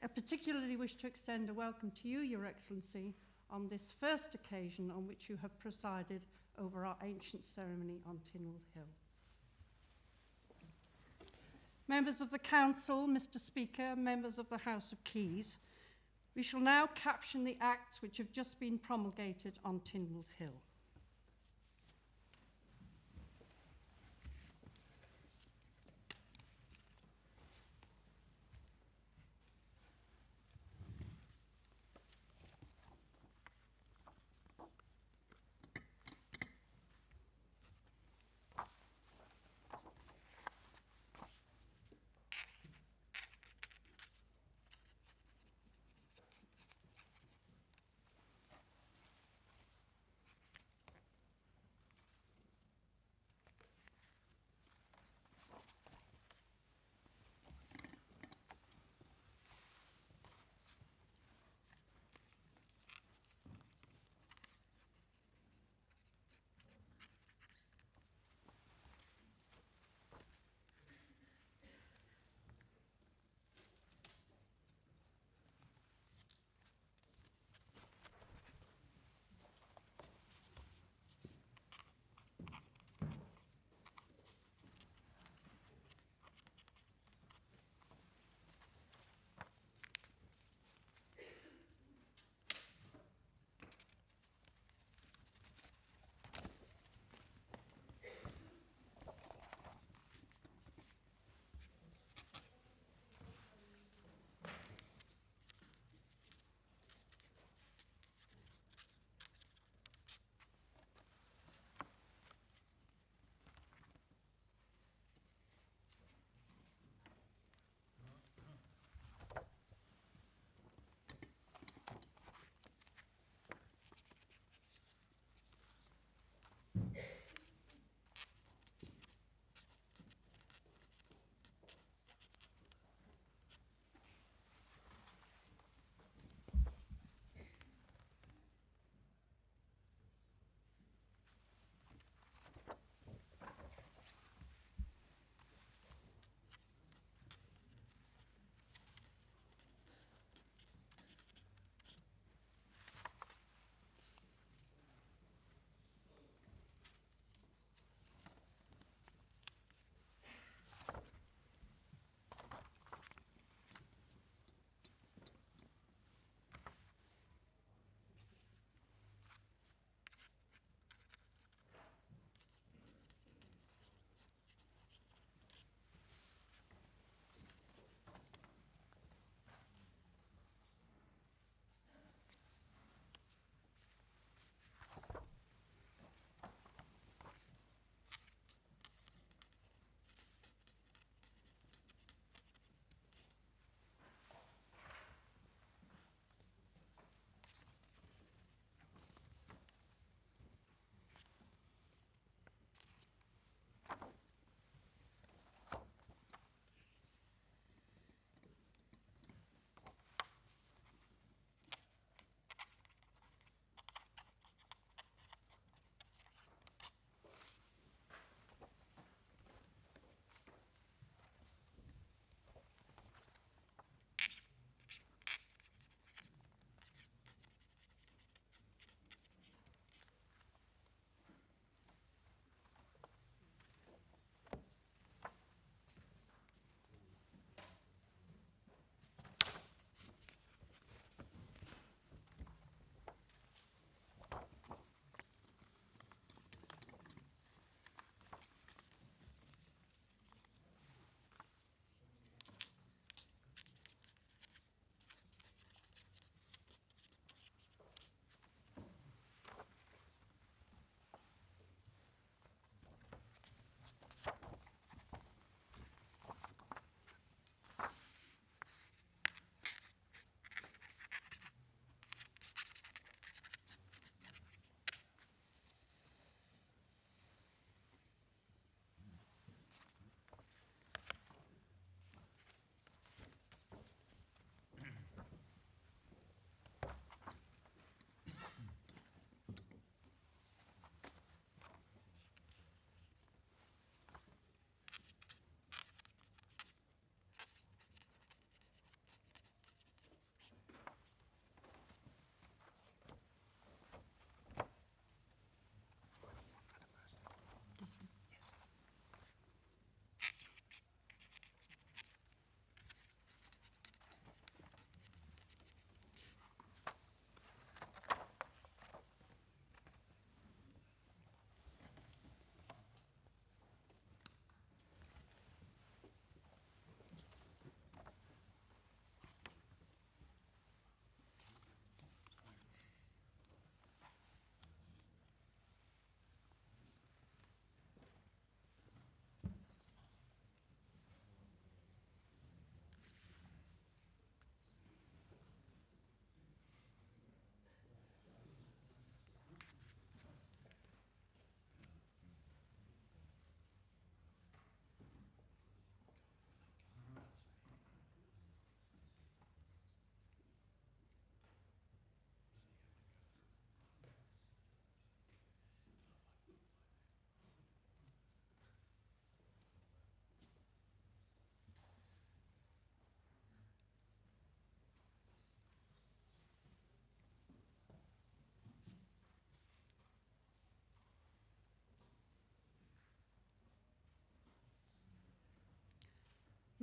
I particularly wish to extend a welcome to you, Your Excellency, on this first occasion on which you have presided over our ancient ceremony on Tynwald Hill. Members of the Council, Mr. Speaker, members of the House of Keys, we shall now caption the acts which have just been promulgated on Tynwald Hill.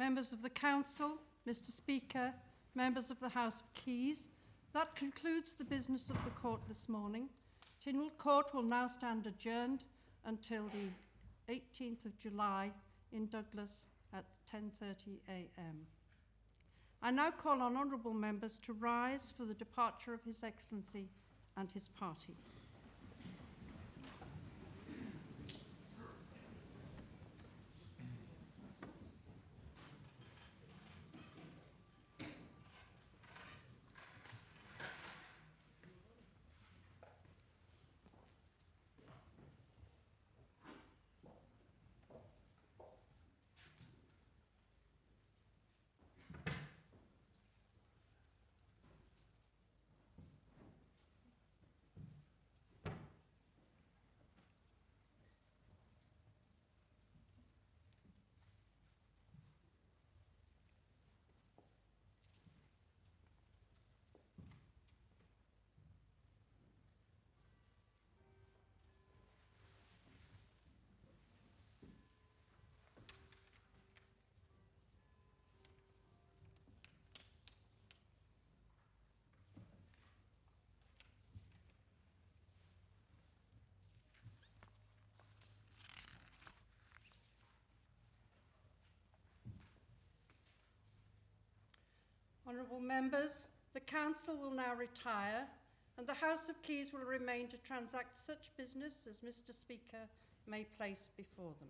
Members of the Council, Mr. Speaker, members of the House of Keys, that concludes the business of the court this morning. Tynwald Court will now stand adjourned until the 18th of July in Douglas at 10:30 a.m. I now call on honourable members to rise for the departure of His Excellency and his party. Honourable members, the Council will now retire and the House of Keys will remain to transact such business as Mr. Speaker may place before them.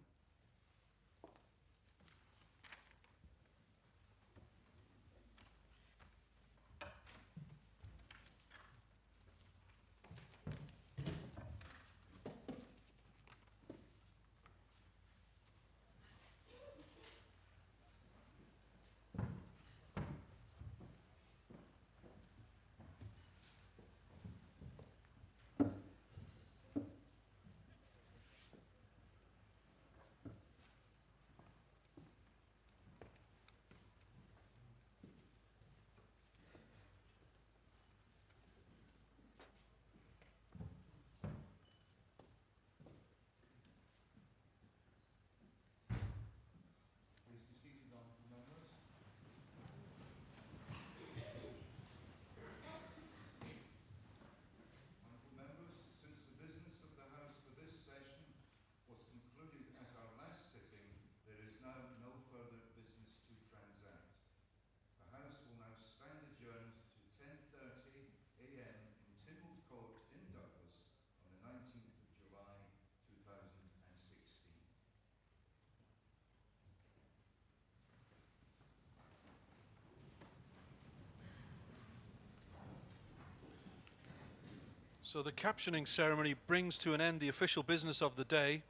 So the captioning ceremony brings to an end the official business of the day,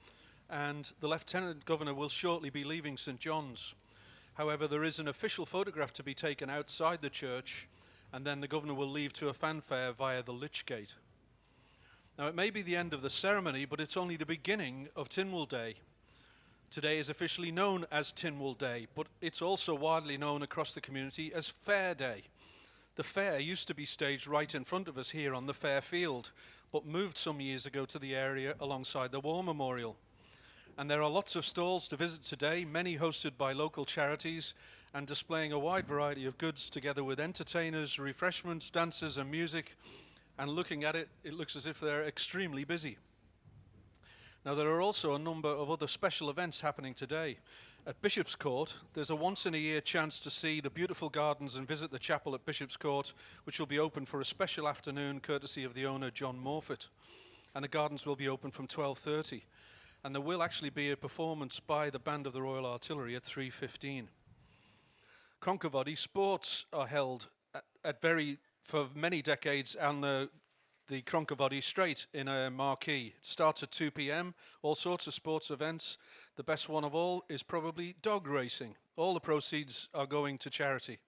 and the Lieutenant Governor will shortly be leaving St John's. However, there is an official photograph to be taken outside the church, and then the Governor will leave to a fanfare via the Lich Gate. Now, it may be the end of the ceremony, but it's only the beginning of Tynwald Day. Today is officially known as Tynwald Day, but it's also widely known across the community as Fair Day. The fair used to be staged right in front of us here on the Fairfield, but moved some years ago to the area alongside the War Memorial. And there are lots of stalls to visit today, many hosted by local charities and displaying a wide variety of goods together with entertainers, refreshments, dances and music. And looking at it, it looks as if they're extremely busy. Now, there are also a number of other special events happening today. At Bishop's Court, there's a once-in-a-year chance to see the beautiful gardens and visit the chapel at Bishop's Court, which will be open for a special afternoon courtesy of the owner, John Morfitt. And the gardens will be open from 12:30. And there will actually be a performance by the Band of the Royal Artillery at 3:15. Cronkivody sports are held for many decades on the Cronkivody Straight in a marquee. It starts at 2 p.m, all sorts of sports events. The best one of all is probably dog racing. All the proceeds are going to charity.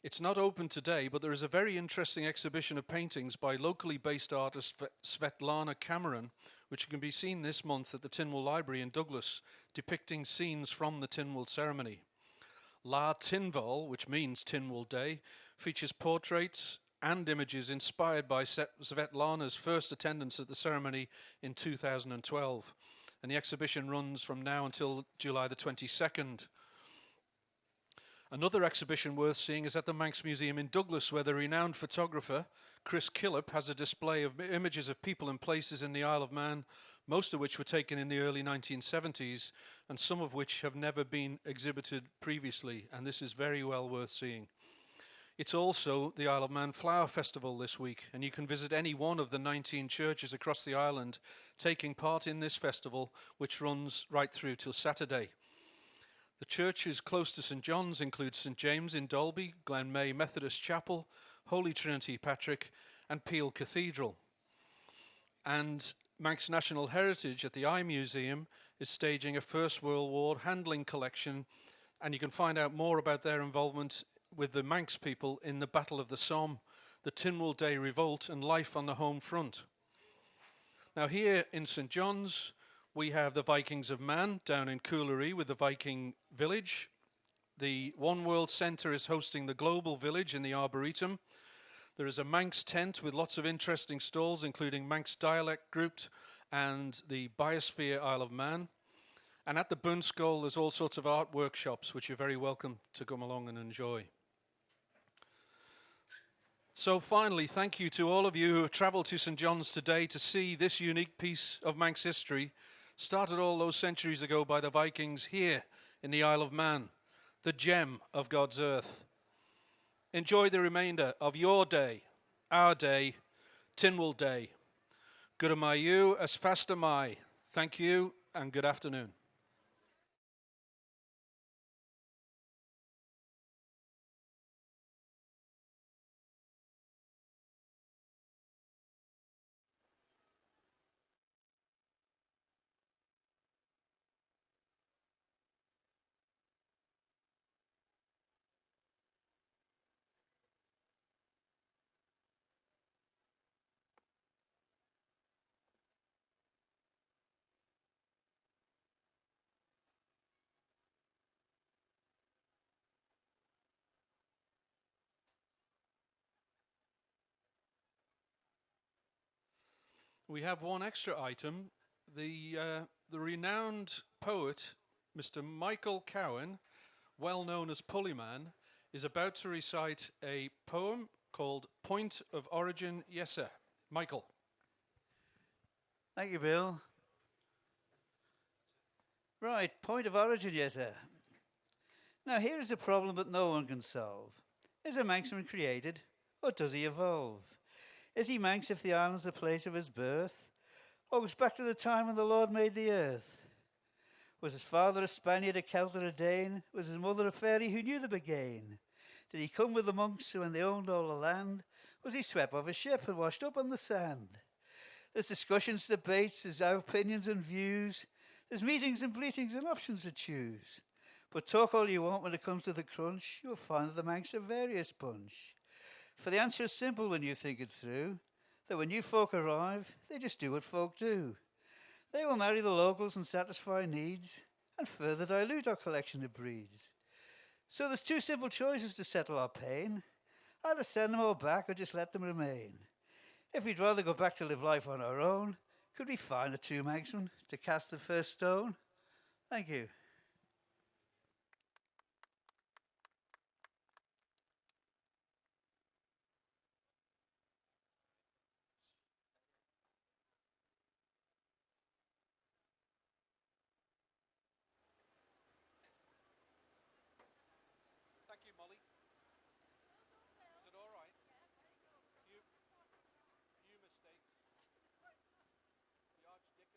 It's not open today, but there is a very interesting exhibition of paintings by locally based artist Svetlana Cameron, which can be seen this month at the Tynwald Library in Douglas, depicting scenes from the Tynwald ceremony. La Tynwald, which means Tynwald Day, features portraits and images inspired by Svetlana's first attendance at the ceremony in 2012. And the exhibition runs from now until July the 22nd. Another exhibition worth seeing is at the Manx Museum in Douglas, where the renowned photographer Chris Killip has a display of images of people and places in the Isle of Man, most of which were taken in the early 1970s, and some of which have never been exhibited previously, and this is very well worth seeing. It's also the Isle of Man Flower Festival this week, and you can visit any one of the 19 churches across the island taking part in this festival, which runs right through till Saturday. The churches close to St John's include St James in Dalby, Glenmay Methodist Chapel, Holy Trinity Patrick, and Peel Cathedral. And Manx National Heritage at the Eye Museum is staging a First World War handling collection, and you can find out more about their involvement with the Manx people in the Battle of the Somme, the Tynwald Day Revolt, and life on the home front. Now here in St John's, we have the Vikings of Man down in Coolery with the Viking Village. The One World Centre is hosting the Global Village in the Arboretum. There is a Manx tent with lots of interesting stalls, including Manx Dialect Group and the Biosphere Isle of Man. And at the Bunskol, there's all sorts of art workshops, which you're very welcome to come along and enjoy. So finally, thank you to all of you who have travelled to St John's today to see this unique piece of Manx history, started all those centuries ago by the Vikings here in the Isle of Man, the gem of God's earth. Enjoy the remainder of your day, our day, Tynwald Day. Good am I you, as fast am I. Thank you and good afternoon. We have one extra item. The renowned poet, Mr. Michael Cowan, well known as Pulleyman, is about to recite a poem called Point of Origin, Yes Sir. Michael. Thank you, Bill. Right, point of origin, yes sir. Now here is a problem that no one can solve. Is a Manxman created, or does he evolve? Is he Manx if the island's the place of his birth, or goes back to the time when the Lord made the earth? Was his father a Spaniard, a Celt, or a Dane? Was his mother a fairy who knew the Begain? Did he come with the monks when they owned all the land? Was he swept off a ship and washed up on the sand? There's discussions, debates, there's opinions and views. There's meetings and bleatings and options to choose. But talk all you want when it comes to the crunch, you'll find that the Manx are various bunch. For the answer is simple when you think it through, that when new folk arrive, they just do what folk do. They will marry the locals and satisfy needs, and further dilute our collection of breeds. So there's two simple choices to settle our pain. Either send them all back or just let them remain. If we'd rather go back to live life on our own, could we find a two Manxmen to cast the first stone? Thank you. Thank you, Molly. Is it all right? Few mistakes. The Archdeacon.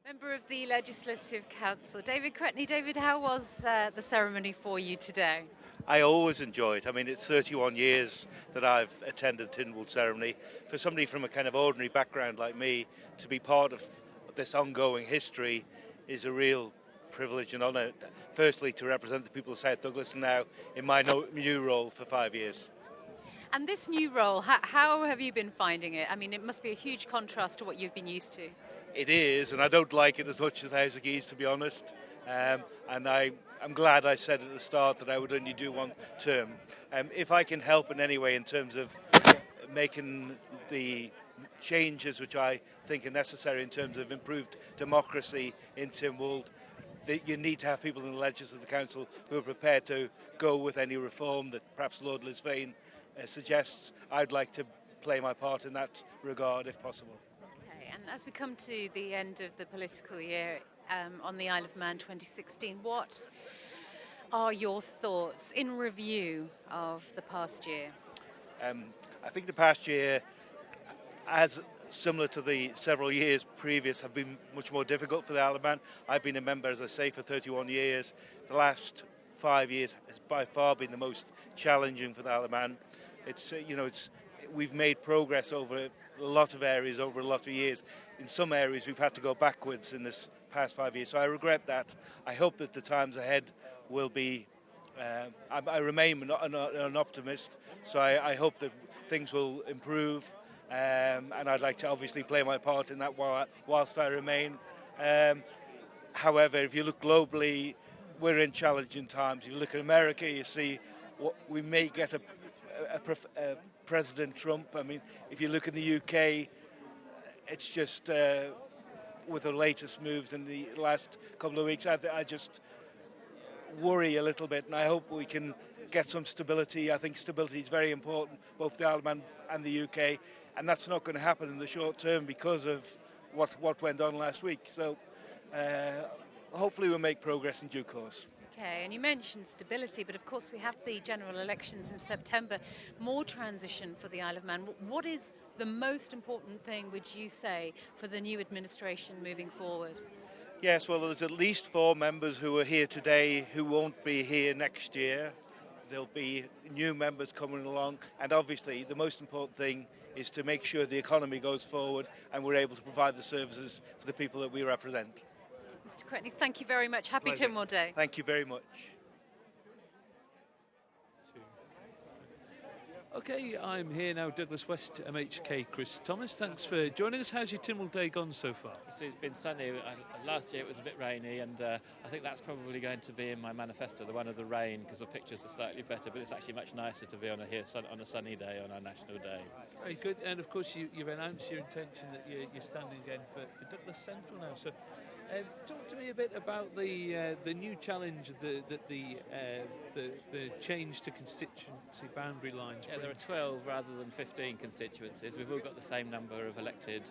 Member of the Legislative Council, David Cretney. David, how was the ceremony for you today? I always enjoy it. I mean, it's 31 years that I've attended Tynwald ceremony. For somebody from a kind of ordinary background like me to be part of this ongoing history is a real privilege and honour. Firstly, to represent the people of South Douglas, and now in my new role for 5 years. And this new role, how have you been finding it? I mean, it must be a huge contrast to what you've been used to. It is, and I don't like it as much as the House of Keys, to be honest. And I'm glad I said at the start that I would only do one term. If I can help in any way in terms of making the changes which I think are necessary in terms of improved democracy in Tynwald, you need to have people in the Legislative Council who are prepared to go with any reform that perhaps Lord Lisvane suggests. I'd like to play my part in that regard if possible. And as we come to the end of the political year on the Isle of Man 2016, what are your thoughts in review of the past year? I think the past year, as similar to the several years previous, have been much more difficult for the Isle of Man. I've been a member, as I say, for 31 years. The last 5 years has by far been the most challenging for the Isle of Man. We've made progress over a lot of areas over a lot of years. In some areas we've had to go backwards in this past 5 years, so I regret that. I hope that the times ahead will be, I remain an optimist, so I hope that things will improve, and I'd like to obviously play my part in that whilst I remain. However, if you look globally, we're in challenging times. If you look at America, you see what we may get a President Trump. I mean, if you look in the UK, it's just with the latest moves in the last couple of weeks, I just worry a little bit, and I hope we can get some stability. I think stability is very important, both the Isle of Man and the UK, and that's not going to happen in the short term because of what went on last week. So hopefully we'll make progress in due course. Okay, and you mentioned stability, but of course we have the general elections in September, more transition for the Isle of Man. What is the most important thing, would you say, for the new administration moving forward? Yes, well, there's at least 4 members who are here today who won't be here next year. There'll be new members coming along, and obviously the most important thing is to make sure the economy goes forward and we're able to provide the services for the people that we represent. Mr. Cretney, thank you very much. Happy Pleasure. Tynwald Day. Thank you very much. Okay, I'm here now, Douglas West, MHK, Chris Thomas. Thanks for joining us. How's your Tynwald Day gone so far? It's been sunny. Last year it was a bit rainy, and I think that's probably going to be in my manifesto, the one of the rain, because the pictures are slightly better, but it's actually much nicer to be on a sunny day, on our National Day. Very good. And of course you've announced your intention that you're standing again for Douglas Central now. So talk to me a bit about the new challenge that the change to constituency boundary lines. Yeah, there are 12 rather than 15 constituencies. We've all got the same number of elected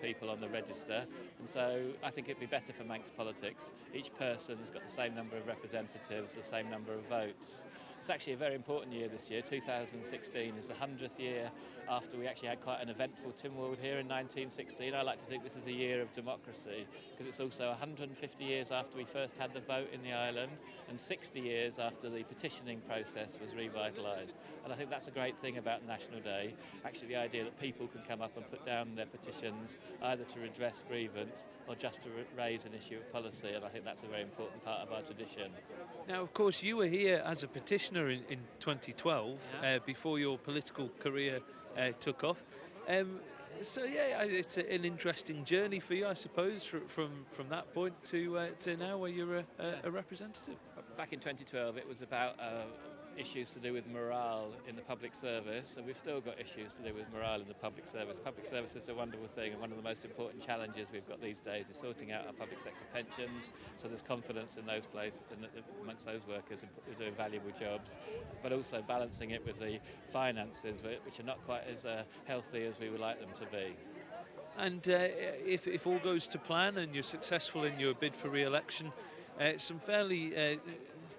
people on the register, and so I think it'd be better for Manx politics. Each person has got the same number of representatives, the same number of votes. It's actually a very important year this year. 2016 is the 100th year after we actually had quite an eventful Tynwald here in 1916. I like to think this is a year of democracy because it's also 150 years after we first had the vote in the island and 60 years after the petitioning process was revitalised. And I think that's a great thing about National Day, actually the idea that people can come up and put down their petitions either to redress grievance or just to raise an issue of policy, and I think that's a very important part of our tradition. Now, of course, you were here as a petitioner in 2012, before your political career took off. So yeah, it's an interesting journey for you, I suppose, from that point to now where you're a representative. Back in 2012, it was about issues to do with morale in the public service, and we've still got issues to do with morale in the public service. Public service is a wonderful thing, and one of the most important challenges we've got these days is sorting out our public sector pensions, so there's confidence in those amongst those workers who are doing valuable jobs, but also balancing it with the finances, which are not quite as healthy as we would like them to be. And if all goes to plan and you're successful in your bid for re-election, some fairly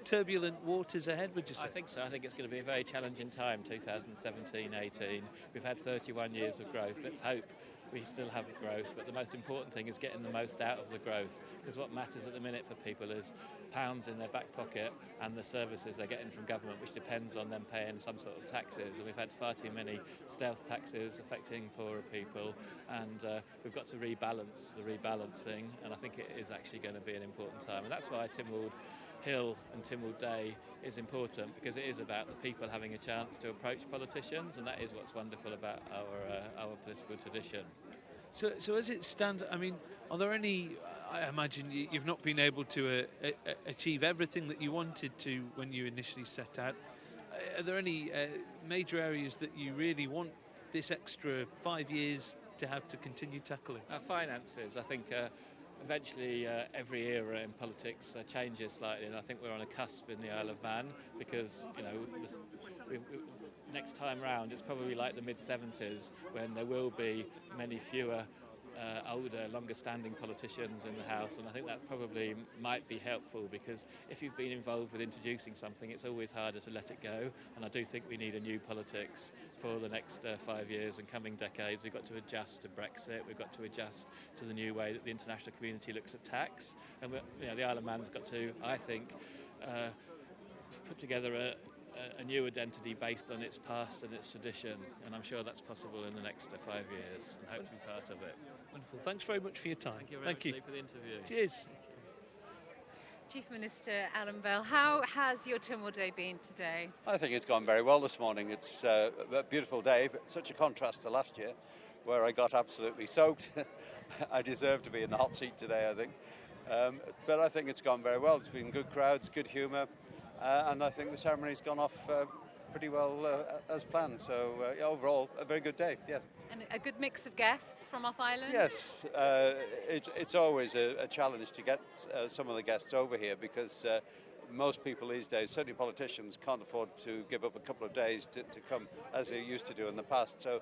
turbulent waters ahead, would you say? I think so. I think it's going to be a very challenging time, 2017-18. We've had 31 years of growth. Let's hope we still have growth, but the most important thing is getting the most out of the growth, because what matters at the minute for people is pounds in their back pocket and the services they're getting from government, which depends on them paying some sort of taxes. And we've had far too many stealth taxes affecting poorer people, and we've got to rebalance the rebalancing, and I think it is actually going to be an important time. And that's why Tynwald Hill and Tynwald Day is important, because it is about the people having a chance to approach politicians, and that is what's wonderful about our political tradition. So as it stands, I mean, are there any, I imagine you've not been able to achieve everything that you wanted to when you initially set out. Are there any major areas that you really want this extra 5 years to have to continue tackling? Finances, I think eventually every era in politics changes slightly, and I think we're on a cusp in the Isle of Man, because, you know, next time round it's probably like the mid-70s, when there will be many fewer older, longer-standing politicians in the House, and I think that probably might be helpful, because if you've been involved with introducing something, it's always harder to let it go, and I do think we need a new politics for the next 5 years and coming decades. We've got to adjust to Brexit, we've got to adjust to the new way that the international community looks at tax, and the Isle of Man's got to, I think, put together a new identity based on its past and its tradition, and I'm sure that's possible in the next 5 years, and hope to be part of it. Wonderful. Thanks very much for your time. Thank you very much, Lee, for the interview. Cheers. Chief Minister Alan Bell, how has your Tynwald Day been today? I think it's gone very well this morning. It's a beautiful day, but such a contrast to last year, where I got absolutely soaked. I deserve to be in the hot seat today, I think. But I think it's gone very well. It's been good crowds, good humour, and I think the ceremony's gone off pretty well as planned. So overall, a very good day, yes. And a good mix of guests from off island? Yes, it's always a challenge to get some of the guests over here, because most people these days, certainly politicians, can't afford to give up a couple of days to come as they used to do in the past. So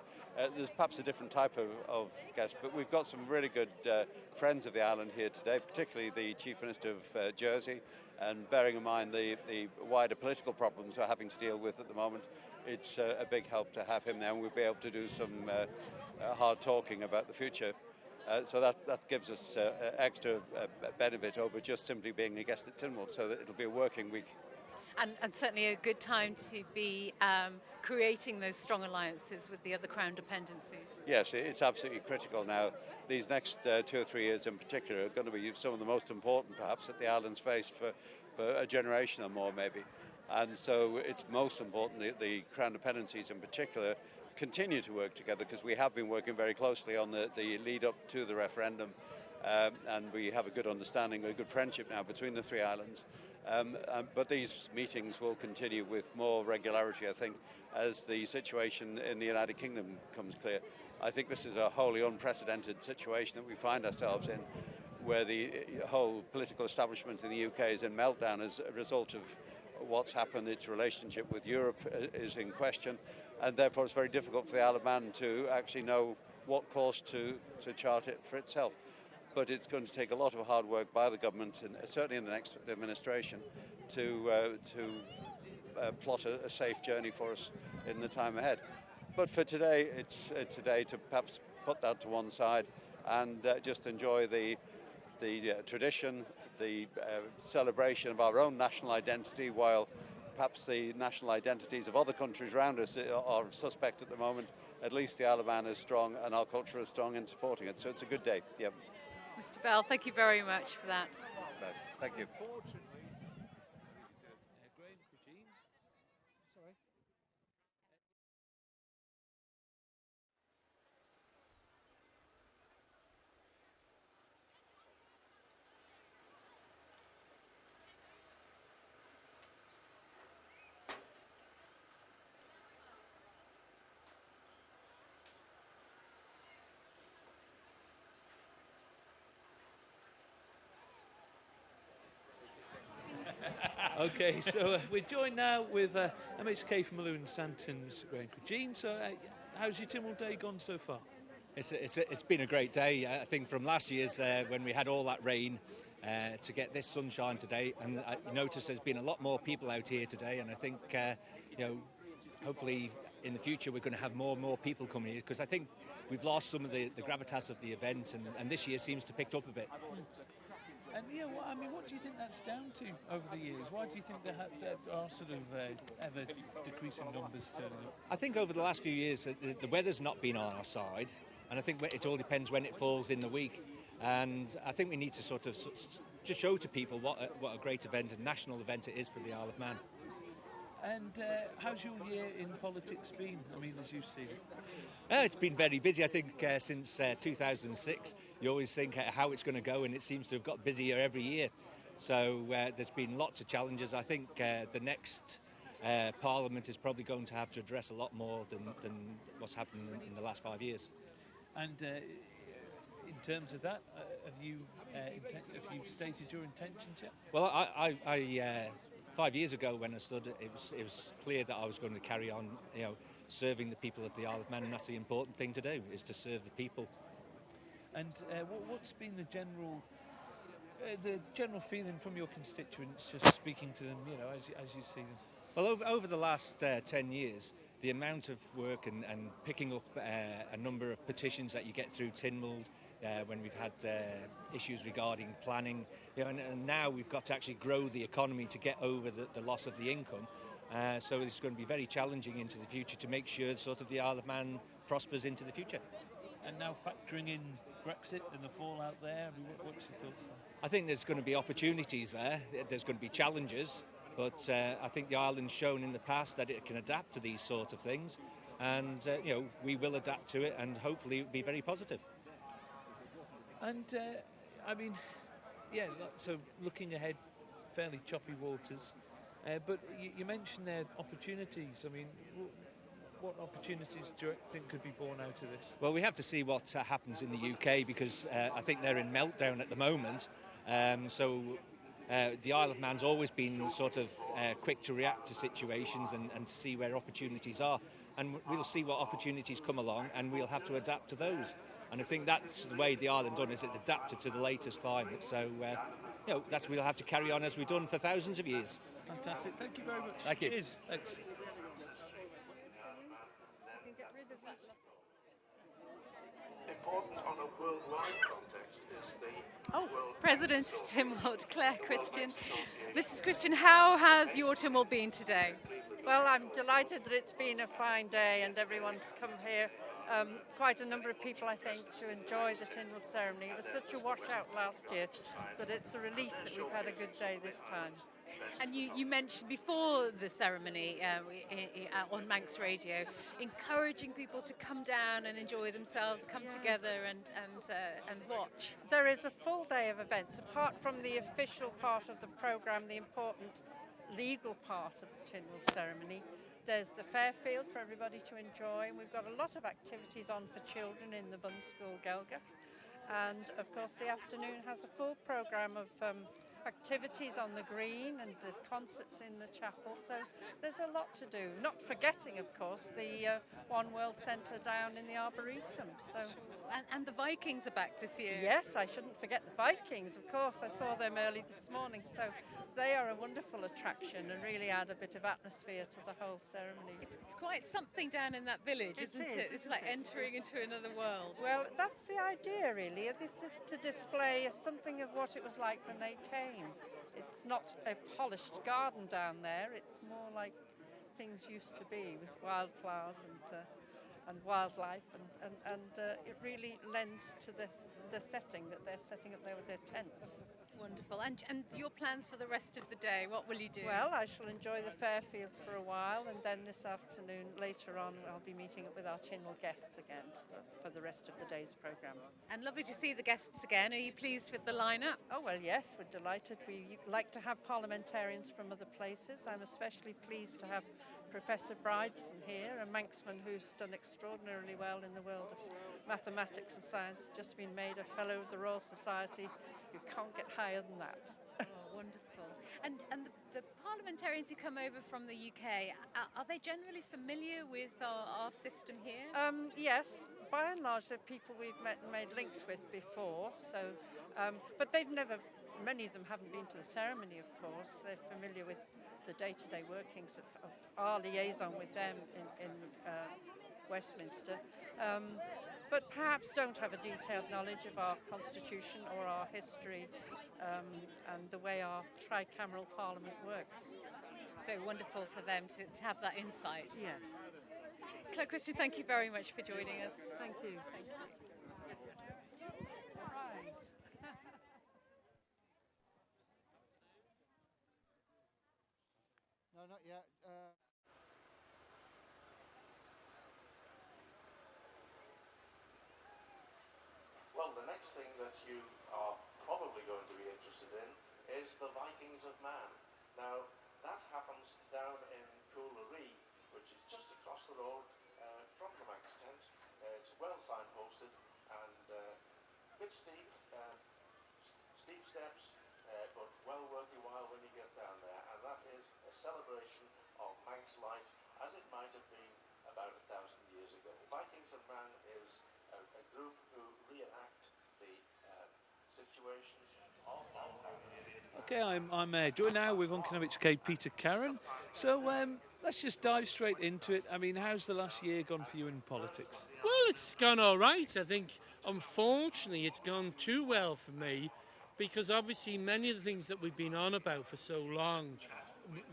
there's perhaps a different type of guest, but we've got some really good friends of the island here today, particularly the Chief Minister of Jersey, and bearing in mind the wider political problems we're having to deal with at the moment, it's a big help to have him there, and we'll be able to do some hard talking about the future. So that gives us extra benefit over just simply being a guest at Tynwald, so that it'll be a working week. And certainly a good time to be creating those strong alliances with the other Crown dependencies. Yes, it's absolutely critical now. These next 2 or 3 years in particular are going to be some of the most important, perhaps, that the island's faced for a generation or more, maybe. And so it's most important that the Crown dependencies in particular continue to work together, because we have been working very closely on the lead up to the referendum, and we have a good understanding, a good friendship now between the three islands. But these meetings will continue with more regularity, I think, as the situation in the United Kingdom becomes clear. I think this is a wholly unprecedented situation that we find ourselves in, where the whole political establishment in the UK is in meltdown as a result of what's happened. Its relationship with Europe is in question, and therefore it's very difficult for the Isle of Man to actually know what course to chart it for itself. But it's going to take a lot of hard work by the government, and certainly in the next administration, to plot a safe journey for us in the time ahead. But for today, it's today to perhaps put that to one side and just enjoy the tradition, the celebration of our own national identity, while perhaps the national identities of other countries around us are suspect at the moment. At least the Isle of Man is strong, and our culture is strong in supporting it. So it's a good day. Yep. Mr. Bell, thank you very much for that. Right. Thank you. Okay, so we're joined now with MHK from Malone Santon's Graham Jean. So how's your Tynwald Day gone so far? It's been a great day. I think from last year's when we had all that rain to get this sunshine today, and I noticed there's been a lot more people out here today, and I think hopefully in the future we're going to have more and more people coming here, because I think we've lost some of the gravitas of the event, and this year seems to have picked up a bit. And yeah, I mean, what do you think that's down to over the years? Why do you think there are sort of ever decreasing numbers turning up? I think over the last few years the weather's not been on our side, and I think it all depends when it falls in the week. And I think we need to sort of just show to people what a great event, a national event it is for the Isle of Man. And how's your year in politics been? I mean, as you've seen it. It's been very busy. I think since 2006, you always think how it's going to go, and it seems to have got busier every year. So there's been lots of challenges. I think the next Parliament is probably going to have to address a lot more than what's happened in the last 5 years. And in terms of that, have you stated your intentions yet? Well, I 5 years ago when I stood, it was clear that I was going to carry on, serving the people of the Isle of Man, and that's the important thing to do, is to serve the people. And what's been the general feeling from your constituents, just speaking to them, as you see them? Well, over the last 10 years, the amount of work and picking up a number of petitions that you get through Tynwald, when we've had issues regarding planning, and now we've got to actually grow the economy to get over the loss of the income. So it's going to be very challenging into the future to make sure sort of the Isle of Man prospers into the future. And now factoring in Brexit and the fallout there, I mean, what's your thoughts there? I think there's going to be opportunities there. There's going to be challenges, but I think the island's shown in the past that it can adapt to these sort of things, and we will adapt to it, and hopefully it'll be very positive. And I mean, yeah, so looking ahead, fairly choppy waters, but you mentioned there opportunities. I mean, what opportunities do you think could be born out of this? Well, we have to see what happens in the UK, because I think they're in meltdown at the moment. So the Isle of Man's always been sort of quick to react to situations and to see where opportunities are. And we'll see what opportunities come along, and we'll have to adapt to those. And I think that's the way the island done, is it adapted to the latest climate. So, that's we'll have to carry on as we've done for thousands of years. Fantastic. Thank you very much. Thank you. Cheers. Thanks. Important on a worldwide context is the President Tynwald, Claire Christian. Mrs. Christian, how has your Tynwald been today? Well, I'm delighted that it's been a fine day and everyone's come here. Quite a number of people, I think, to enjoy the Tynwald ceremony. It was such a washout last year that it's a relief that we've had a good day this time. And you mentioned before the ceremony on Manx Radio, encouraging people to come down and enjoy themselves, come together and watch. There is a full day of events, apart from the official part of the programme, the important legal part of Tynwald ceremony. There's the Fairfield for everybody to enjoy, and we've got a lot of activities on for children in the Bun School Gelga. And of course the afternoon has a full programme of activities on the green and the concerts in the chapel, so there's a lot to do. Not forgetting, of course, the One World Centre down in the Arboretum. So, and the Vikings are back this year. Yes, I shouldn't forget the Vikings, of course. I saw them early this morning, so they are a wonderful attraction and really add a bit of atmosphere to the whole ceremony. It's quite something down in that village, isn't it? It's like entering into another world. Well, that's the idea, really. This is to display something of what it was like when they came. It's not a polished garden down there. It's more like things used to be, with wildflowers and wildlife, and it really lends to the setting that they're setting up there with their tents. Wonderful. And your plans for the rest of the day, what will you do? Well, I shall enjoy the Fairfield for a while, and then this afternoon, later on, I'll be meeting up with our Tynwald guests again for the rest of the day's programme. And lovely to see the guests again. Are you pleased with the lineup? Oh, well, yes, we're delighted. We like to have parliamentarians from other places. I'm especially pleased to have Professor Bridson here, a Manxman who's done extraordinarily well in the world of mathematics and science, just been made a Fellow of the Royal Society. You can't get higher than that. Oh, wonderful. And the parliamentarians who come over from the UK, are they generally familiar with our system here? Yes, by and large they're people we've met and made links with before, so, but many of them haven't been to the ceremony, of course. They're familiar with the day-to-day workings of our liaison with them in Westminster, but perhaps don't have a detailed knowledge of our constitution or our history and the way our tricameral parliament works. So wonderful for them to have that insight. Yes. Claire Christian, thank you very much for joining us. Thank you. Thank you. No, not yet. Well, the next thing that you are probably going to be interested in is the Vikings of Man. Now, that happens down in Coollaree, which is just across the road from the Manx tent. It's well signposted and a bit steep, steep steps, but well worth your while when you get down there. And that is a celebration of Manx life as it might have been about 1,000 years ago. Vikings of Man is a group who reenact the situations of Okay, I'm joined now with Uncanny HK Peter Karen. So let's just dive straight into it. I mean, how's the last year gone for you in politics? Well, it's gone all right. I think, unfortunately, it's gone too well for me because obviously many of the things that we've been on about for so long,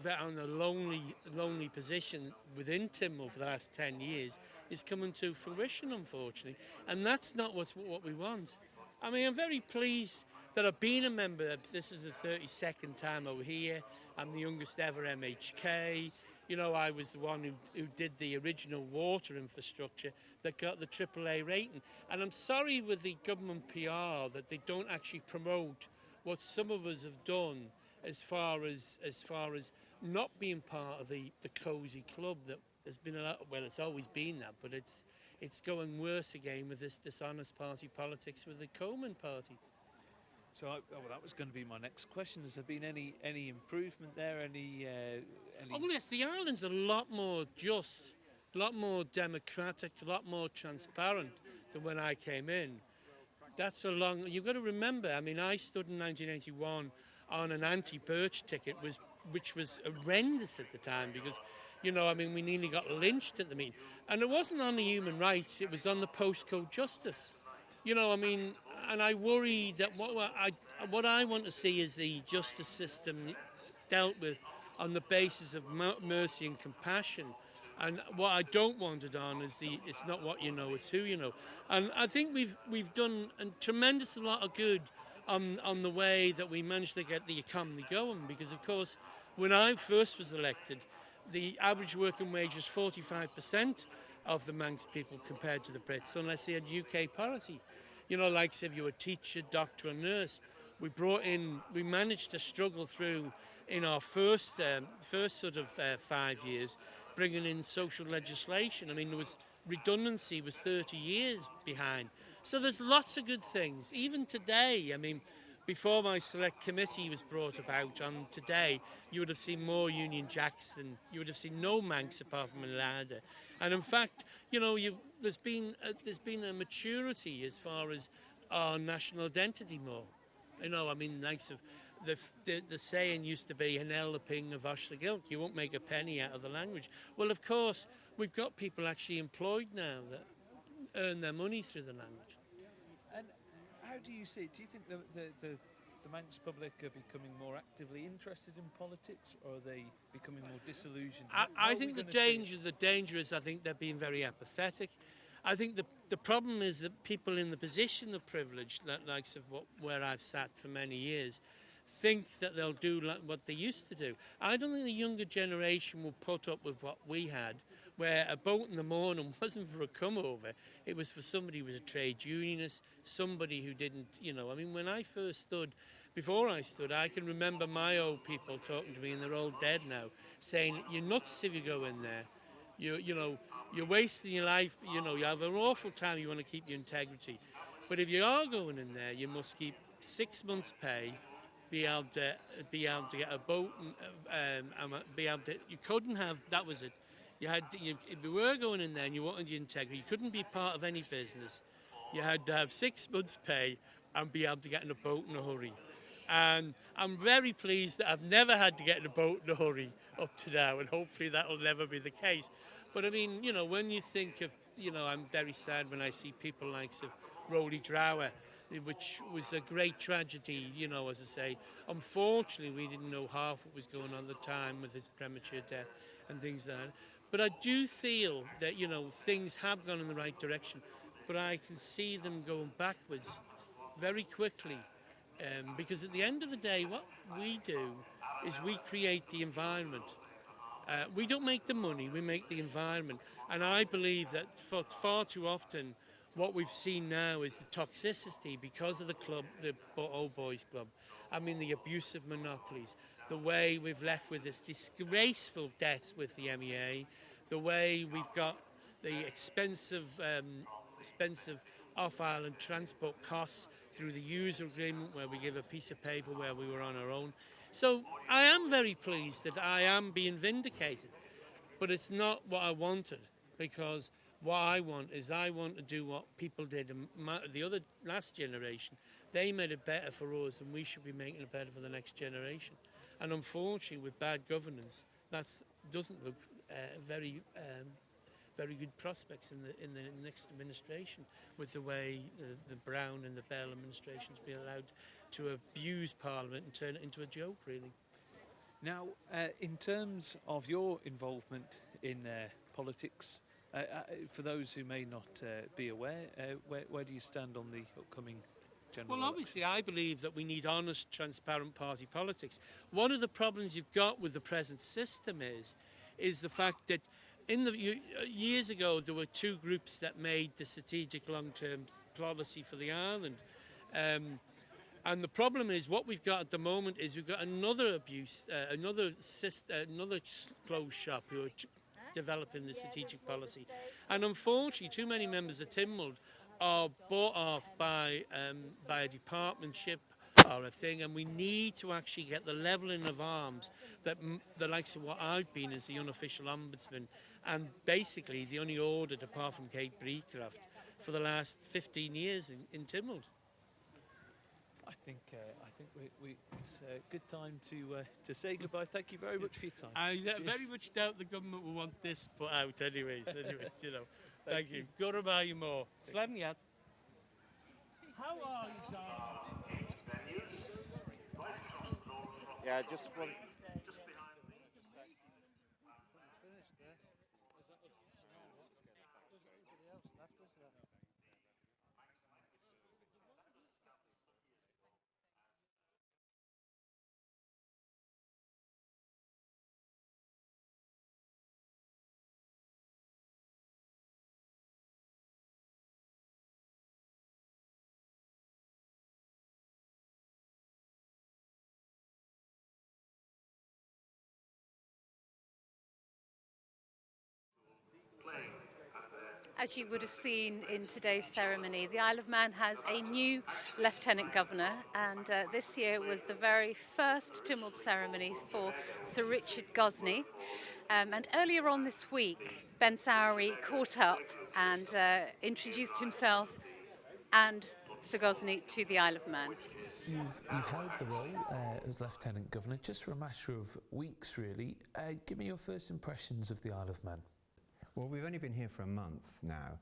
that on a lonely position within Tynwald for the last 10 years, is coming to fruition, unfortunately. And that's not what we want. I mean, I'm very pleased that I've been a member. This is the 32nd time over here. I'm the youngest ever MHK. You know, I was the one who did the original water infrastructure that got the AAA rating. And I'm sorry with the government PR that they don't actually promote what some of us have done as far as not being part of the cosy club that has been a lot. Well, it's always been that, but it's going worse again with this dishonest party politics with the Coleman party. So that was going to be my next question. Has there been any improvement there? Any? Oh yes, the island's a lot more just, a lot more democratic, a lot more transparent than when I came in. That's a long. You've got to remember. I mean, I stood in 1981 on an anti-Birch ticket, which was horrendous at the time because, you know, I mean, we nearly got lynched at the meeting, and it wasn't on the human rights; it was on the postcode justice. You know, I mean, and I worry that what I want to see is the justice system dealt with on the basis of mercy and compassion. And what I don't want it on is it's not what you know, it's who you know. And I think we've done a tremendous lot of good on the way that we managed to get the economy going. Because of course, when I first was elected, the average working wage was 45% of the Manx people compared to the Brits, unless they had UK parity. You know, like if you were a teacher, doctor, or nurse, we managed to struggle through in our first sort of 5 years, bringing in social legislation. I mean, redundancy was 30 years behind. So there's lots of good things. Even today, I mean, before my select committee was brought about on today, you would have seen more Union Jacks than you would have seen no Manx apart from a ladder. And in fact, you know, there's been a maturity as far as our national identity more. You know, I mean, like the saying used to be, "Hanel the ping of Ashlegilk," you won't make a penny out of the language. Well, of course, we've got people actually employed now that earn their money through the language. And how do you see it? Do you think the Manx public are becoming more actively interested in politics, or are they becoming more disillusioned? I think the danger is I think they're being very apathetic. I think the problem is that people in the position of privilege, like where I've sat for many years, think that they'll do like what they used to do. I don't think the younger generation will put up with what we had, where a boat in the morning wasn't for a come-over, it was for somebody who was a trade unionist, somebody who didn't, you know, I mean, when I first stood, before I stood, I can remember my old people talking to me, and they're all dead now, saying, "You're nuts if you go in there. You know, you're wasting your life, you know, you have an awful time, you want to keep your integrity. But if you are going in there, you must keep 6 months' pay, be able to get a boat, and be able to, you couldn't have, that was it. If you were going in there and you wanted your integrity, you couldn't be part of any business. You had to have 6 months' pay and be able to get in a boat in a hurry." And I'm very pleased that I've never had to get in a boat in a hurry up to now, and hopefully that will never be the case. But I mean, you know, when you think of, you know, I'm very sad when I see people like Rowley Drower, which was a great tragedy, you know, as I say. Unfortunately, we didn't know half what was going on at the time with his premature death and things like that. But I do feel that, you know, things have gone in the right direction, but I can see them going backwards very quickly. Because at the end of the day, what we do is we create the environment. We don't make the money, we make the environment. And I believe that for far too often, what we've seen now is the toxicity because of the club, the Old Boys Club. I mean, the abuse of monopolies, the way we've left with this disgraceful debt with the MEA, the way we've got the expensive off-island transport costs through the user agreement where we give a piece of paper where we were on our own. So I am very pleased that I am being vindicated, but it's not what I wanted, because what I want is I want to do what people did in the other last generation. They made it better for us, and we should be making it better for the next generation. And unfortunately, with bad governance, that doesn't look very good prospects in the next administration, with the way the Brown and the Bell administrations be allowed to abuse Parliament and turn it into a joke, really. Now, in terms of your involvement in politics, for those who may not be aware, where do you stand on the upcoming general election? Obviously, I believe that we need honest, transparent party politics. One of the problems you've got with the present system is the fact that years ago there were two groups that made the strategic long-term policy for the island. And the problem is, what we've got at the moment is we've got another another closed shop who are developing the strategic policy. And unfortunately, too many members of Tynwald are bought off by a departmentship or a thing, and we need to actually get the levelling of arms that the likes of what I've been as the unofficial ombudsman, and basically the only audit apart from Kate Breecraft for the last 15 years in Tynwald. I think it's a good time to say goodbye. Thank you very much for your time. I very much doubt the government will want this put out anyways, you know. Thank you. Go to buy you more. Slavniat. How are you, John? Yeah, just one. As you would have seen in today's ceremony, the Isle of Man has a new Lieutenant Governor, and this year was the very first Tynwald ceremony for Sir Richard Gosney. And earlier on this week, Ben Sowery caught up and introduced himself and Sir Gosney to the Isle of Man. You've held the role as Lieutenant Governor just for a matter of weeks, really. Give me your first impressions of the Isle of Man. Well, we've only been here for a month now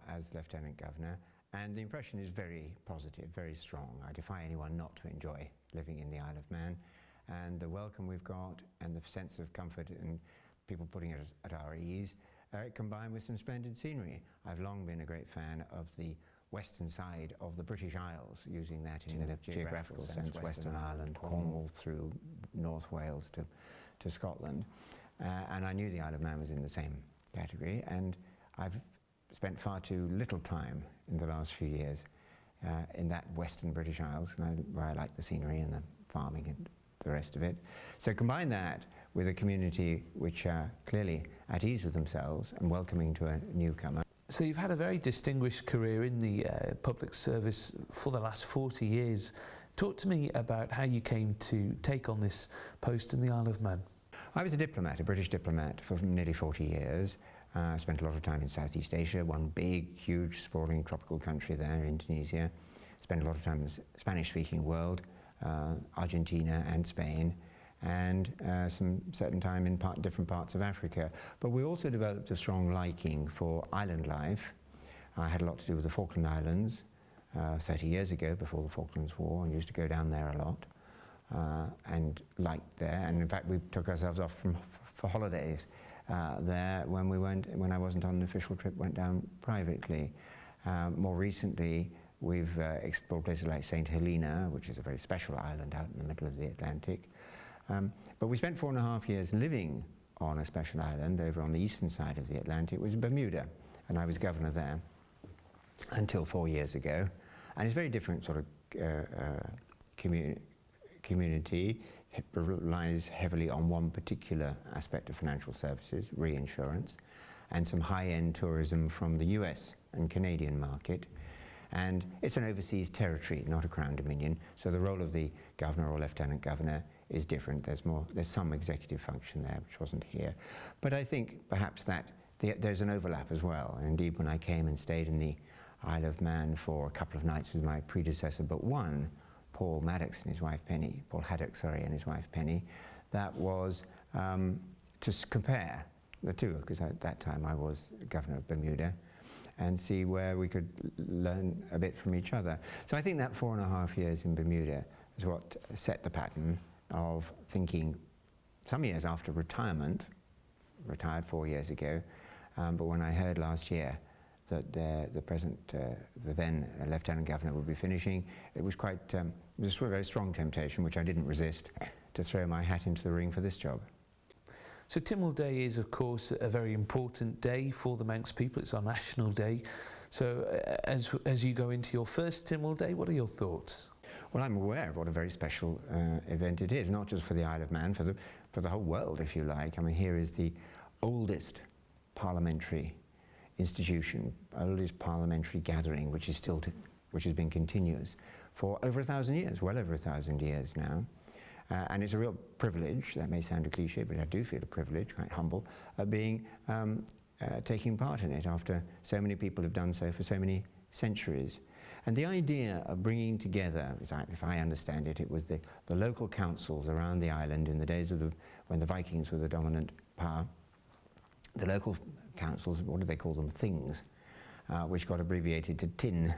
as Lieutenant Governor, and the impression is very positive, very strong. I defy anyone not to enjoy living in the Isle of Man, and the welcome we've got and the sense of comfort and people putting it at our ease, combined with some splendid scenery. I've long been a great fan of the western side of the British Isles, using that in the geographical sense, Western Ireland, Cornwall through North Wales to Scotland. And I knew the Isle of Man was in the same category, and I've spent far too little time in the last few years in that western British Isles, where I like the scenery and the farming and the rest of it. So combine that with a community which are clearly at ease with themselves and welcoming to a newcomer. So you've had a very distinguished career in the public service for the last 40 years. Talk to me about how you came to take on this post in the Isle of Man. I was a diplomat, a British diplomat, for nearly 40 years. I spent a lot of time in Southeast Asia, one big, huge, sprawling tropical country there, Indonesia. Spent a lot of time in the Spanish-speaking world, Argentina and Spain, and some certain time in different parts of Africa. But we also developed a strong liking for island life. I had a lot to do with the Falkland Islands 30 years ago, before the Falklands War, and used to go down there a lot and liked there. And in fact, we took ourselves off for holidays there when I wasn't on an official trip, went down privately. More recently, we've explored places like St. Helena, which is a very special island out in the middle of the Atlantic. But we spent 4.5 years living on a special island over on the eastern side of the Atlantic, which is Bermuda, and I was governor there until 4 years ago. And it's a very different sort of community. It relies heavily on one particular aspect of financial services, reinsurance, and some high-end tourism from the US and Canadian market. And it's an overseas territory, not a crown dominion, so the role of the governor or lieutenant governor is different. There's some executive function there, which wasn't here. But I think perhaps that there's an overlap as well. And indeed, when I came and stayed in the Isle of Man for a couple of nights with my predecessor, but one, Paul Haddock and his wife Penny, and his wife Penny, that was to compare the two, because at that time I was governor of Bermuda, and see where we could learn a bit from each other. So I think that 4.5 years in Bermuda is what set the pattern of thinking some years after retirement, retired 4 years ago, but when I heard last year that the then Lieutenant Governor would be finishing, it was a very strong temptation, which I didn't resist, to throw my hat into the ring for this job. So Tynwald Day is, of course, a very important day for the Manx people. It's our national day. So as you go into your first Tynwald Day, what are your thoughts? Well, I'm aware of what a very special event it is, not just for the Isle of Man, for the whole world, if you like. I mean, here is the oldest parliamentary institution, oldest parliamentary gathering, which has been continuous for over 1,000 years, well over 1,000 years now. And it's a real privilege, that may sound a cliche, but I do feel a privilege, quite humble, of taking part in it after so many people have done so for so many centuries. And the idea of bringing together, if I understand it, it was the local councils around the island in the days when the Vikings were the dominant power. The local councils, what do they call them? Things, which got abbreviated to TIN.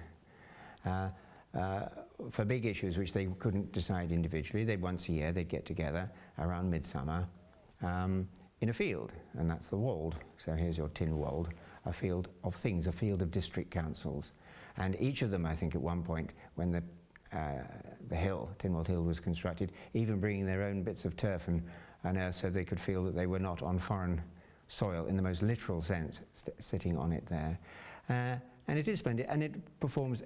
For big issues which they couldn't decide individually, once a year they'd get together around midsummer in a field, and that's the Wald. So here's your Tynwald, a field of things, a field of district councils. And each of them, I think at one point, when the hill, Tynwald Hill, was constructed, even bringing their own bits of turf and earth so they could feel that they were not on foreign soil in the most literal sense, sitting on it there. And it is splendid, and it performs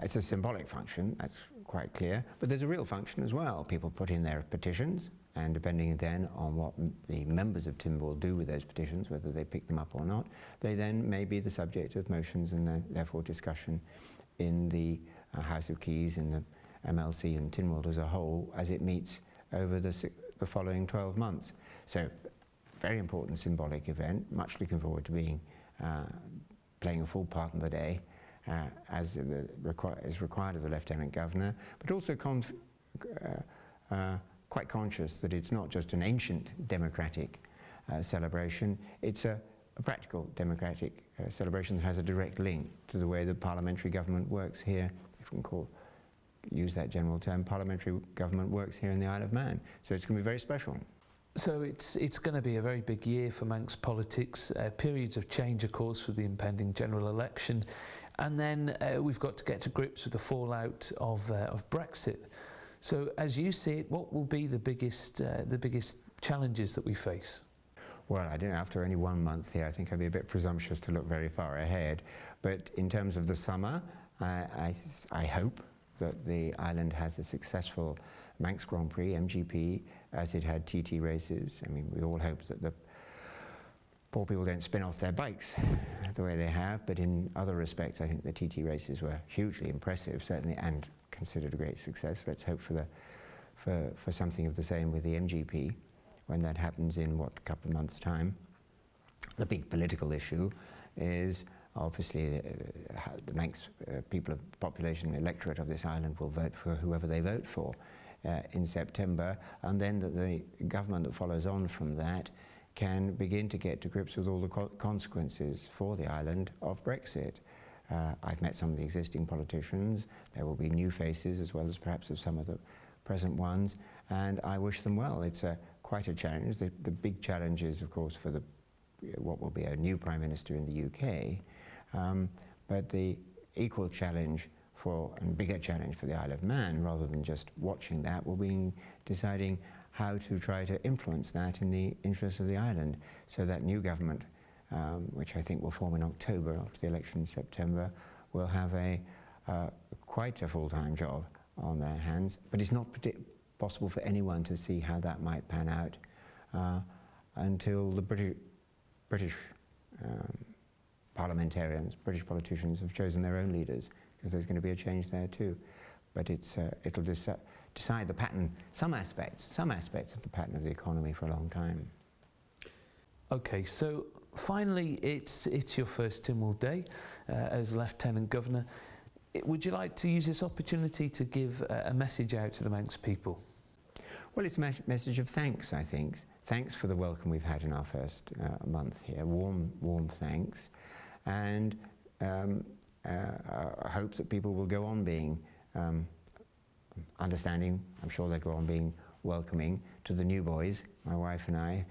it's a symbolic function, that's quite clear, but there's a real function as well. People put in their petitions, and depending then on what the members of Tynwald do with those petitions, whether they pick them up or not, they then may be the subject of motions and therefore discussion in the House of Keys, in the MLC and Tynwald as a whole, as it meets over the following 12 months. So, very important symbolic event, much looking forward to playing a full part in the day, as is required of the Lieutenant Governor, but also quite conscious that it's not just an ancient democratic celebration, it's a practical democratic celebration that has a direct link to the way the parliamentary government works here, if we can use that general term, parliamentary government works here in the Isle of Man. So it's going to be very special. So it's going to be a very big year for Manx politics, periods of change, of course, with the impending general election. And then we've got to get to grips with the fallout of Brexit. So as you see it, what will be the biggest challenges that we face? Well, I don't know, after only 1 month here, I think I'd be a bit presumptuous to look very far ahead. But in terms of the summer, I hope that the island has a successful Manx Grand Prix, MGP, as it had TT races. I mean, we all hope that the poor people don't spin off their bikes the way they have, but in other respects, I think the TT races were hugely impressive, certainly, and considered a great success. Let's hope for something of the same with the MGP when that happens in, a couple of months' time. The big political issue is Obviously, the Manx population, electorate of this island will vote for whoever they vote for in September, and then the government that follows on from that can begin to get to grips with all the consequences for the island of Brexit. I've met some of the existing politicians. There will be new faces as well as perhaps of some of the present ones, and I wish them well. It's quite a challenge. The big challenge is, of course, for what will be a new Prime Minister in the UK, but the equal challenge and bigger challenge for the Isle of Man, rather than just watching that, will be deciding how to try to influence that in the interests of the island. So that new government, which I think will form in October after the election in September, will have quite a full-time job on their hands. But it's not possible for anyone to see how that might pan out until the British parliamentarians, British politicians have chosen their own leaders, because there's going to be a change there too. But it'll decide the pattern, some aspects of the pattern of the economy for a long time. Okay, so finally, it's your first Tynwald Day as Lieutenant Governor. Would you like to use this opportunity to give a message out to the Manx people? Well, it's a message of thanks, I think. Thanks for the welcome we've had in our first month here. Warm thanks. And I hope that people will go on being understanding. I'm sure they'll go on being welcoming to the new boys, my wife and I,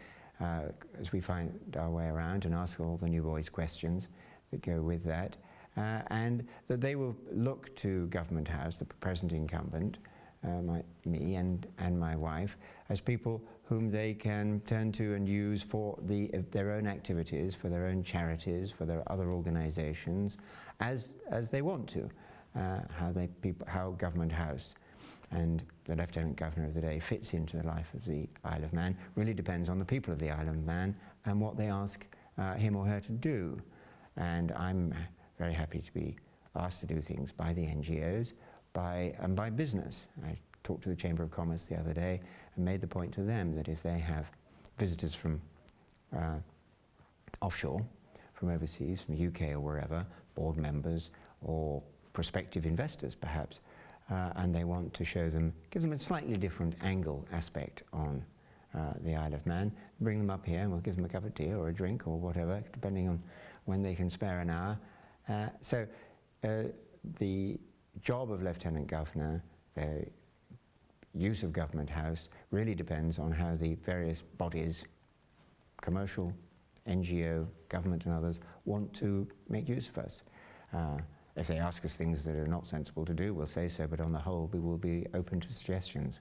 as we find our way around and ask all the new boys questions that go with that. And that they will look to Government House, the present incumbent, me and my wife, as people whom they can turn to and use for their own activities, for their own charities, for their other organisations, as they want to. How Government House and the Lieutenant Governor of the day fits into the life of the Isle of Man really depends on the people of the Isle of Man and what they ask him or her to do. And I'm very happy to be asked to do things by the NGOs and by business. I talked to the Chamber of Commerce the other day and made the point to them that if they have visitors from offshore, from overseas, from the UK or wherever, board members or prospective investors perhaps, and they want to give them a slightly different aspect on the Isle of Man, bring them up here and we'll give them a cup of tea or a drink or whatever, depending on when they can spare an hour. So the job of Lieutenant Governor, the use of Government House, really depends on how the various bodies, commercial, NGO, government and others, want to make use of us. If they ask us things that are not sensible to do, we'll say so, but on the whole, we will be open to suggestions.